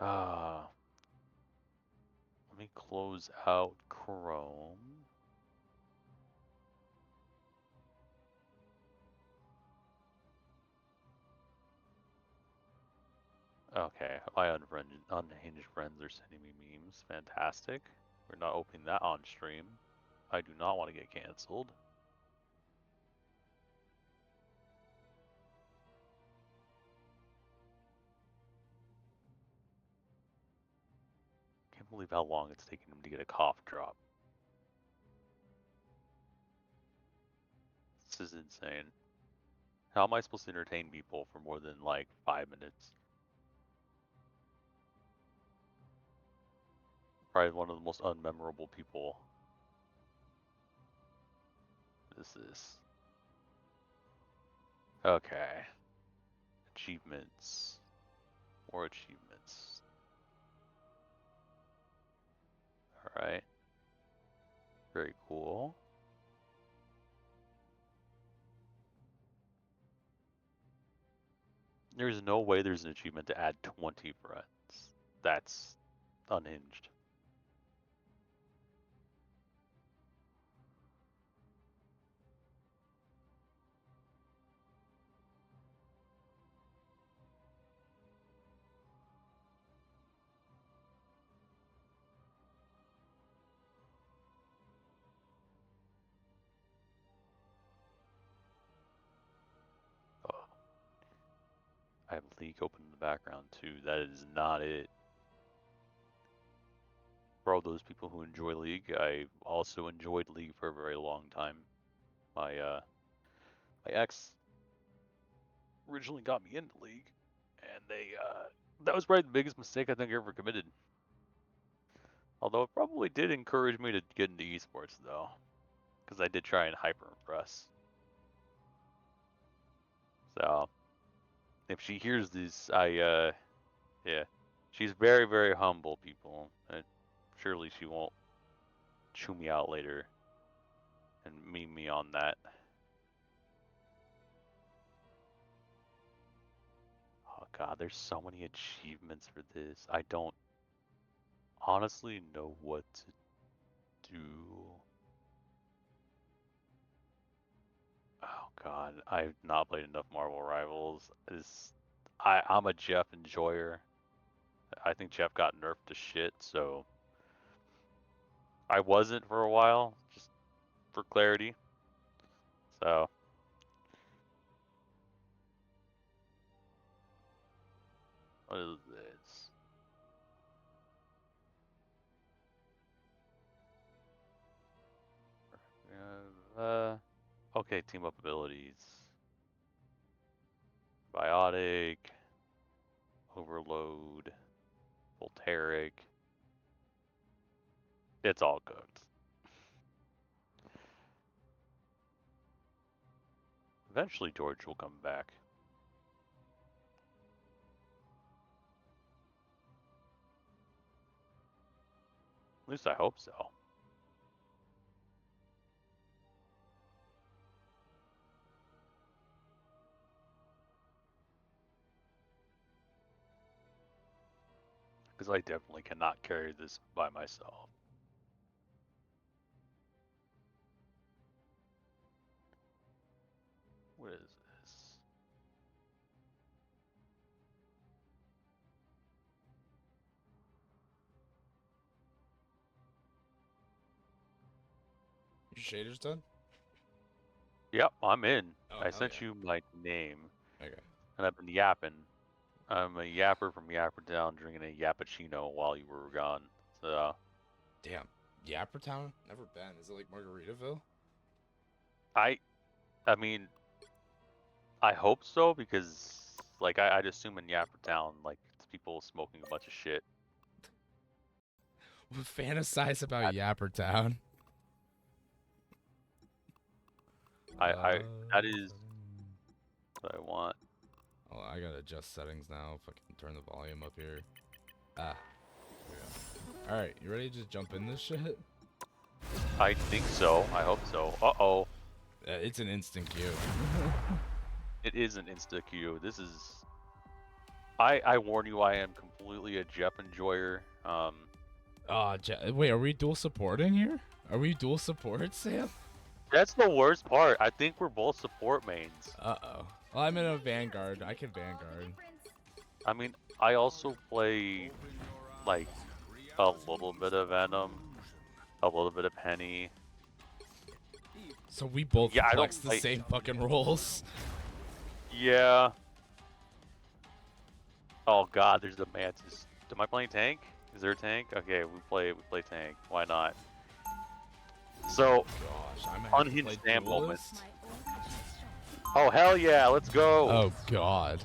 Ah, let me close out Chrome. Okay, my unhinged friends are sending me memes. Fantastic. We're not opening that on stream. I do not want to get canceled. Can't believe how long it's taken him to get a cough drop. This is insane. How am I supposed to entertain people for more than like 5 minutes? Probably one of the most unmemorable people. This is. Okay. Achievements. More achievements. Alright. Very cool. There's no way there's an achievement to add 20 friends. That's unhinged. Oh, I have League open in the background too. That is not it. For all those people who enjoy League, I also enjoyed League for a very long time. My ex originally got me into League, and that was probably the biggest mistake I think I ever committed. Although it probably did encourage me to get into esports though, because I did try and hyper impress. So if she hears this, yeah, she's very, very humble, people. And surely she won't chew me out later and meme me on that. Oh god, there's so many achievements for this. I don't honestly know what to do. Oh god, I've not played enough Marvel Rivals. I'm a Jeff enjoyer. I think Jeff got nerfed to shit, so I wasn't for a while, just for clarity. So what is this? Okay, team up abilities. Biotic, Overload, Voltaic. It's all cooked. Eventually George will come back. At least I hope so. Because I definitely cannot carry this by myself. What is this? Your shader's done? Yep, I'm in. Oh, I hell sent yeah. you my name, Okay. and I've been yapping. I'm a yapper from Yapper Town drinking a yappuccino while you were gone. So, Damn. Yappertown? Never been. Is it like Margaritaville? I, I mean, I hope so because, like, I'd assume in Yapper Town, like, it's people smoking a bunch of shit. Fantasize about That, Yappertown. I, that is what I want. Oh, I gotta adjust settings now. Fucking turn the volume up here. Ah. Yeah. Alright, you ready to just jump in this shit? I think so. I hope so. Uh-oh. It's an instant queue. It is an insta queue. This is. I warn you, I am completely a Jeff enjoyer. Wait, are we dual supporting here? Are we dual support, Sam? That's the worst part. I think we're both support mains. Uh-oh. Well, I'm in a Vanguard. I can Vanguard. I mean, I also play, like, a little bit of Venom, a little bit of Penny. So we both Yeah, I don't flex the play. same fucking roles. Yeah. Oh god, there's the Mantis. Am I playing tank? Is there a tank? Okay, we play tank. Why not? So, Gosh, I might have to play unhinged Sam moment. duelist. Oh hell yeah, let's go. Oh god.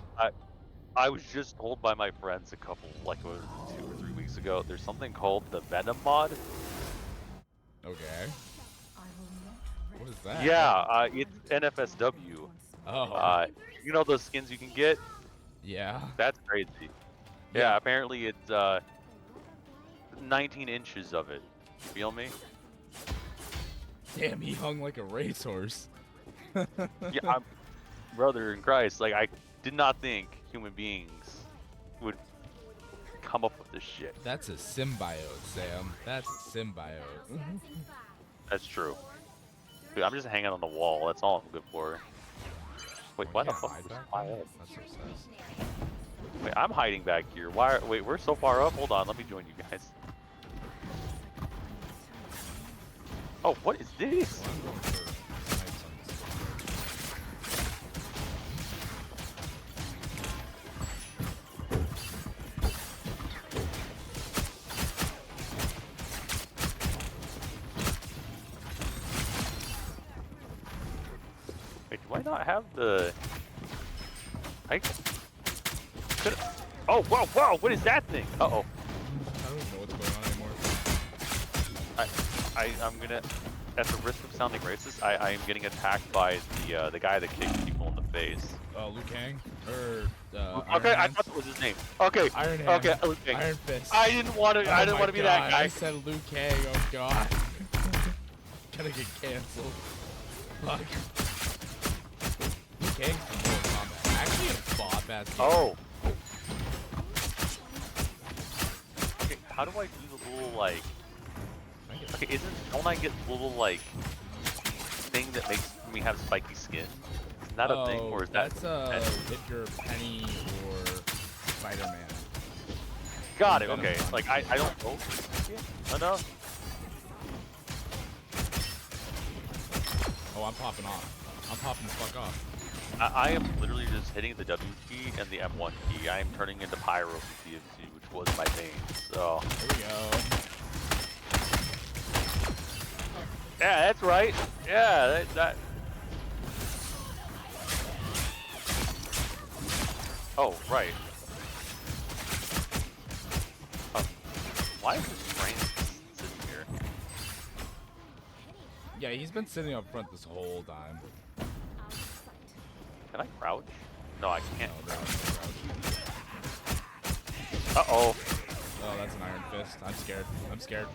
I was just told by my friends a couple, like, what was it, 2 or 3 weeks ago, there's something called the Venom mod. Okay. What is that? Yeah, it's NFSW. Oh. You know those skins you can get? Yeah. That's crazy. Yeah, apparently it's 19 inches of it. Feel me? Damn, he hung like a racehorse. Yeah, I'm, brother in Christ, like, I did not think human beings would come up with this shit. That's a symbiote, Sam. That's a symbiote. That's true. Dude, I'm just hanging on the wall. That's all I'm good for. Wait, why the Can't fuck hide is back my there? head? That's so sad. Wait, I'm hiding back here. Why? Wait, we're so far up. Hold on, let me join you guys. Oh, what is this? Well, I'm going for knights on this. Wait, do I not have the? I could. Oh, whoa, whoa! What is that thing? Uh oh. I don't know what's going on anymore. I'm gonna, at the risk of sounding racist, I am getting attacked by the guy that kicks people in the face. Liu Kang or Iron Okay, I Hands. thought that was his name. Okay, Iron okay, Hand. okay. Iron Fist. I didn't want to. I Oh didn't my want to be that god! I guy. said Liu Kang. Oh god. Gonna get canceled. Fuck. Liu Kang's the Mortal Kombat. Actually, a bop ass game. Oh. Okay, how do I do the little like? Okay, don't I get the little like thing that makes me have spiky skin? Isn't that a thing, or is that's that? if you're Penny or Spider-Man. Got it. Okay, like I don't know enough. Oh, I'm popping off. I'm popping the fuck off. I am literally just hitting the W key and the M1 key. I am turning into Pyro from TF2, which was my main. So. Here we go. Yeah, that's right. Yeah, that. Oh, right. Why is this train sitting here? Yeah, he's been sitting up front this whole time. Can I crouch? No, I can't. No, Uh-oh. Oh, that's an Iron Fist. I'm scared. I'm scared.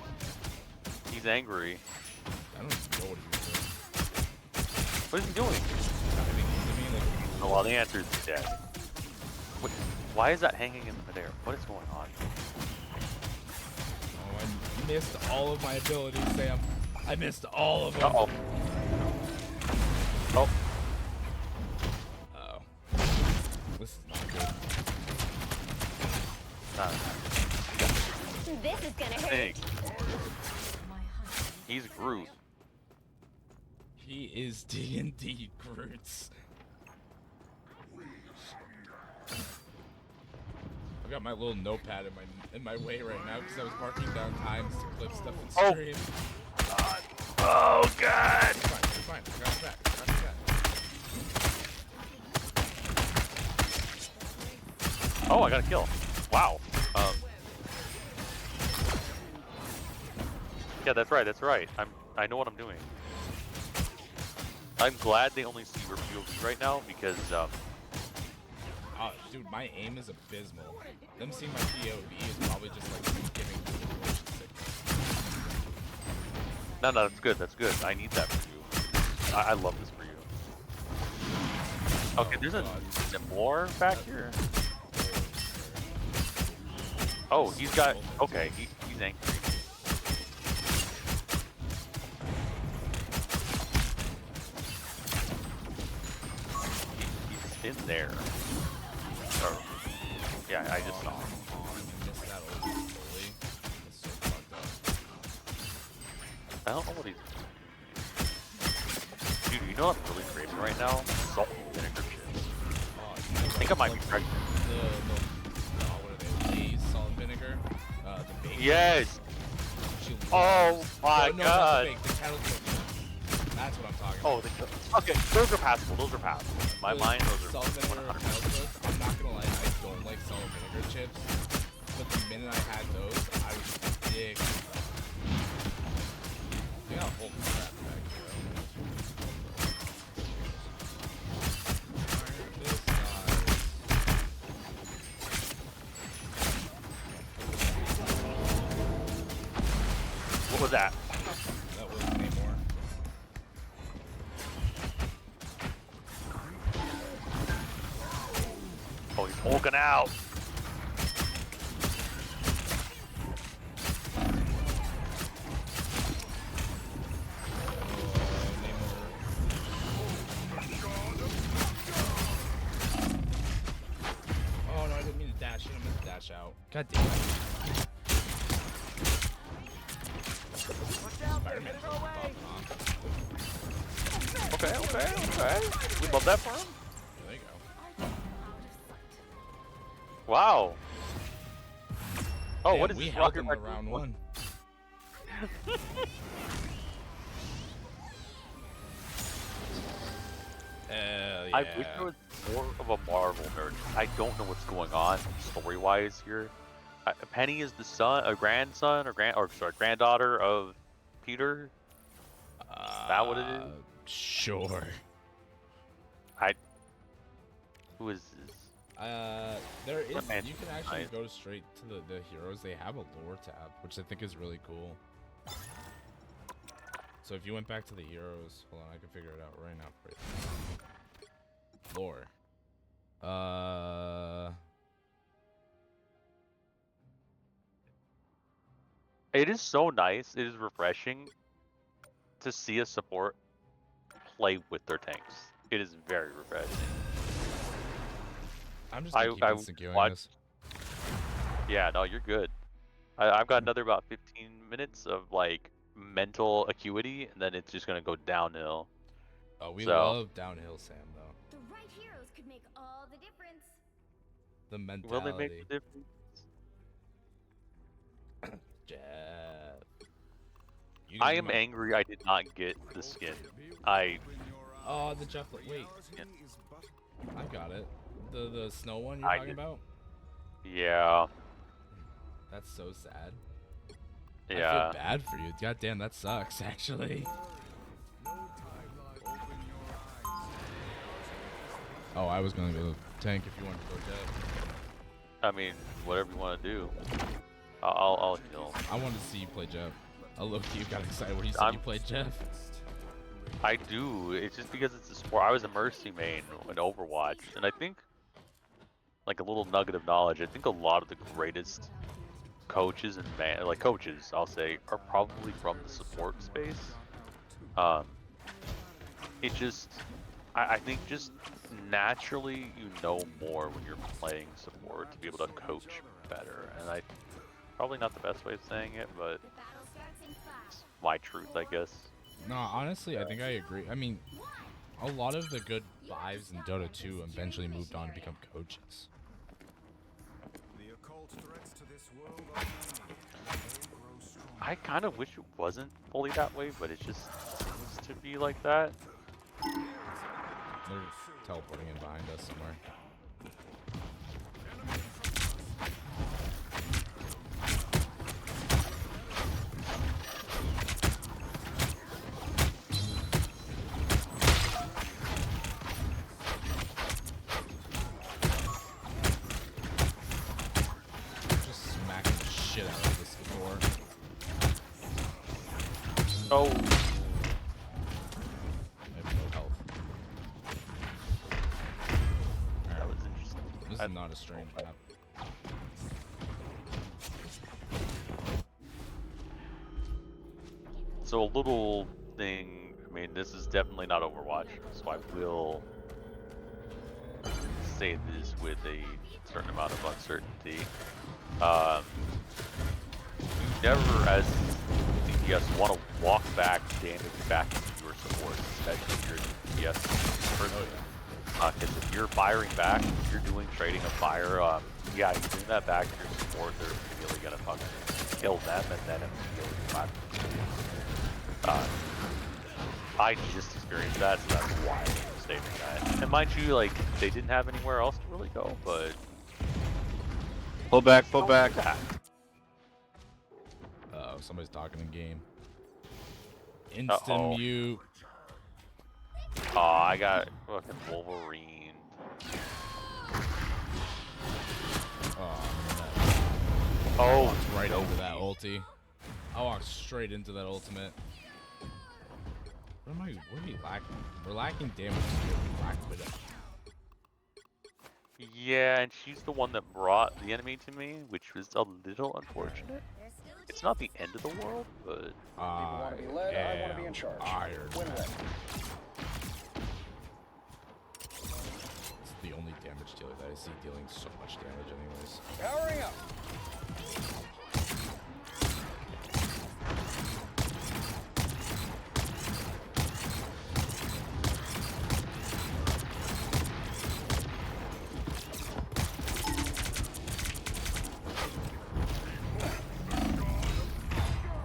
He's angry. I don't even know what he's doing. What is he doing? I think he's like... Oh, well, the answer is dead. Wait, why is that hanging in midair? What is going on? Oh, I missed all of my abilities, Sam. I missed all of them. Uh-oh. Oh. Uh-oh. This is not good. This is gonna hurt. Dang. He's Groot. He is D&D Groots. I've got my little notepad in my way right now because I was marking down times to clip stuff and stream. God. Oh God! It's fine. I got it back. Oh, I got a kill. Wow. Yeah, that's right. I know what I'm doing. I'm glad they only see your POV right now because dude, my aim is abysmal. Them seeing my POV is probably just like giving people motion sickness. no, that's good. That's good. I need that for you. I love this for you. Okay, there's a more back here. Oh, he's got. Okay, he's angry. He's in there. Oh, yeah, I just saw him. I don't know what he's. Dude, you know what's really crazy right now? Salt and vinegar chips. I think I might be pregnant. What are they? Lay's salt and vinegar. The bacon. Yes. Oh my no, God. Not the kettle cooked chips. That's what I'm talking Oh, about. okay. Those are passable. In my mind, those are salt and vinegar or 100%. kettle cooked. I'm not gonna lie, I don't like salt and vinegar chips. But the minute I had those, I was addicted. They got a whole crap back here. What was that? That wasn't anymore. Oh, he's hulking out. Oh no, I didn't mean to dash in. I meant to dash out. God damn it. Spider-Man Okay. We love that for him. There you go. Wow. Oh, Damn, what is we this held rocket him right to round one. Hell yeah. I wish I was more of a Marvel nerd. I don't know what's going on story-wise here. Penny is the son, a grandson, or granddaughter of Peter? Is that what it is? Sure. I. Who is this? There is. What man? You can actually Nice. go straight to the heroes. They have a lore tab, which I think is really cool. So if you went back to the heroes, hold on, I can figure it out right now for you. Lore. It is so nice. It is refreshing to see a support play with their tanks. It is very refreshing. I'm just gonna keep I insta-queuing watch. this. Yeah, no, you're good. I've got another about 15 minutes of like mental acuity, and then it's just gonna go downhill. Oh, we So love downhill Sam though. The right heroes could make all the difference. will The they make mentality. the difference? Jeff. I am angry I did not get the skin. Oh, the Jeff. Wait, Yeah, I got it. The snow one you're I talking did. about? Yeah, That's so sad. I feel yeah. bad for you. God damn, that sucks, actually. Oh, I was gonna go tank if you wanted to go Jeff. I mean, whatever you want to do. I'll kill. I wanted to see you play Jeff. I low-key got excited when you said I'm. you played Jeff. I do. It's just because it's a sport. I was a Mercy main in Overwatch, and I think, like a little nugget of knowledge, I think a lot of the greatest coaches and coaches, I'll say, are probably from the support space. Um, it just, I think just naturally you know more when you're playing support to be able to coach better, and I probably not the best way of saying it, but The battle starts in 5, it's my truth, I guess. No, honestly, I think I agree. I mean, a lot of the good vibes in Dota 2 eventually moved on to become coaches. The occult threats to this world are many. They grow strong. I kind of wish it wasn't fully that way, but it just seems to be like that. They're teleporting in behind us somewhere. Just smacking the shit out of this before. Oh, I have no health. that was interesting. This is not a strange map. So a little thing, I mean, this is definitely not Overwatch, so I will say this with a certain amount of uncertainty. You never, as DPS, want to walk back damage back into your support, especially if you're a DPS person. Because if you're firing back, if you're doing trading of fire, yeah, you're doing that back to your support, they're immediately gonna fucking kill them and then immediately back. I just experienced that, so that's why I'm stating that. And mind you, like, they didn't have anywhere else to really go, but Pull back, pull back. Uh-oh, somebody's talking in game. Instant Uh-oh. mute. Oh, I got fucking Wolverine. Oh, no. Oh, Walked right into that ulti. I walked straight into that ultimate. What are we lacking? We're lacking damage to the Black Widow. yeah, and she's the one that brought the enemy to me, which was a little unfortunate. there's still a It's not the end of the world, but I want to be led, I want to be in charge. Iron Win-win. Man. It's the only damage dealer that I see dealing so much damage anyways. Powering up.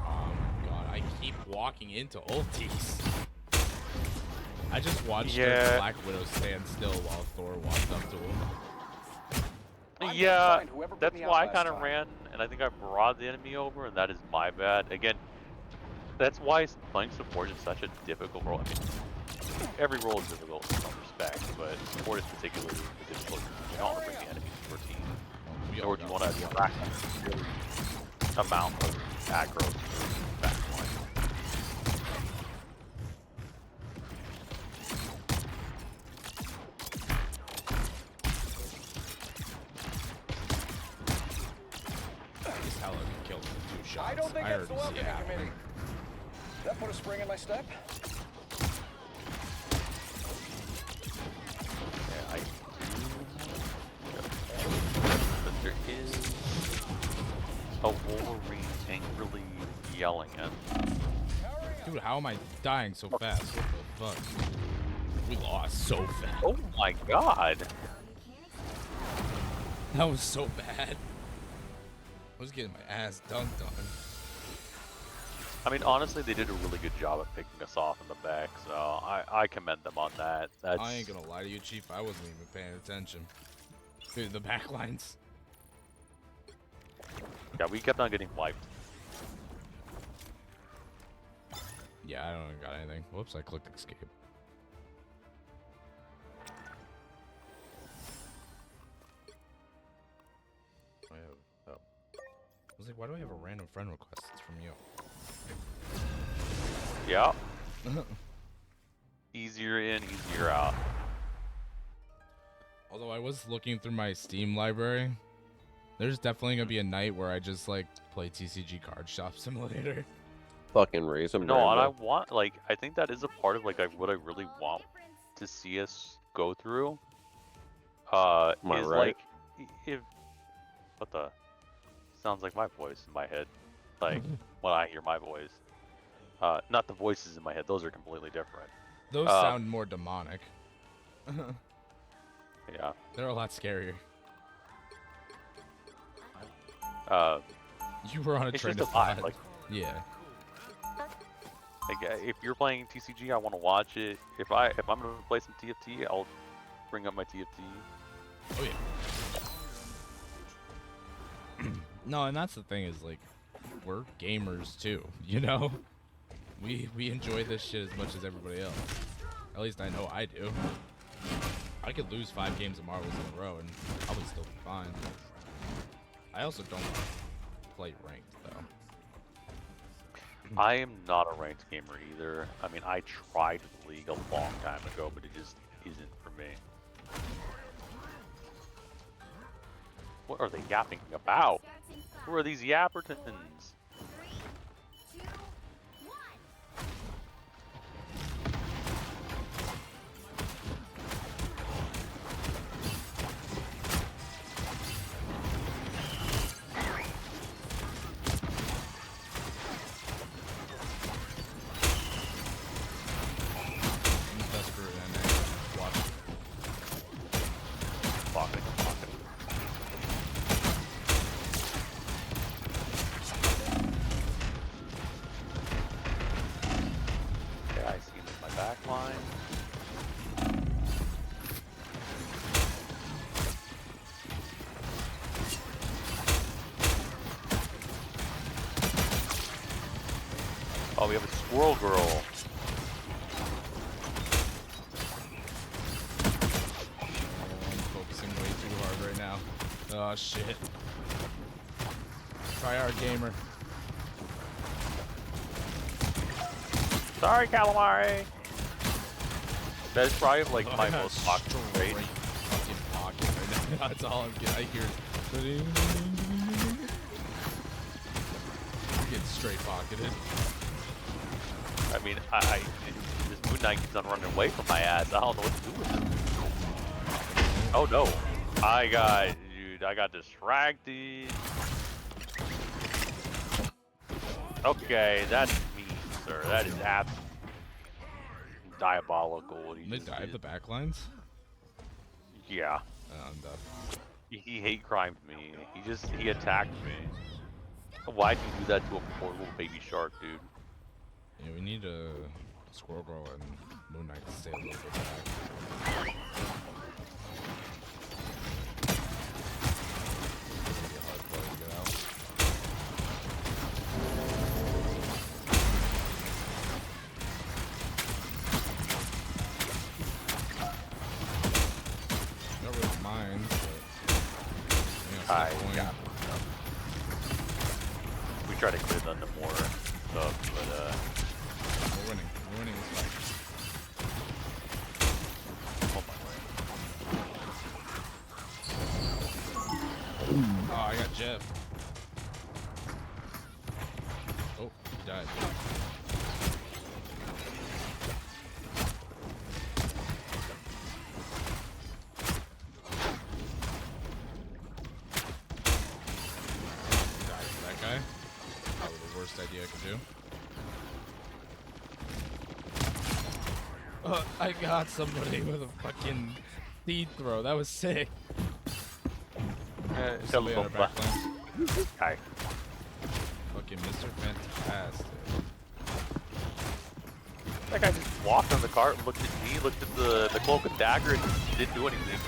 Oh my god, I keep walking into ultis. I just watched the Black Widow stand still while Thor walked up to him. I'm yeah, behind whoever put that's me out why I last kind of time. ran, and I think I brought the enemy over, and that is my bad. Again, That's why playing support is such a difficult role. I mean, every role is difficult in some respects, but support is particularly the difficult because you don't want to bring the enemies to your team, We all nor do you got want to interact with really amount of aggro to your backline. this hell I killed with 2 shots. I don't think that's heard the this welcoming happening. committee. That put a spring in my step. Yeah, I do. But there is a Wolverine angrily yelling at me. Dude, how am I dying so fast? What the fuck? We lost so fast. Oh my god! That was so bad. I was getting my ass dunked on. I mean, honestly, they did a really good job at picking us off in the back, so I commend them on that. That's... I ain't gonna lie to you, Chief. I wasn't even paying attention. Dude, the backlines. Yeah, we kept on getting wiped. Yeah, I don't got anything. Whoops, I clicked escape. Oh. I was like, why do I have a random friend request? It's from you. Yeah. Easier in, easier out. Although I was looking through my Steam library, there's definitely gonna be a night where I just like play TCG Card Shop Simulator. Fucking raise him. No, and I want, like, I think that is a part of, like, what I really want to see us go through. I Is right? like, if, what the, sounds like my voice in my head, like, when I hear my voice. Not the voices in my head, those are completely different. Those sound more demonic. Yeah. They're a lot scarier. You were on a It's train just of a vibe, thought. like, Yeah. if you're playing TCG, I want to watch it. If I'm gonna play some TFT, I'll bring up my TFT. Oh yeah. No, and that's the thing is like, we're gamers too, you know. We enjoy this shit as much as everybody else. At least I know I do. I could lose 5 games of Marvels in a row and probably still be fine. I also don't play ranked though. I am not a ranked gamer either. I mean, I tried the league a long time ago, but it just isn't for me. What are they yapping about? Who are these Yappertons? 3, 2, 1. I'm desperate and I watch. Pocket. Okay, I see him in my back line. Oh, we have a squirrel girl. I'm focusing way too hard right now. Oh shit. Tryhard gamer. Sorry, calamari. That is probably like Oh, my I got most popular straight raid. fucking pocket right now. That's all I'm getting. I hear. I'm getting straight pocketed. I mean, this Moon Knight keeps on running away from my ass. I don't know what to do with him. Oh no, I got distracted. Okay, that's mean, sir. That is absolutely diabolical. What he They just dive did. the backlines? Yeah, Oh, I'm done. he hate crimed me. He attacked me. Why'd you do that to a poor little baby shark, dude? Yeah, we need a Squirrel Girl and Moon Knight to stay a little bit back. It's gonna be a hard play to get out. We try to clear them to more stuff, but We're winning. We're winning this fight. oh my way. Oh, I got Jeff. Oh, he died. That guy? Probably the worst idea I could do. I got somebody with a fucking seed throw. That was sick. There's somebody on our back line. Hi. Fucking Mr. Fantastic. That guy just walked on the cart, looked at me, looked at the cloak and dagger, and didn't do anything.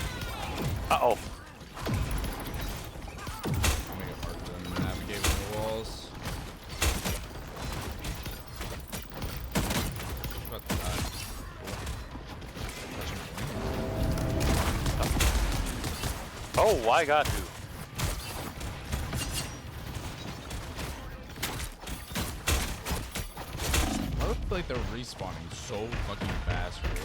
Uh-oh. I'm gonna get hard for them navigating the walls. About to die. Oh, I got to. I look like they're respawning so fucking fast for it.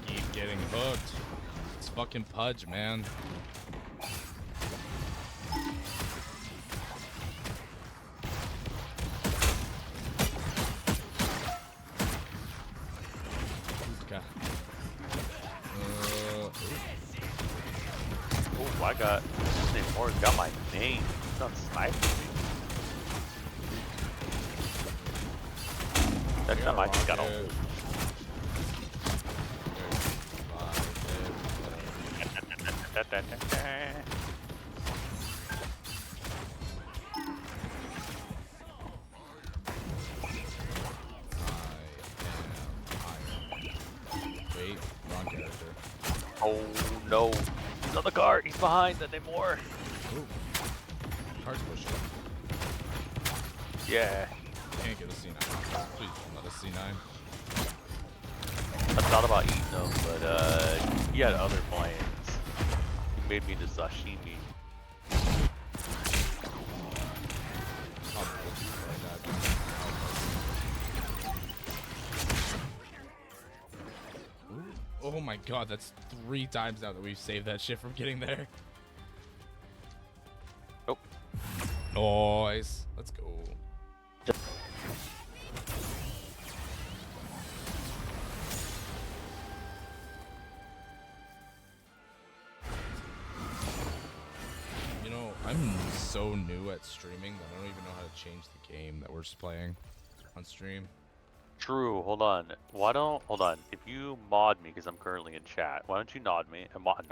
They keep getting hooked. It's fucking Pudge, man. God. Oh, I got. This name Moore's got my name. He's not sniping me. That time I just got a. Wait, wrong character. Oh no. He's on the cart. He's behind the Namor. Ooh. Cards pushing. Yeah. Can't get a C9. Please don't let a C9. I thought about eating them, but he had other plans. He made me into sashimi. Oh my god, that's 3 times now that we've saved that shit from getting there. Oh. Nice. Let's go. You know, I'm so new at streaming that I don't even know how to change the game that we're just playing on stream. True. Hold on. Why don't hold on? If you mod me, because I'm currently in chat, why don't you mod me? Mod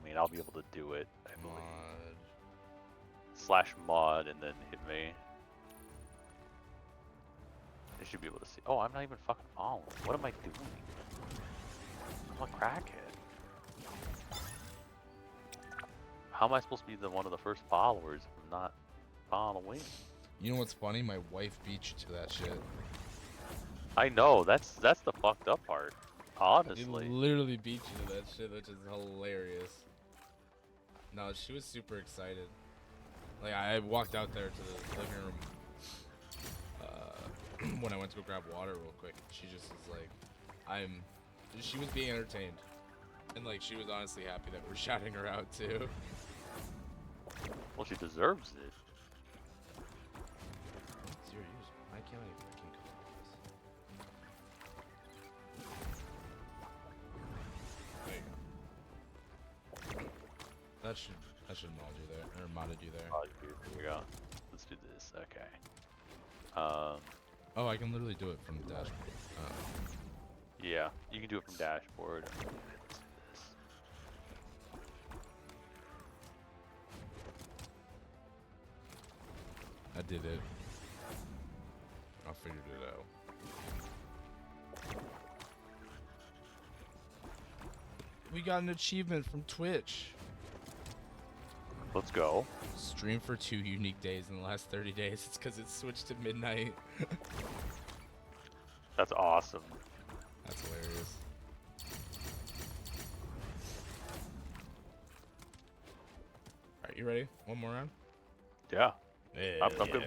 me, and I'll be able to do it. I believe. /mod and then hit me. I should be able to see. Oh, I'm not even fucking following. What am I doing? I'm a crackhead. How am I supposed to be one of the first followers if I'm not following? You know what's funny? My wife beat you to that shit. I know. That's the fucked up part. Honestly. It literally beat you to that shit, which is hilarious. No, she was super excited. Like, I walked out there to the living room when I went to go grab water real quick. She just was like, she was being entertained. And, like, she was honestly happy that we're shouting her out, too. Well, she deserves it. What's your user? Why can't I fucking call this? There you go. That should mod you there, or modded you there. Oh, here we go. Let's do this. Okay. Oh, I can literally do it from the dashboard. Yeah, you can do it from dashboard. I did it. I figured it out. We got an achievement from Twitch. Let's go. Stream for 2 unique days in the last 30 days. It's because it switched to midnight. That's awesome. That's hilarious. Alright, you ready? One more round? Yeah. Yeah, I'm good.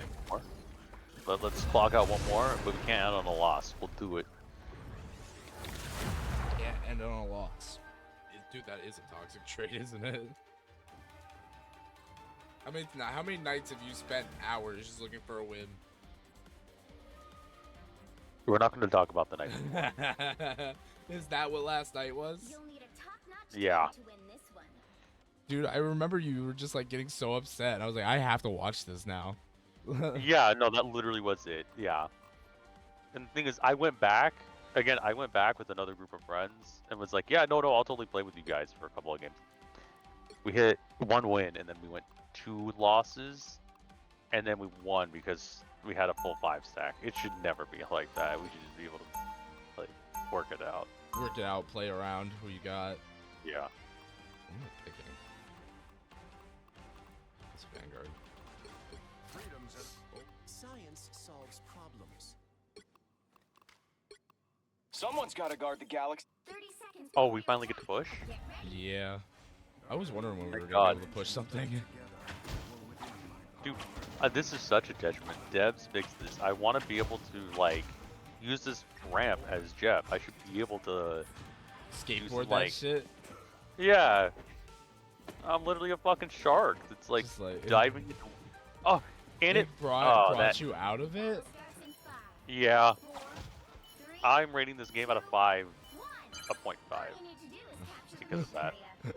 Let's clock out one more, but we can't end on a loss. We'll do it. Can't end on a loss. Dude, that is a toxic trait, isn't it? How many nights have you spent hours just looking for a win? We're not going to talk about the night. Is that what last night was? You'll need a top-notch Yeah. team to win this one. Dude, I remember you were just like getting so upset. I was like, I have to watch this now. Yeah, no, that literally was it. Yeah. And the thing is, I went back with another group of friends and was like, yeah, no, I'll totally play with you guys for a couple of games. We hit 1 win and then we went 2 losses and then we won because we had a full 5 stack. It should never be like that. We should just be able to like work it out. Work it out, play around. Who you got? Yeah. What am I picking? It's Vanguard. Freedom's at Science solves problems. Someone's got to guard the galaxy. 30 seconds. Oh, we finally get to push? Get ready. Yeah. I was wondering when we Thank were going to God. be able to push something. Dude, this is such a detriment. Devs fix this. I want to be able to like use this ramp as Jeff. I should be able to Skateboard that like- shit. Yeah. I'm literally a fucking shark. It's like, Just like- diving into. Oh, and it. brought that- you out of it? Starts in 5, Yeah. 4, 3, I'm rating this game out of 5, 1. a 0.5. All you need to do is capture the Because of that. area. Got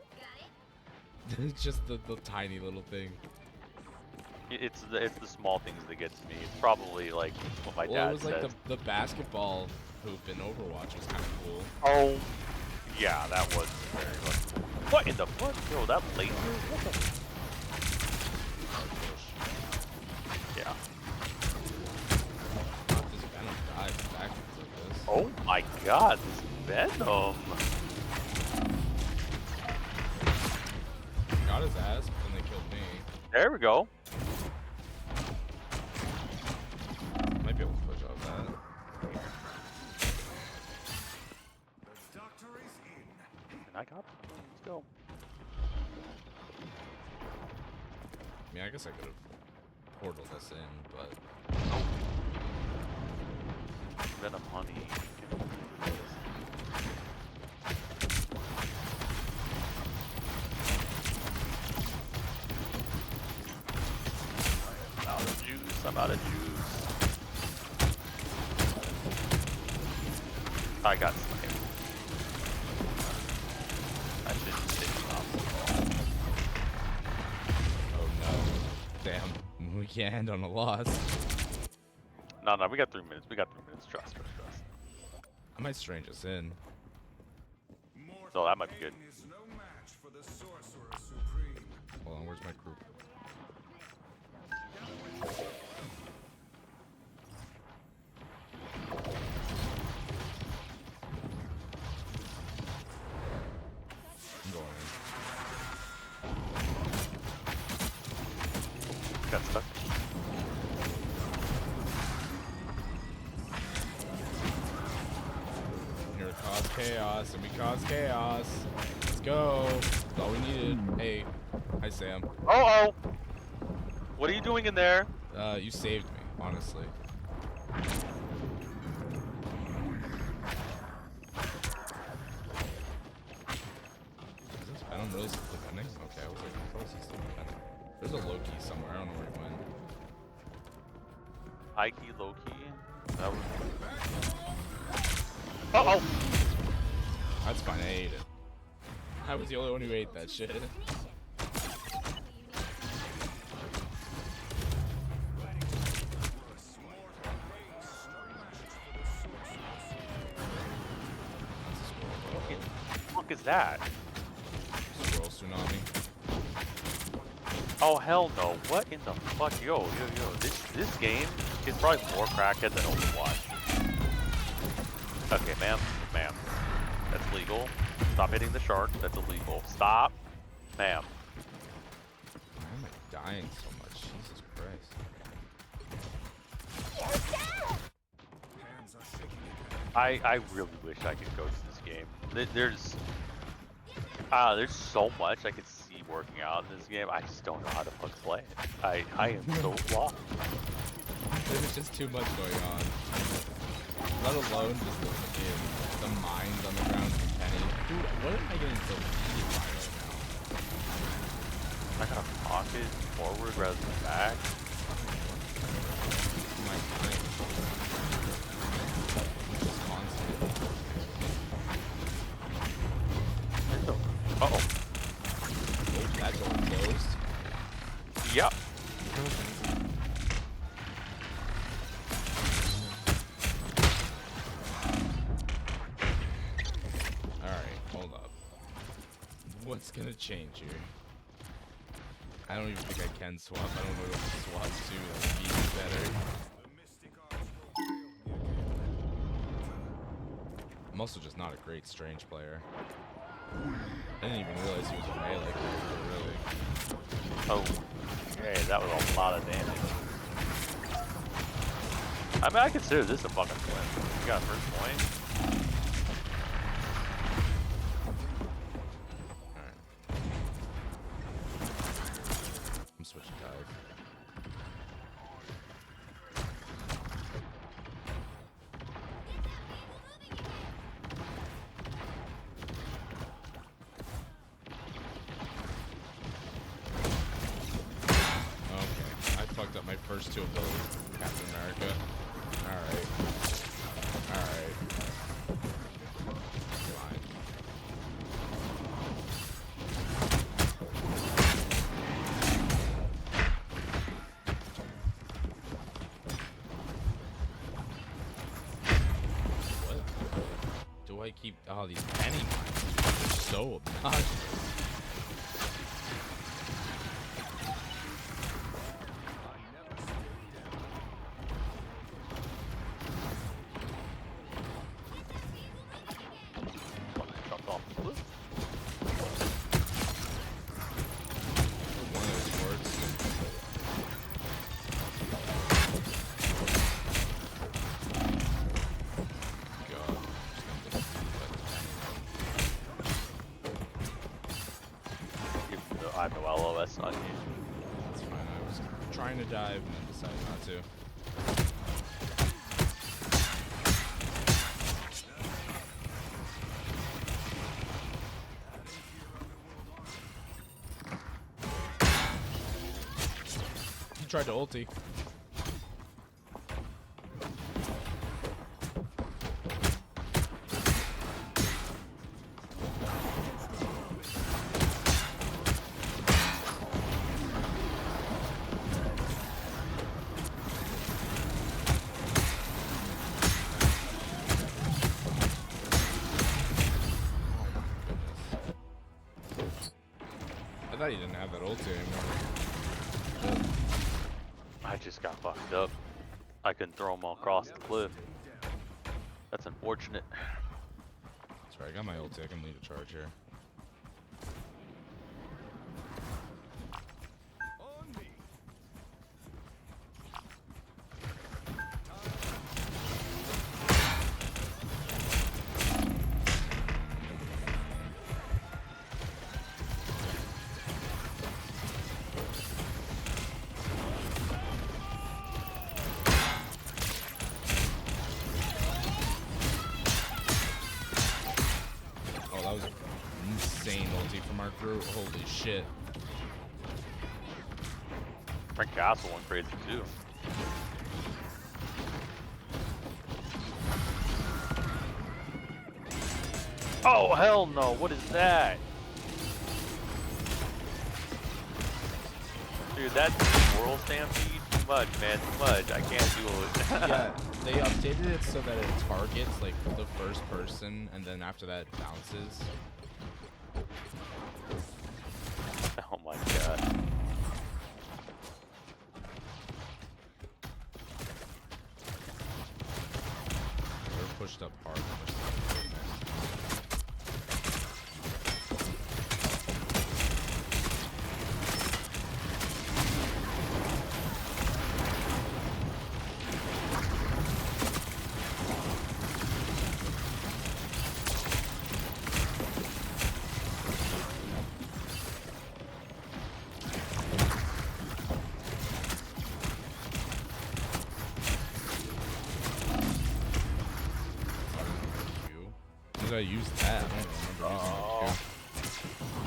it? It's just the tiny little thing. It's the small things that get to me. It's probably like what my Well, dad it was like says. the basketball hoop in Overwatch was kind of cool. Oh, yeah, that was very much. What in the fuck? Yo, that laser? What the? Yeah. This Venom dies backwards like this. Oh my god, this Venom. Got his ass, but then they killed me. There we go. Might be able to push off that. the doctor is in. And I got it. Let's go. I mean, I guess I could have portaled us in, but Venom honey. I'm out of juice. I'm out of juice. I got sniped. I shouldn't say oh no. Damn. We can't end on a loss. No, we got 3 minutes. We got 3 minutes. Trust. I might strange us in. So that might be good. Is no match for the Sorcerer Supreme. Hold on, where's my group? I'm going in. Got stuck. Here to cause chaos, and we cause chaos. Let's go. That's all we needed. Hey. Hi, Sam. Oh! What are you doing in there? You saved me, honestly. Is this Venom really still defending? Okay, I was like, I thought he was still defending. There's a Loki somewhere. I don't know where he went. High key, low key. That was. Oh! That's fine. I ate it. I was the only one who ate that shit. What the fuck is that? Squirrel tsunami. Oh hell no! What in the fuck? Yo! This game is probably more crackhead than Overwatch. Okay, ma'am. That's legal. Stop hitting the shark. That's illegal. Stop, ma'am. dying so much. Jesus Christ. Hands are shaking again. I really wish I could coach this game. There's so much I could see working out in this game. I just don't know how to fucking play it. I am so lost. There's just too much going on. Let alone just the mines on the ground from Penny. Dude, what am I getting so heated by right now? I gotta pocket forward rather than back. My time. Just constant. Uh oh. Oh, that door closed. Yep. Alright, hold up. What's gonna change here? I don't even think I can swap. I don't know what the swaps do that would be better. The mystic arts will fail me again. I'm also just not a great strange player. I didn't even realize he was a melee character, really. Oh. Okay, that was a lot of damage. I mean, I consider this a fucking win. You got a first point. Alright. I'm switching dive. Okay, I fucked up my first two abilities, Captain America. Alright. Alright. Fine. What? Do I keep... Oh, these penny mines. They're so obnoxious. Jumped off the cliff. One of those words. God. I have no LOS on you. That's fine. I was trying to dive and then decided not to. He tried to ulti. I thought he didn't have that ulti anymore. I just got fucked up. I couldn't throw them all across the cliff. That's unfortunate. Sorry, I got my ulti. I can lead a charge here. On me. Oh, that was insane ulti from our crew. Holy shit. Frank Castle went crazy too. Oh hell no! What is that? Dude, that's World Stampede. Too much, man. Too much. I can't do it. Yeah, they updated it so that it targets like the first person and then after that it bounces. Oh my god. They're pushed up hard. did I use that? I don't remember using Oh. it.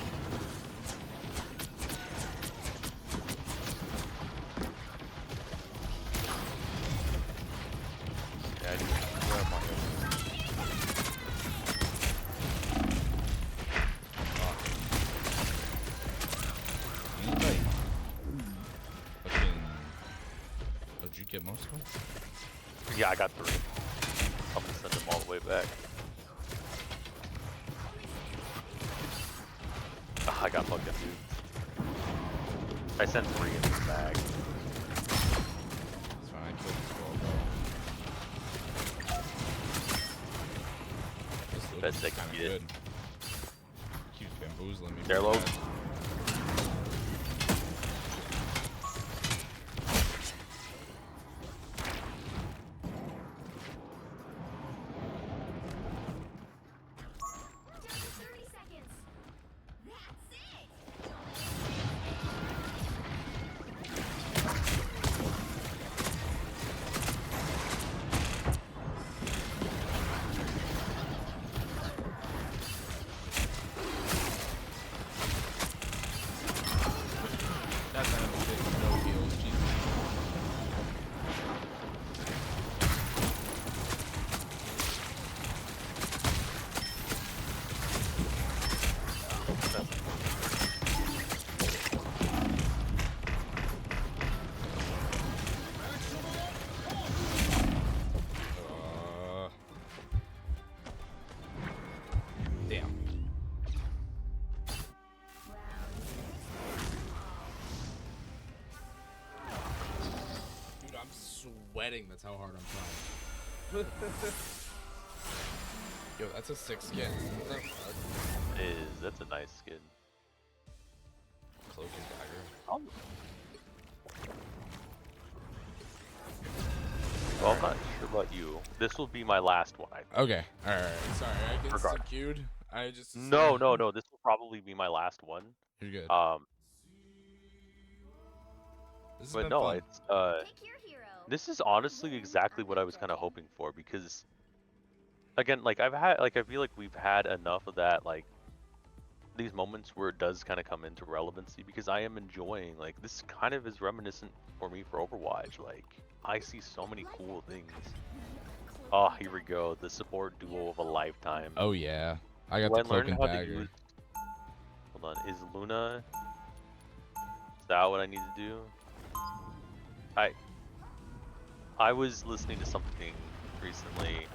Yeah, I didn't grab my own. You need, like, fucking... Oh, did you get most of them? Yeah, I got 3. I'm gonna send them all the way back. I got fucking duped. I sent 3 in this bag. That's fine, I killed this ball, bro. This look Best is I can kinda get. good. Keeps bamboozling me. They're low. bad. Down to 30 seconds. That's it. That's not a big no heals, Jesus. Damn. Dude, I'm sweating. That's how hard I'm trying. Yo, that's a sick skin. That's a nice skin. Cloak and dagger. Oh. Well, I'm not sure about you. This will be my last one. Okay. Alright. Sorry, I get Regard. queued. I just... No. This will probably be my last one. You're good. This has But been no, fun. it's Pick your hero. this is honestly exactly what I was kind of hoping for because, again, like I feel like we've had enough of that, like these moments where it does kind of come into relevancy because I am enjoying, like, this kind of is reminiscent for me for Overwatch. Like, I see so many cool things. Oh, here we go, the support duo of a lifetime. Oh, yeah. I got Do I the cloak learn and how to dagger. use... Hold on, is Luna... Is that what I need to do? I was listening to something recently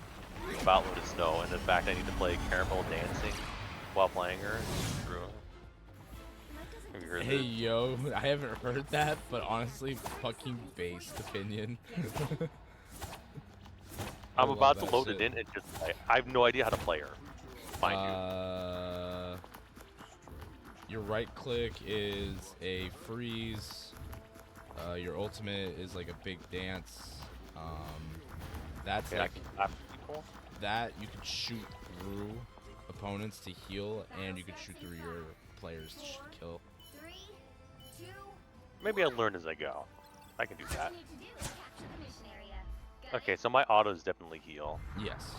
about Luna Snow, and the fact I need to play Caramel Dancing while playing her. It's true. Have you heard Hey, this? yo. I haven't heard that, but honestly, fucking based opinion. I I'm love about to that load shit. it in and just I have no idea how to play her. Mind Your right click is a freeze. Your ultimate is like a big dance. That's you. like People. that you can shoot through opponents to heal, and you can shoot through your players to kill. 3, 2, Maybe I learn as I go. I can do all that. you need to do is capture the mission area. Got Okay, it? so my autos definitely heal. Yes.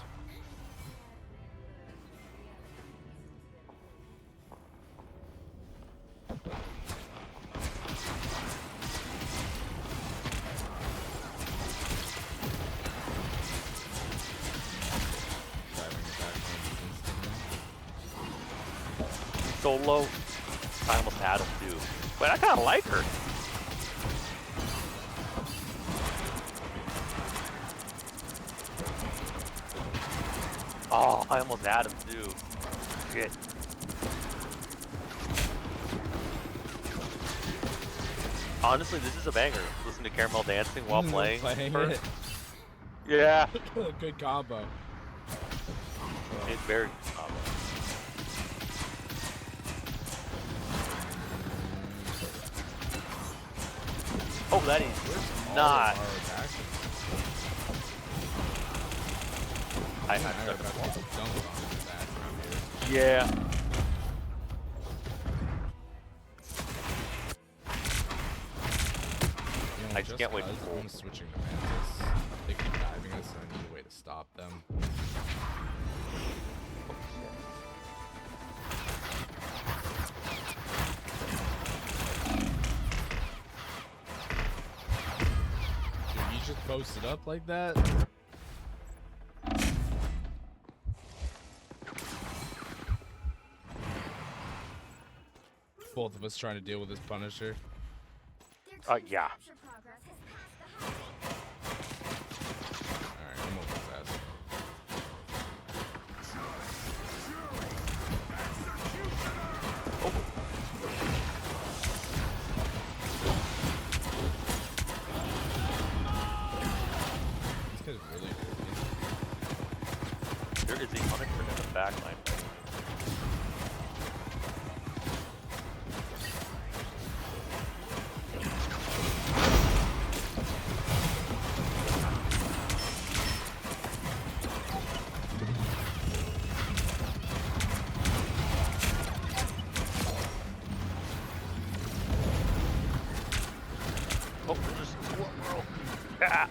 So low. I almost had him too. But I kind of like her. Oh, I almost had him too. Shit. Honestly, this is a banger. Listen to Caramel dancing while playing. her. it. Yeah. Good combo. It's very good combo. Oh, that is not. I had I such got a to dunk on his back around here. Yeah. You know, I just can't wait to cause pull. I'm switching to Mantis. They keep diving us, and I need a way to stop them. posted up like that. Both of us trying to deal with this Punisher. Yeah. Capture progress has passed the high. Alright, I'm over his ass. This guy's really good. There is a Punisher in the back line. Oh, there's a squirrel. Ah.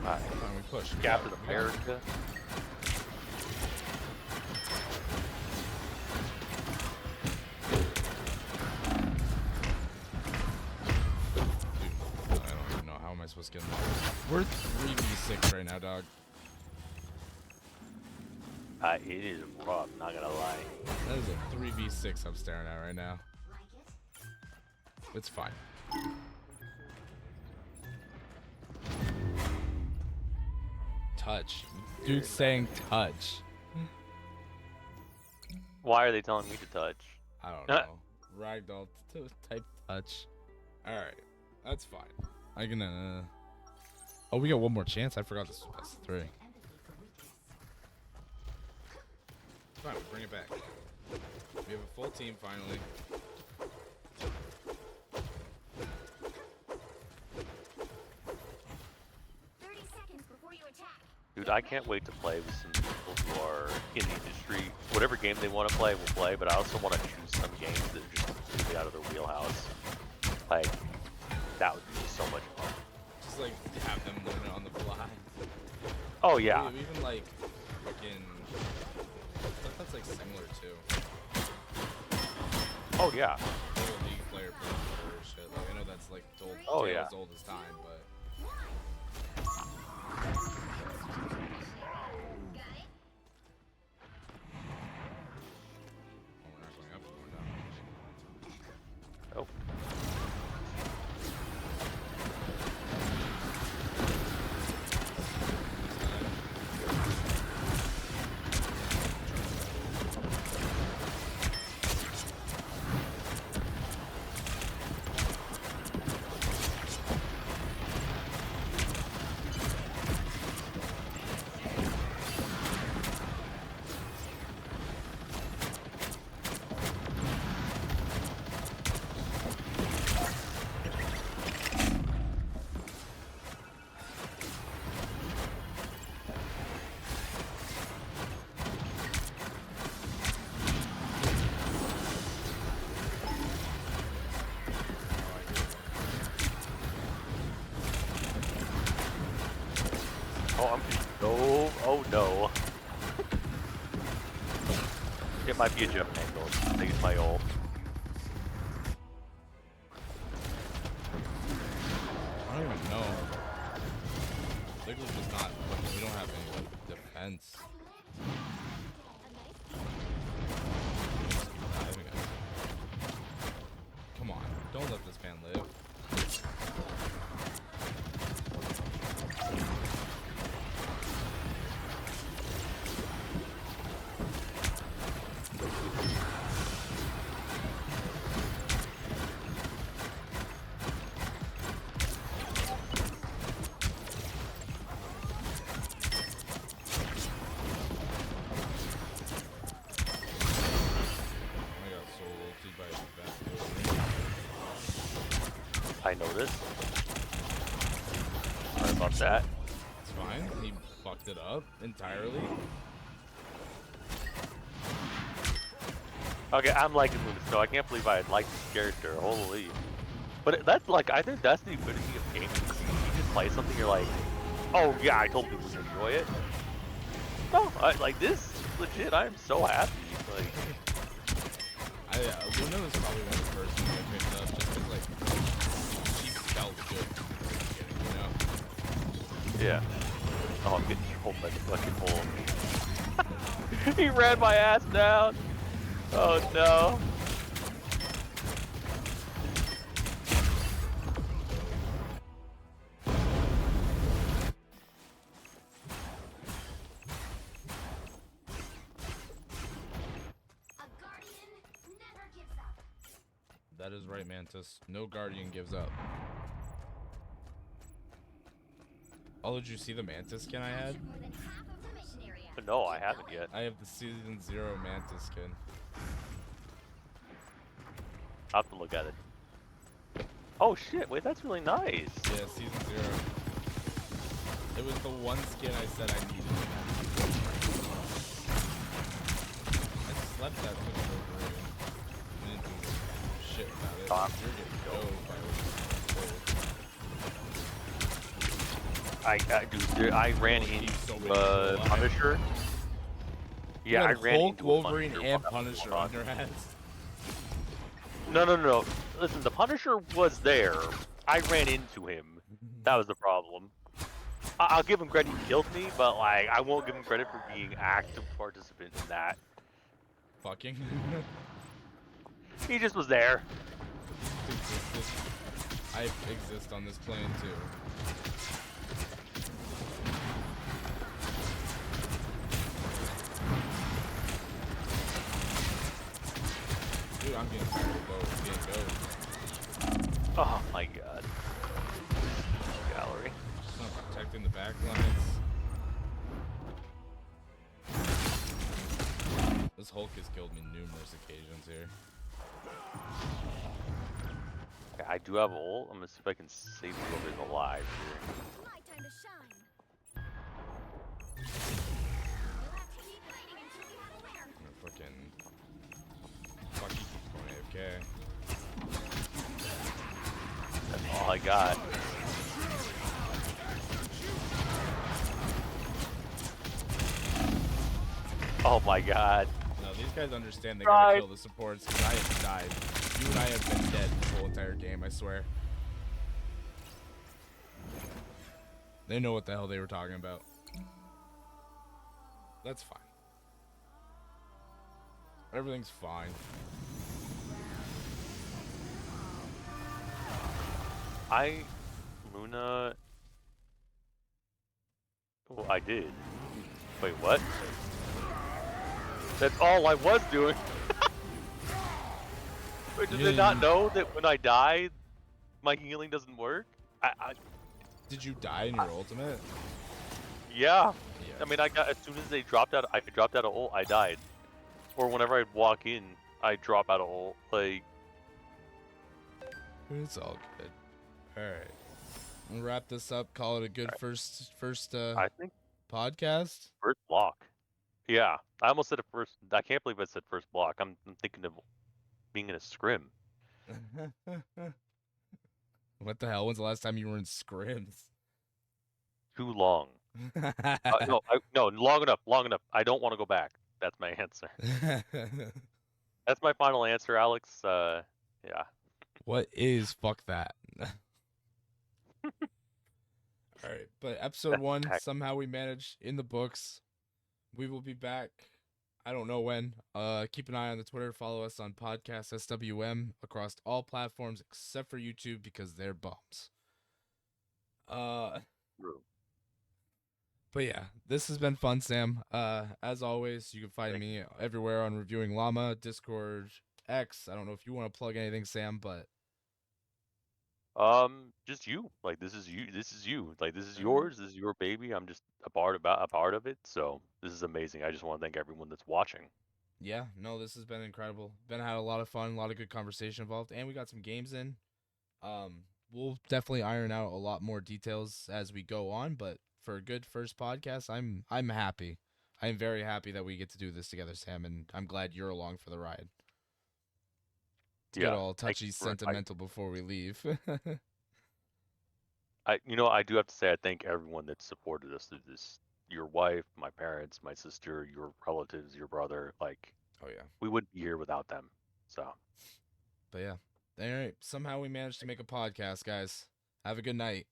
Alright, Fine, we push. Captain Yeah. America. Dude, I don't even know. How am I supposed to get in there? We're 3v6 right now, dog. It is rough, not gonna lie. That is a 3v6 I'm staring at right now. Like it? It's fine. Touch. Dude's saying touch. Why are they telling me to touch? I don't know. Ragdoll type touch. Alright. That's fine. I can Oh, we got one more chance. I forgot this was best of 3. Fine, we'll bring it back. We have a full team finally. Dude, I can't wait to play with some people who are in the industry. Whatever game they want to play, we'll play, but I also want to choose some games that are just completely out of their wheelhouse. Like, that would be so much fun. Just like have them learn it on the fly. Oh, yeah. Even like fucking stuff that's like similar too. Oh, yeah. Little League player or shit. Like I know that's like old, Oh, yeah. as old as time, but oh, we're not going up, we're going down. Oh. Oh, I'm no. Oh no. It might be a jump angle. I think it's my ult. I don't even know. Sigil's just not. We don't have any like defense. Diving at it. Come on, don't let this man live. I got so ulted by his back. I noticed. Sorry about that. It's fine. He fucked it up entirely. Okay, I'm liking Luna Snow. I can't believe I liked this character. Holy. But that's like, I think that's the ability of gaming. You just play something, you're like, oh yeah, I totally would enjoy it. No, like this, legit, I am so happy. Like, Luna was probably one of the first things I picked up just because, like, Yeah. Oh, I'm getting trolled by the fucking bull. He ran my ass down. Oh no. A guardian never gives up. That is right, Mantis. No Guardian gives up. Oh, did you see the Mantis skin I had? Captured more than half of the mission area. No, I Keep haven't going. yet. I have the Season 0 Mantis skin. I'll have to look at it. Oh shit, wait, that's really nice. Yeah, Season 0. It was the one skin I said I needed. I slept that thing overrated. I didn't do shit about it. Tom, You're getting dove by dude, I ran He's so into big, he's alive. Punisher. Yeah, I ran Hulk, into Wolverine, a and Punisher. Punisher on your ass. No. Listen, the Punisher was there. I ran into him. That was the problem. I'll give him credit he killed me, but like I won't give him credit for being active participant in that. Fucking. He just was there. I exist on this plane too. Dude, I'm getting tired of getting Oh my god. Gallery. Just not protecting the back lines. This Hulk has killed me numerous occasions here. Okay, I do have ult. I'm gonna see if I can save whoever's alive here. My time to shine. We'll have to keep waiting until we have a winner. I'm gonna fucking. Fuck, he keeps going AFK. That's all I got. Oh my god. No, these guys understand they gotta kill the supports because I have died. You and I have been dead the whole entire game, I swear. They know what the hell they were talking about. That's fine. Everything's fine. Luna. Well, I did. Wait, what? That's all I was doing. Wait, did they not know that when I die, my healing doesn't work? Did you die in your ultimate? Yeah. Yeah. I mean, I got as soon as they dropped out, I dropped out of ult, I died. Or whenever I'd walk in, I drop out of ult. Like, It's all good. Alright. We'll wrap this up, call it a good first I think podcast. first block. Yeah, I almost said a first. I can't believe I said first block. I'm thinking of being in a scrim. What the hell? When's the last time you were in scrims? Too long. No, long enough. Long enough. I don't want to go back. That's my answer. That's my final answer, Alex. Yeah. What is fuck that? Alright, but episode 1, somehow we managed in the books. We will be back. I don't know when. Keep an eye on the Twitter. Follow us on podcast SWM across all platforms except for YouTube because they're bums. But yeah, this has been fun, Sam. As always, you can find me everywhere on Reviewing Llama, Discord, X. I don't know if you want to plug anything, Sam, but Just you. Like this is you. This is you. Like this is yours. This is your baby. I'm just a part of it. So this is amazing. I just want to thank everyone that's watching. yeah, no, this has been incredible. Had a lot of fun, a lot of good conversation involved, and we got some games in. We'll definitely iron out a lot more details as we go on, but for a good first podcast, I'm happy. I am very happy that we get to do this together, Sam, and I'm glad you're along for the ride. To get all touchy sentimental before we leave. I do have to say I thank everyone that supported us through this. Your wife, my parents, my sister, your relatives, your brother. Like, oh yeah, we wouldn't be here without them. So, but yeah, all right. Somehow we managed to make a podcast, guys. Have a good night.